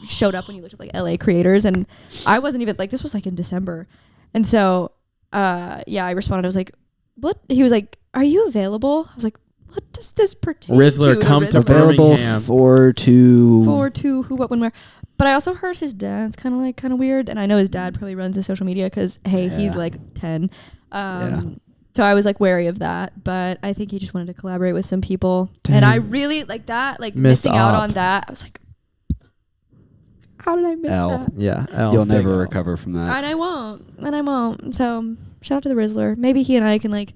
showed up when you looked up like LA creators, and I wasn't even like, this was like in December, and so yeah, I responded. I was like, what? He was like, are you available? I was like, what does this pertain Rizzler, to? come to Available Birmingham. for who, what, when, where. But I also heard his dad's kind of weird, and I know his dad probably runs his social media because hey, he's Yeah. like 10. Yeah. So I was like wary of that, but I think he just wanted to collaborate with some people, and I really like that, like Missed missing out op. on that. I was like, how did I miss L. that? Yeah. You'll big never L. recover from that. And I won't. So shout out to the Rizzler. Maybe he and I can like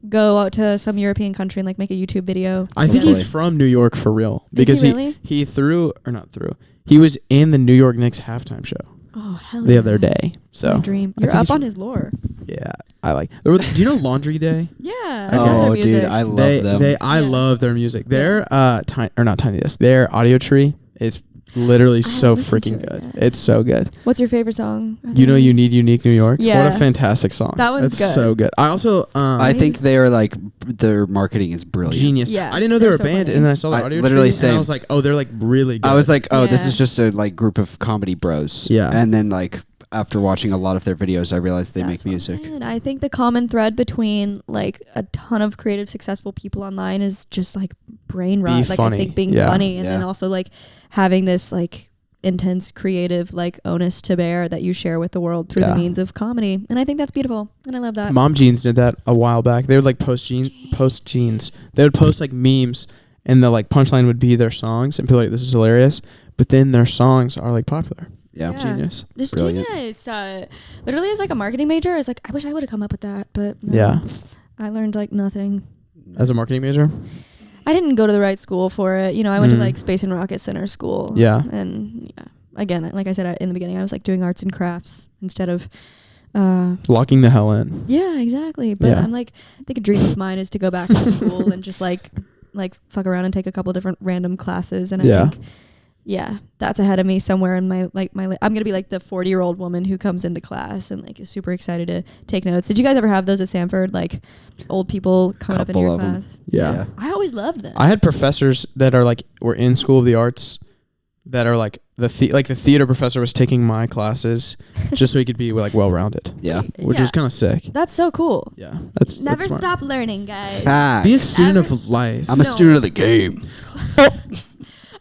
go out to some European country and like make a YouTube video. I think together. he's from New York for real. Is Because he really? he he was in the New York Knicks halftime show Oh hell the yeah. other day. So My dream. I You're think up he's on from- his lore. Yeah, I like. Do you know Laundry Day? Yeah. I Okay. love their Oh, music. dude, I love them. I Yeah. love their music. Their not Tiny Desk. Their Audio Tree is literally so listened to freaking it good. yet. It's so good. What's your favorite song? You know, you need unique New York. Yeah. What a fantastic song. That one's It's good. so good. I also I think they're like their marketing is brilliant. genius. Yeah, I didn't know they were a they're so band, funny. and then I saw the I Audio literally Tree, and I same. was like, oh, they're like really good. I was like, oh, this Yeah. is just a like group of comedy bros. Yeah. And then like after watching a lot of their videos, I realized they That's make what I'm music. saying. I think the common thread between like a ton of creative, successful people online is just like brain rot. Like funny. I think being Yeah. funny, and then Yeah. also like having this like intense, creative, like onus to bear that you share with the world through Yeah. the means of comedy. And I think that's beautiful, and I love that. Mom Jeans did that a while back. They would like post jeans. They would post like memes, and the like punchline would be their songs, and people were like, this is hilarious. But then their songs are like popular. Yeah. Yeah. Genius. Just Brilliant. genius. Literally, as like a marketing major, I was like, I wish I would have come up with that, but no. Yeah. I learned like nothing. As a marketing major. I didn't go to the right school for it. You know, I went to Mm. like Space and Rocket Center school. Yeah. And yeah, again, like I said in the beginning, I was like doing arts and crafts instead of. Locking the hell in. Yeah, exactly. But Yeah. I'm like, I think a dream of mine is to go back to school and just like fuck around and take a couple different random classes. And I Yeah. think, yeah, that's ahead of me somewhere in my I'm gonna be like the 40-year-old woman who comes into class and like is super excited to take notes. Did you guys ever have those at Sanford? Like old people coming up into Couple your of 'em. class? Yeah. I always loved them. I had professors that are like were in School of the Arts that are like the theater professor was taking my classes just so he could be like well rounded. Yeah. Which Yeah. is kind of sick. That's so cool. Yeah. That's Never smart. stop learning, guys. Fact. Be a student Never- of life. I'm a No. student of the game.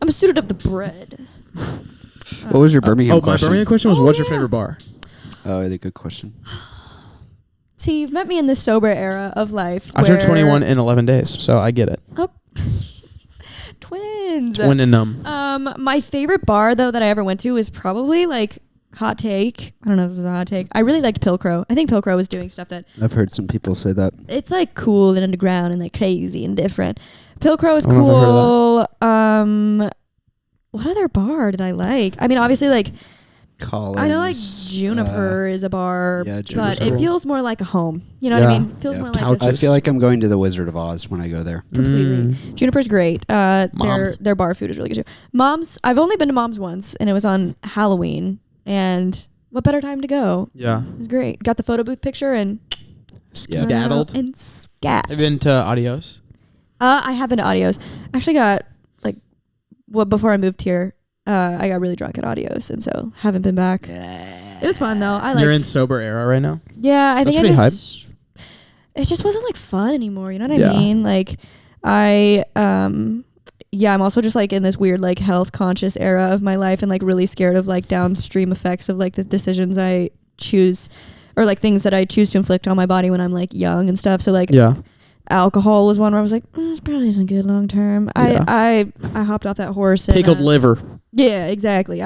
I'm a student of the bread. What was your Birmingham my question? Birmingham question was, Oh, what's your yeah. favorite bar? Oh, the good question. See, you've met me in the sober era of life. I turned where- 21 in 11 days, so I get it. Oh. Twins. Twin and numb. My favorite bar though that I ever went to was probably like hot take. I don't know if this is a hot take. I really liked Pilcrow. I think Pilcrow was doing stuff that I've heard some people say that. it's like cool and underground and like crazy and different. Pilcrow is I don't know if cool. What other bar did I like? I mean, obviously like Collins. I know like Juniper is a bar, yeah, but Juniper's it cool. feels more like a home. You know what I mean? Feels Yeah. more like Couches. I this feel like I'm going to the Wizard of Oz when I go there. completely. Juniper's great. Mom's. Their bar food is really good too. Mom's. I've only been to Mom's once, and it was on Halloween. And what better time to go? Yeah. It was great. Got the photo booth picture and Skedaddled. and scat. Have you been to Adios? I have been to Adios. Actually got like before I moved here, I got really drunk at Adios, and so haven't been back. It was fun though. I You're in liked. sober era right now? Yeah, I That's think I pretty just. It just wasn't like fun anymore. You know what Yeah. I mean? Like, yeah, I'm also just like in this weird like health conscious era of my life, and like really scared of like downstream effects of like the decisions I choose, or like things that I choose to inflict on my body when I'm like young and stuff. So like Yeah. alcohol was one where I was like, this probably isn't good long term. Yeah. I hopped off that horse. And, Pickled liver. Yeah, exactly.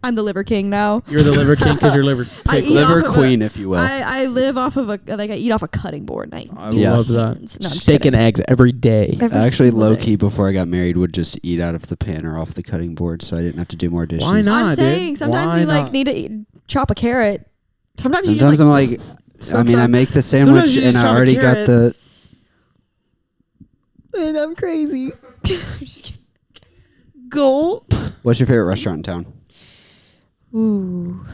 I'm the liver king now. You're the liver king because your liver's I pickled. eat Liver off of queen, if you will. I live off of I eat off a cutting board. And I Yeah. love that. No, I'm just Steak and kidding. eggs every day. Every Actually, single low day. key, before I got married, would just eat out of the pan or off the cutting board, so I didn't have to do more dishes. Why not? I'm dude. saying sometimes Why you like not? need to chop a carrot. Sometimes you Sometimes just I'm like, I mean, I make the Sometimes sandwich you and chop I a already got carrot. the. and I'm crazy. Gulp. What's your favorite restaurant in town? Ooh.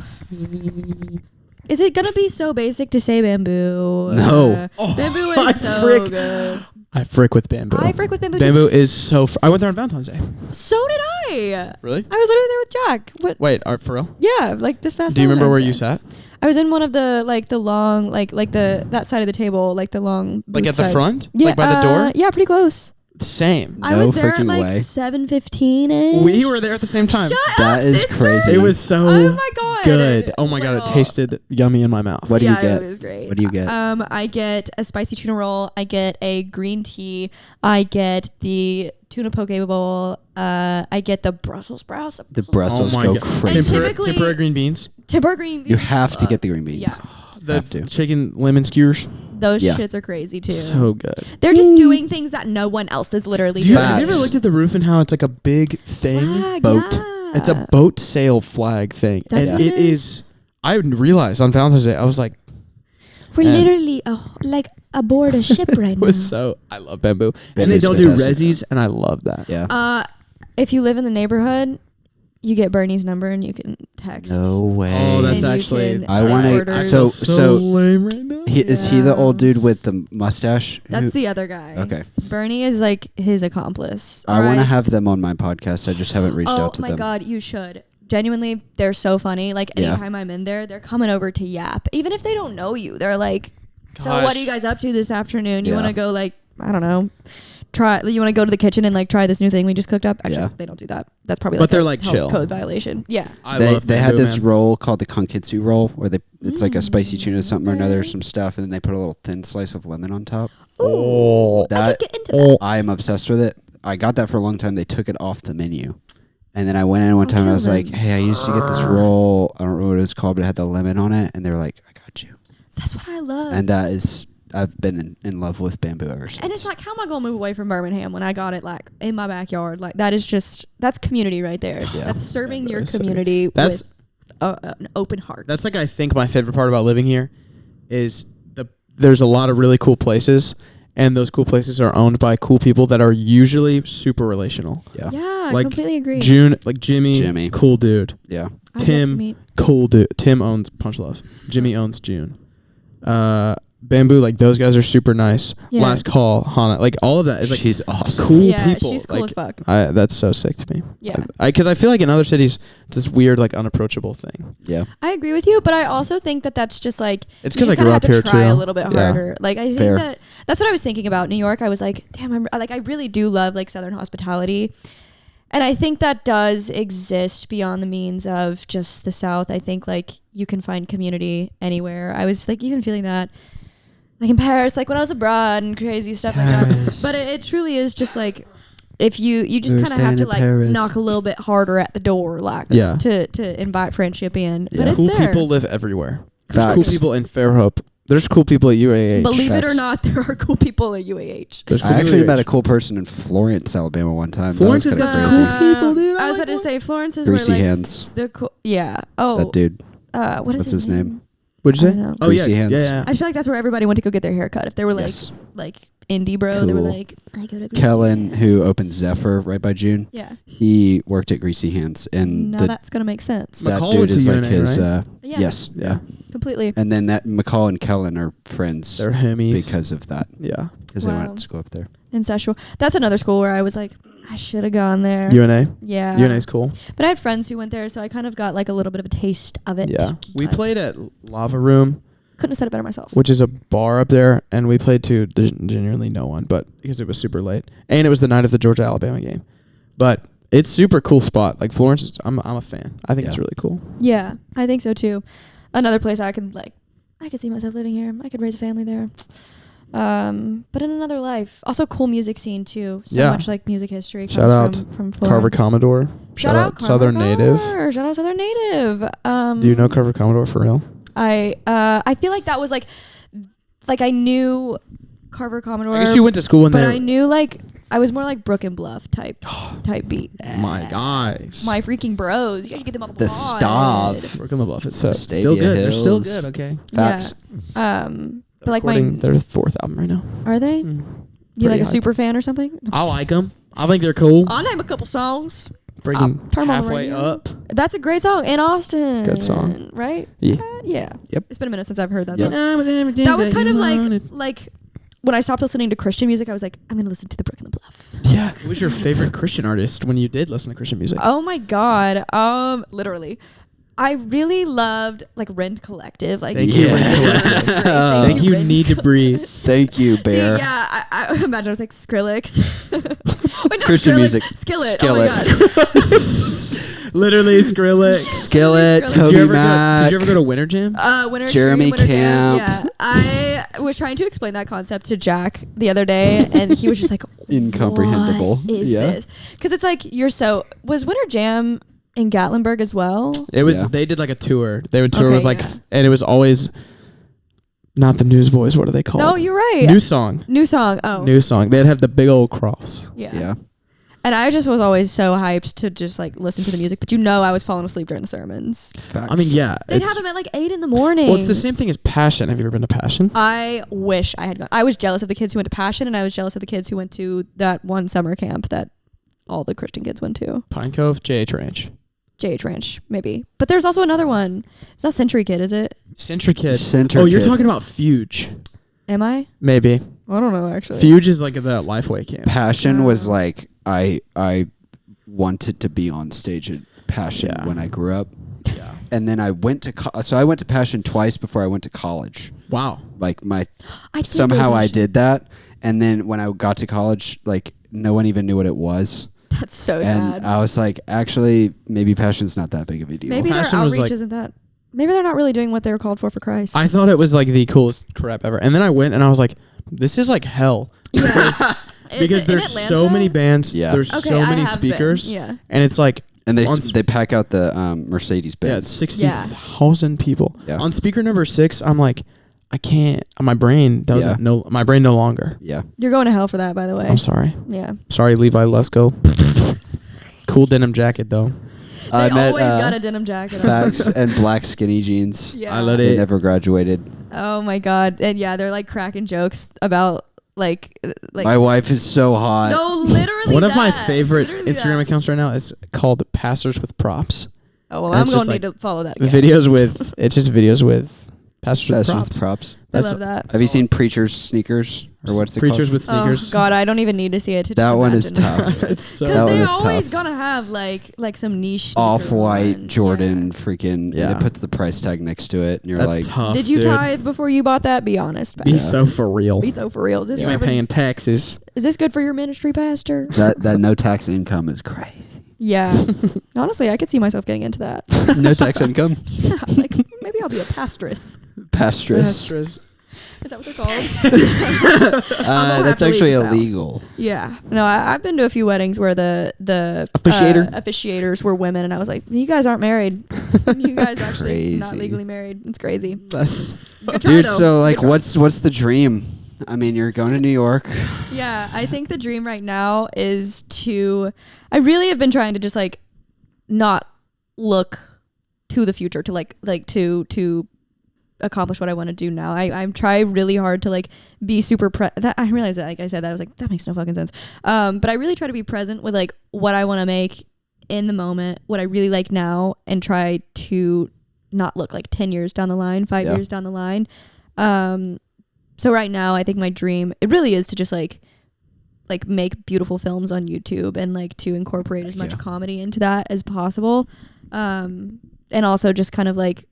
Is it gonna be so basic to say bamboo? No. Bamboo I is so frick. good. I frick with bamboo. I frick with bamboo. too. Bamboo is so. I went there on Valentine's Day. So did I. Really? I was literally there with Jack. What? Wait, for real? Yeah, like this past. Do you remember where you Valentine's Day. sat? I was in one of the like the long like the that side of the table, like the long Like booth at the side. front? Yeah, Like by the door? Yeah, pretty close. Same. I No was there at freaking like way. 7:15. We were there at the same time. Shut That up, is sister. crazy. It was so Oh my god. good. Oh my god, it tasted yummy in my mouth. What do yeah, you get? It was great. What do you get? I get a spicy tuna roll. I get a green tea. I get the tuna poke bowl. I get the Brussels sprouts. The Brussels Oh my go God. crazy. And Tempura, typically- tempura green beans. Tempura green beans. You have to get the green beans. Yeah, The Have to. chicken lemon skewers. those Yeah. shits are crazy too. So good. They're just doing things that no one else is literally Have you doing. ever looked at the roof and how it's like a big thing? Flag, Boat. yeah. It's a boat sail flag thing. That's and what it it is. I realized on Valentine's Day, I was like, We're and- literally like aboard a ship right it now. was so. I love bamboo, and they Bamboo's don't do fantastic. resis, and I love that. Yeah. If you live in the neighborhood, you get Bernie's number and you can text. No way. Oh, that's And you actually. can I place wanna- orders. so- lame right now. Is he the Yeah. old dude with the mustache? That's Who- the other guy. Okay. Bernie is like his accomplice. I want to alright? have them on my podcast. I just haven't reached out to them. Oh my god, you should. Genuinely, they're so funny. Like Yeah. anytime I'm in there, they're coming over to yap. Even if they don't know you, they're like, "So Gosh. what are you guys up to this afternoon? You Yeah. want to go like I don't know, try? You want to go to the kitchen and like try this new thing we just cooked up? Actually, Yeah. they don't do that. That's probably But like they're, a like, health chill. code violation. Yeah. I They love had bamboo, this man. roll called the kankitsu roll, where it's like a spicy tuna something or another, some stuff, and then they put a little thin slice of lemon on top. Oh, I That could get into that. I am obsessed with it. I got that for a long time. They took it off the menu. And then I went in one time and I was like, hey, I used to get this roll. I don't know what it was called, but it had the lemon on it. And they were like, I got you. That's what I love. And that is, I've been in love with bamboo ever since. And it's like, how am I gonna move away from Birmingham when I got it like in my backyard? Like that is just that's community right there. Yeah. That's serving your That's so- community That's- with an open heart. That's like I think my favorite part about living here is there's a lot of really cool places, and those cool places are owned by cool people that are usually super relational. yeah. yeah, I Like completely agree. Jimmy, cool dude. Yeah. I've yet to Tim, meet- cool dude. Tim owns Punch Love. Jimmy owns June. Bamboo, like those guys are super nice. Yeah. Last Call, Hana, like all of that is like She's awesome. cool yeah, people. she's cool like, as fuck. that's so sick to me. Yeah. Because I feel like in other cities it's this weird like unapproachable thing. Yeah. I agree with you, but I also think that that's just like It's you 'cause just I grew gotta up have to here, try too. a little bit Yeah. harder. Like I think Fair. that's what I was thinking about New York. I was like, damn, I really do love like Southern hospitality. And I think that does exist beyond the means of just the South. I think like you can find community anywhere. I was like even feeling that like in Paris, like when I was abroad and crazy stuff like that. Paris. But it truly is just like if you just We're kind of have staying to in like Paris. knock a little bit harder at the door, like Yeah. to invite friendship in. Yeah. But it's Cool there. people live everywhere. There's Facts. cool people in Fairhope There's cool people at UAH. Believe it or Facts. not, there are cool people at UAH. There's cool I actually people met at a cool person in Florence, Alabama one time. Florence That was has kinda got crazy. some cool people, dude. I was like about to say Florence is Greasy where like Hands. the cool. Yeah. Oh, That dude. what is What's his name? What'd you I say? don't know. Oh, yeah. Greasy Hands. Yeah. I feel like that's where everybody went to go get their hair cut. If they were like Yes. indie bro, they were Cool. like, I go to Greasy Kellen, Hands. who opened Zephyr right by June, Yeah. he worked at Greasy Hands, and Now that's gonna make sense. that McCall dude went to is like UNA, his. right? Yeah. Yes, yeah. Completely. And then that McCall and Kellen are friends They're homies. because of that, Yeah. because they Wow. went to school up there. Incestual. That's another school where I was like, I should have gone there. UNA. Yeah. UNA's cool. But I had friends who went there, so I kind of got like a little bit of a taste of it. Yeah. We But played at Lava Room, couldn't have said it better myself. which is a bar up there, and we played to genuinely no one, but because it was super late, and it was the night of the Georgia Alabama game. But it's super cool spot. Like Florence, I'm a fan. I think it's Yeah. really cool. Yeah, I think so too. Another place I could see myself living here. I could raise a family there. But in another life. Also cool music scene too. So Yeah. much like music history comes Shout out from Florence. Carver Commodore. Shout out Carver Southern Native. Carver. Shout out Southern Native. Do you know Carver Commodore for real? I feel like that was like I knew Carver Commodore. I guess you went to school in but there. I knew I was more like Brook and Bluff type beat. My guys. My freaking bros. You guys should get them on the The pod. Stuff. Work on the Bluff. It's still Stavia good. They're still Hills. good. Okay. Facts. Yeah. But like Recording their fourth album right now. are they? Mm. You like Pretty a hype. super fan or something? I like them. I think they're cool. I'll name a couple songs. Breaking turn 'em on the halfway radio. up. That's a great song in Austin. Good song. right? Yeah. Yeah. Yep. It's been a minute since I've heard that Yep. song. That was kind of like when I stopped listening to Christian music. I was like, I'm gonna listen to the Brook and the Bluff. Yeah. Who was your favorite Christian artist when you did listen to Christian music? Oh my god. Literally. I really loved like Rend Collective. Like Thank you, Rend Collective. Thank you, Rend Need to Breathe. Thank you, Bear. See, yeah, I imagine I was like Skrillex. Wait, no, Christian Skrillex. music. Skillet. Skillet. Oh my god. Literally Skrillex. Skillet, Did Did Toby you ever Mac. go to Winter Jam? Winter Jeremy Winter Jam, Camp. Yeah, I was trying to explain that concept to Jack the other day, and he was just like, Incomprehensible. What is Yeah. this? Because it's like was Winter Jam in Gatlinburg as well? It was. Yeah. They did like a tour. They would tour Okay, with like, yeah. and it was always not the Newsboys. What are they called? No, you're right. New song. New song. Oh, New song. They'd have the big old cross. yeah. Yeah. And I just was always so hyped to just like listen to the music, but I was falling asleep during the sermons. Facts. I mean, yeah. They'd it's- have them at like 8 a.m. Well, it's the same thing as Passion. Have you ever been to Passion? I wish I had gone. I was jealous of the kids who went to Passion, and I was jealous of the kids who went to that one summer camp that all the Christian kids went to. Pine Cove, JH Ranch. JH Ranch, maybe. But there's also another one. It's not Century Kid, is it? Century Kid. Center Oh, you're Kid. talking about Fuge. Am I? Maybe. I don't know, actually. Fuge is like the Lifeway camp. Passion was like I wanted to be on stage at Passion Yeah. when I grew up, Yeah. and then I went to so I went to Passion twice before I went to college. Wow. Like I did somehow go I Passion. did that, and then when I got to college, like no one even knew what it was, That's so and sad. I was like, actually, maybe Passion's not that big of a deal. Maybe their Passion was outreach like- isn't that. Maybe they're not really doing what they were called for Christ. I thought it was like the coolest crap ever. And then I went and I was like, this is like hell. Because there's so many bands. Yeah. There's Okay, so I many have been, speakers. yeah. And it's like, And on they pack out the Mercedes yeah, Benz. it's 60,000 people. Yeah. On speaker number 6, I'm like, I can't. My brain doesn't Yeah. know. My brain no longer. Yeah. You're going to hell for that, by the way. I'm sorry. Yeah. Sorry, Levi Lesko. Cool denim jacket though. I They met always got a denim jacket on. Facts and black skinny jeans. Yeah. I let They it. never graduated. Oh my god. And yeah, they're like cracking jokes about like My wife is so hot. no, literally. One of my that. favorite Literally Instagram that. accounts right now is called Pastors with Props. Oh well, And I'm it's gonna just need to follow that. Again. Videos with it's just videos with pastors with That's props. just props. I That's love that. Have you seen Preacher's Sneakers? Or what's it Preachers called? with sneakers. Oh god, I don't even need to see it. To That just one is imagine. tough. It's so That Because one they're is always tough. gonna have like some niche Off-white one. Jordan Yeah. freaking Yeah. and it puts the price tag next to it and you're That's like tough. Did you dude. tithe before you bought that? Be honest. Be Be, so for real. be so for real. Is this, You ain't paying taxes. is this good for your ministry, Pastor? that no tax income is crazy. Yeah. Honestly, I could see myself getting into that. No tax income? Yeah, like maybe I'll be a pastress. Pastress. Pastors. Is that what they're called? That's actually leave this out. illegal. Yeah. No, I've been to a few weddings where the officiators were women, and I was like, you guys aren't married. You guys actually not Crazy. legally married. It's crazy. That's Good try, Dude, though. so like, Good try. what's the dream? I mean, you're going to New York. Yeah, I think the dream right now is to. I really have been trying to just like not look to the future to like to accomplish what I want to do now. I'm trying really hard to like be super that I realized that like I said that I was like that makes no fucking sense. But I really try to be present with like what I want to make in the moment, what I really like now, and try to not look like 10 years down the line, 5 years down the line. So right now I think my dream it really is to just like make beautiful films on YouTube and like to incorporate as much comedy into that as possible. And also just kind of like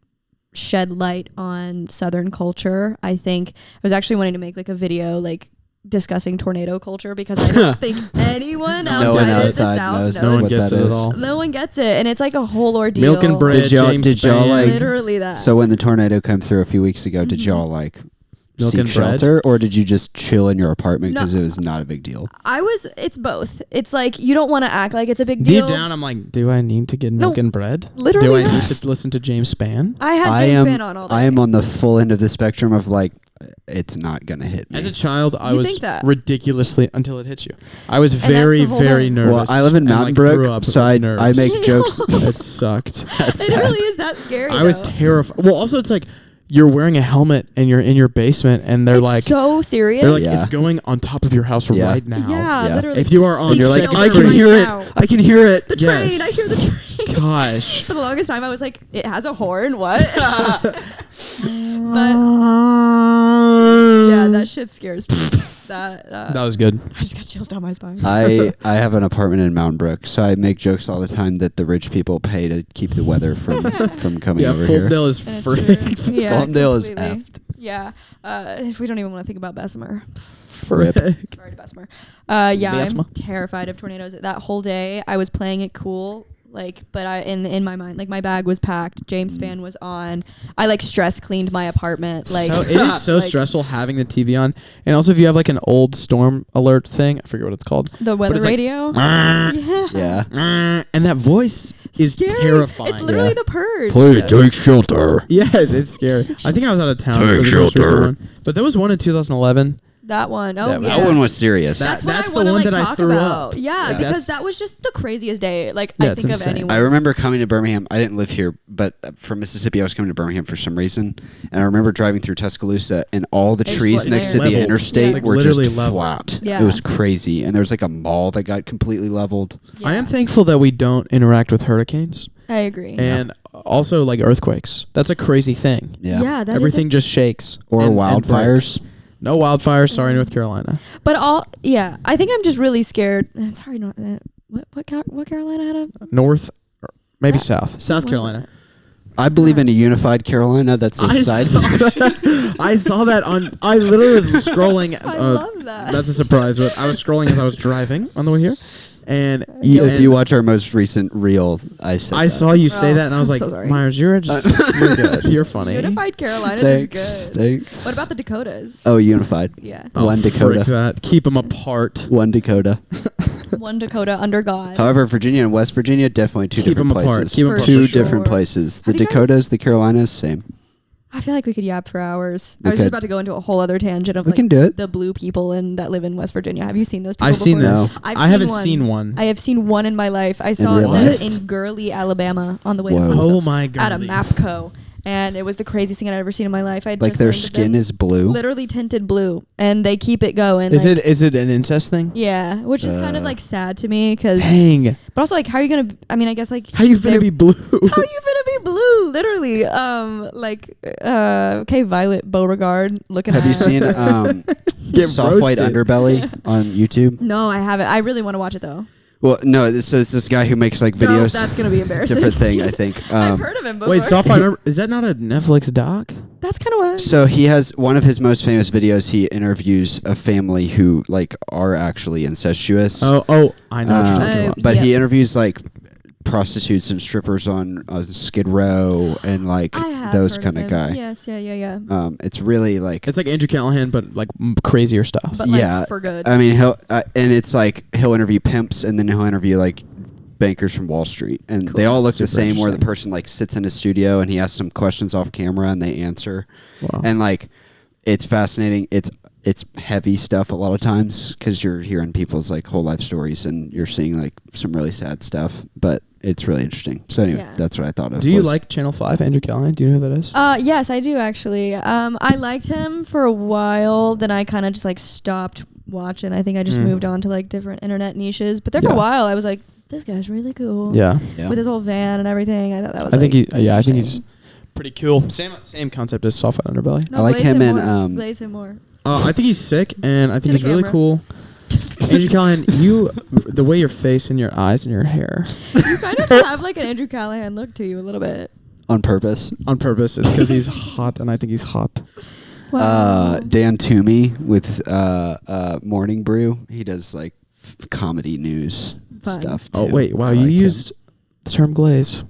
shed light on Southern culture. I think I was actually wanting to make like a video like discussing tornado culture because I don't think anyone outside of the South knows. no one what gets that it at is. all. No one gets it, and it's like a whole ordeal. Milk and bread. Did y'all like? Literally that. So when the tornado came through a few weeks ago, did y'all like Milk seek and bread? shelter, or did you just chill in your apartment No. because it was not a big deal? It's both. It's like you don't want to act like it's a big deal. Deep down, I'm like, do I need to get milk and bread? Literally Do I not. need to listen to James Spann? I had James Spann on all day. I am on the full end of the spectrum of like, it's not gonna hit me. As a child, I You was think that? ridiculously until it hits you. I was that's very, the whole very thing. nervous. well, I live in and, Mountain like, threw Brook, up so of I nerves. make jokes. It sucked. It really is that scary. I was though. terrified. Well, also it's like you're wearing a helmet and you're in your basement, and they're It's like, so serious. they're like, Yeah. it's going on top of your house Yeah. right now. Yeah, Yeah. literally. If you are on, Seek you're like, shelter I can right hear it. now. I can hear it. The train. Yes. I hear the train. Gosh. For the longest time, I was like, it has a horn. What? But yeah, that shit scares me. That was good. I just got chills down my spine. I have an apartment in Mountain Brook, so I make jokes all the time that the rich people pay to keep the weather from coming Yeah, over here. Fultondale is And it's fricked. true. Yeah, Fultondale is completely. effed. Yeah. If we don't even want to think about Bessemer. Rip. Sorry to Bessemer. Yeah, Bessemer. I'm terrified of tornadoes. That whole day, I was playing it cool. Like, but I in my mind, like my bag was packed. James Spann was on. I like stress cleaned my apartment. Like So it is so like, stressful having the TV on, and also if you have like an old storm alert thing, I forget what it's called. The weather it's like, radio. Yeah. And that voice is Scary. terrifying. It's literally Yeah. the purge. Please take shelter. Yes, it's scary. I think I was out of town Take for the most shelter. recent one, but there was one in 2011. That one. Oh, That yeah. That one was serious. That's what that's I the want to one like that I talk threw about. up. Yeah, Like, because that was just the craziest day. Like Yeah, I it's think of insane. anyone. I remember coming to Birmingham. I didn't live here, but from Mississippi, I was coming to Birmingham for some reason. And I remember driving through Tuscaloosa, and all the It's trees what- next to leveled. the interstate Yeah. Like were just literally leveled. flat. Yeah. It was crazy. And there was like a mall that got completely leveled. Yeah. I am thankful that we don't interact with hurricanes I agree. and also like earthquakes. That's a crazy thing. Yeah. that Everything just shakes. Or and wildfires. breaks. No wildfires. Sorry, North Carolina. But I think I'm just really scared. Sorry, not what Carolina had a North, or maybe That- South. South was Carolina. I believe in a unified Carolina. That's a side. I saw that on. I literally was scrolling. I love that. That's a surprise. But I was scrolling as I was driving on the way here, and If you watch our most recent reel, I said I that. saw you say Oh, that, and I was I'm like, so sorry. Myers, you're good. You're funny. Unified Carolinas Thanks. is good. Thanks. What about the Dakotas? Oh, unified. Yeah. Oh, One frick Dakota. that. Keep them apart. One Dakota. One Dakota under God. However, Virginia and West Virginia, definitely two Keep different 'em apart. places. Keep 'em For Two sure. different places. The Have you guys- Dakotas, the Carolinas, same. I feel like we could yap for hours. We I was just could. about to go into a whole other tangent of We like can do it. the blue people that live in West Virginia. Have you seen those people I've seen before? this. No. I've I haven't one. seen one. I have seen one in my life. I saw real them life? in Gurley, Alabama on the way to Whoa. Huntsville Oh my god. at a Mapco. And it was the craziest thing I'd ever seen in my life. I'd Like just their learned of skin them. is blue. Literally tinted blue. And they keep it going. Is like- it an incest thing? Yeah, which is kind of like sad to me because, Dang. but also like, how are you gonna? I mean, I guess like, How you finna they're- be blue? How you finna be blue? Literally, okay, Violet Beauregard looking. Have you at- seen Get Soft White roasted. Underbelly on YouTube? No, I haven't. I really want to watch it though. Well, no. So it's this guy who makes like No, videos. that's gonna be embarrassing. Different thing, I think. I've heard of him before. Wait, Soft White is that not a Netflix doc? That's kind of what. So he has one of his most famous videos. He interviews a family who like are actually incestuous. Oh, I know what you're talking Uh, about. But he Yeah. interviews like prostitutes and strippers on Skid Row and like I have those heard kind of him. guy. Yes, yeah. It's really like It's like Andrew Callahan, but like crazier stuff. But like yeah, for good. I mean, and it's like he'll interview pimps and then he'll interview like bankers from Wall Street, and Cool. they all look the Super same. Where the interesting. person like sits in a studio and he asks some questions off camera and they answer, Wow. and like it's fascinating. It's heavy stuff a lot of times because you're hearing people's like whole life stories and you're seeing like some really sad stuff, but it's really interesting. So anyway, Yeah. that's what I thought of. Do you was- like Channel 5, Andrew Callahan? Do you know who that is? Yes, I do actually. I liked him for a while, then I kind of just like stopped watching. I think I just moved on to like different internet niches. But there for a Yeah. while, I was like, this guy's really cool. Yeah. Yeah. With his whole van and everything. I thought that was. I think like, I think he's interesting. pretty cool. Same concept as Soft White Underbelly. No, I like glaze him in, more. um, Glaze him more. I think he's sick, and I think To the he's really camera. cool. Andrew Callahan, the way your face and your eyes and your hair You kind of have like an Andrew Callahan look to you a little bit. on purpose. on purpose. It's because he's hot, and I think he's hot. Dan Toomey with Morning Brew. He does like comedy news Fun. stuff. Too. Oh wait, wow! I You like him. used the term glaze.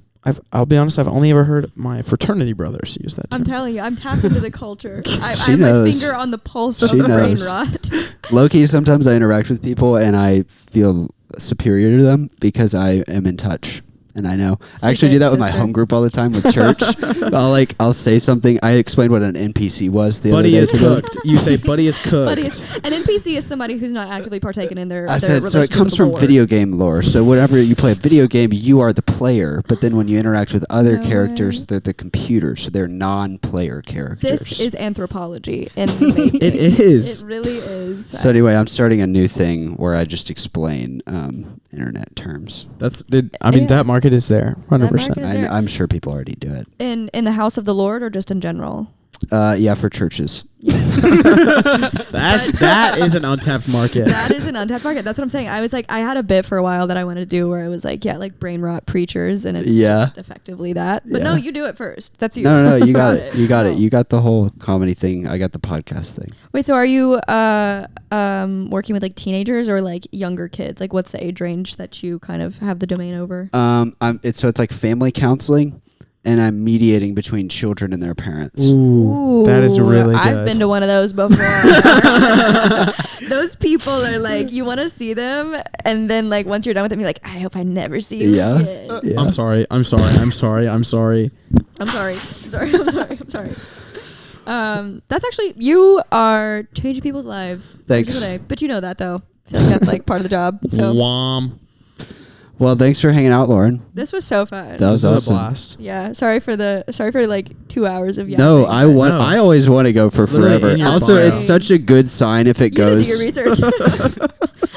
I'll be honest. I've only ever heard my fraternity brothers use that term. I'm telling you, I'm tapped into the culture. I She have my knows. finger on the pulse She of brain knows. rot. Low-key, sometimes I interact with people and I feel superior to them because I am in touch. And I know. I actually do it, that with my sister. home group all the time with church. I'll say something. I explained what an NPC was the Buddy other is day. to them. cooked. You say buddy is cooked. But an NPC is somebody who's not actively partaking in their. I their said, so it relationship comes with the from Lord. video game lore. So whenever you play a video game, you are the player. But then when you interact with other No characters, way. they're the computer. So they're non-player characters. This is anthropology in the making. It is. It really is. So anyway, I'm starting a new thing where I just explain internet terms. Yeah. That market is there, 100%. market is there. I'm sure people already do it. in the house of the Lord or just in general? Yeah, for churches. That is an untapped market. That is an untapped market. That's what I'm saying. I was like, I had a bit for a while that I wanted to do where I was like, yeah, like brain rot preachers, and it's Yeah. just effectively that. But no, Yeah. you do it first. That's you. No, you got it. You got Oh. it. You got the whole comedy thing. I got the podcast thing. Wait, so are you working with like teenagers or like younger kids? Like, what's the age range that you kind of have the domain over? It's like family counseling, and I'm mediating between children and their parents. Ooh, that is really good. I've been to one of those before. Those people are like, you want to see them, and then like once you're done with them, you're like, I hope I never see you Yeah. again. Yeah. I'm sorry. I'm sorry. That's actually, you are changing people's lives. every Thanks. single day. But you know that though. I feel like that's like part of the job. So Wham. Well, thanks for hanging out, Lauren. this was so fun. That was This is awesome. a blast. Yeah. Sorry for like 2 hours of yelling. No, I want. No. I always want to go for It's literally forever. in your Also, bio. it's such a good sign if it You didn't goes. do your research.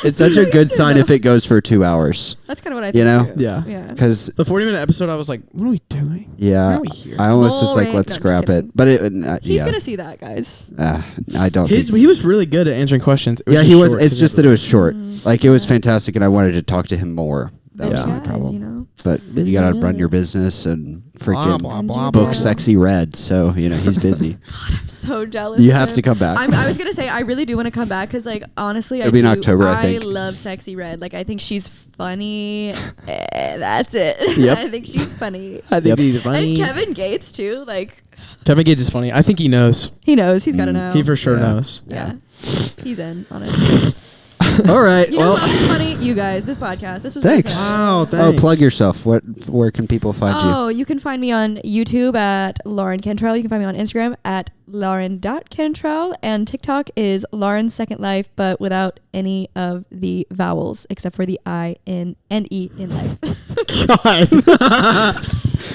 It's such a good sign if it goes for 2 hours. That's kind of what I think You know? too. Yeah. Yeah. Because The 40-minute episode, I was like, what are we doing? Why yeah, are we here? I almost was like, Boring. let's No, I'm just scrap it. kidding. But it. He's Yeah. gonna see that, guys. I don't. He was really good at answering questions. It Yeah, just he was. short It's 'cause just he that it was short. Mm, Like it was yeah. fantastic, and I wanted to talk to him more. That was Those my guys, problem. You know. But you gotta run your business and freaking blah, And blah, you book do. Sexy Red. So he's busy. I'm so jealous. You of have him. to come back. I was gonna say I really do want to come back because like honestly, It'll be in October, I I think. love Sexy Red. Like I think she's funny. That's it. Yep. I think she's funny. I think Yep. he's And funny. Kevin Gates too. Like Kevin Gates is funny. I think he knows. he knows. He's got to know. He for sure Yeah. knows. yeah. He's in on it. All right. You know Well, what else is funny? You guys, this podcast. This was Thanks. really fun. Wow, oh, thanks. plug yourself. Where can people find you? Oh, you can find me on YouTube at Lauren Cantrell. You can find me on Instagram at Lauren.Cantrell. And TikTok is Lauren's Second Life, but without any of the vowels except for the I, N, and E in life.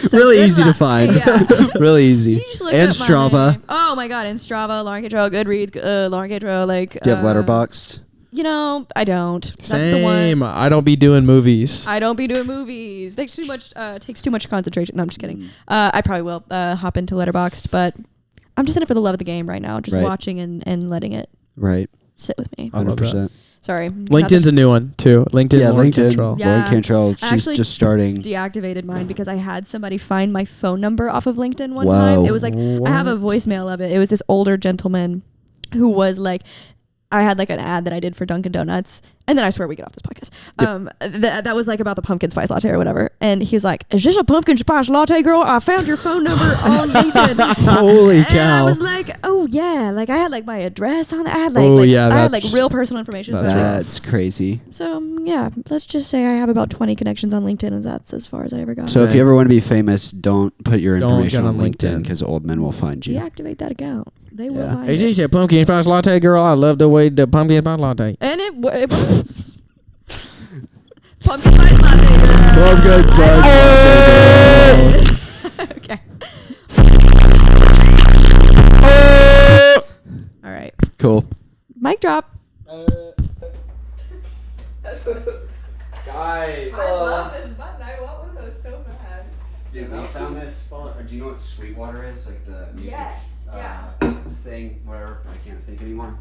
So Really good easy to luck. find. Yeah. Really easy. You just look And up my Strava. name. Oh my God, and Strava, Lauren Cantrell, Goodreads, Lauren Cantrell. Like, Do you have Letterboxd? You know, I don't. That's the one. Same. I don't be doing movies. I don't be doing movies. Takes too much concentration. No, I'm just kidding. I probably will hop into Letterboxd, but I'm just in it for the love of the game right now. Just Right. watching and letting it Right. sit with me. I love 100%. Sorry. LinkedIn's a new one too. LinkedIn. Yeah, Lauren LinkedIn. Cantrell. Yeah. Lauren Cantrell. I She's actually just starting. deactivated mine because I had somebody find my phone number off of LinkedIn one Whoa. time. It was like I have a What? voicemail of it. It was this older gentleman who was like I had like an ad that I did for Dunkin' Donuts, and then I swear we get off this podcast. That was like about the pumpkin spice latte or whatever, and he was like, "Is this a pumpkin spice latte, girl? I found your phone number on LinkedIn." Holy And I cow. was like, "Oh yeah," like I had like my address on it. I had like, Oh, yeah, I had like that's- real personal information. So, That's crazy. yeah, let's just say I have about 20 connections on LinkedIn, and that's as far as I ever got. So if you ever want to be famous, don't put your Don't information get on on LinkedIn LinkedIn. because old men will find you. Deactivate that account. They will Yeah. find Is it. this a pumpkin spice latte, girl? I love the way the pumpkin spice latte. And it was. Pumpkin spice latte. girl. Pumpkin spice latte. Okay. All right. Cool. Mic drop. Guys. love this button. I want one of those so bad. Dude, we found this. Do you know what Sweetwater is? Like the music Yes, yeah. thing, whatever. I can't think anymore.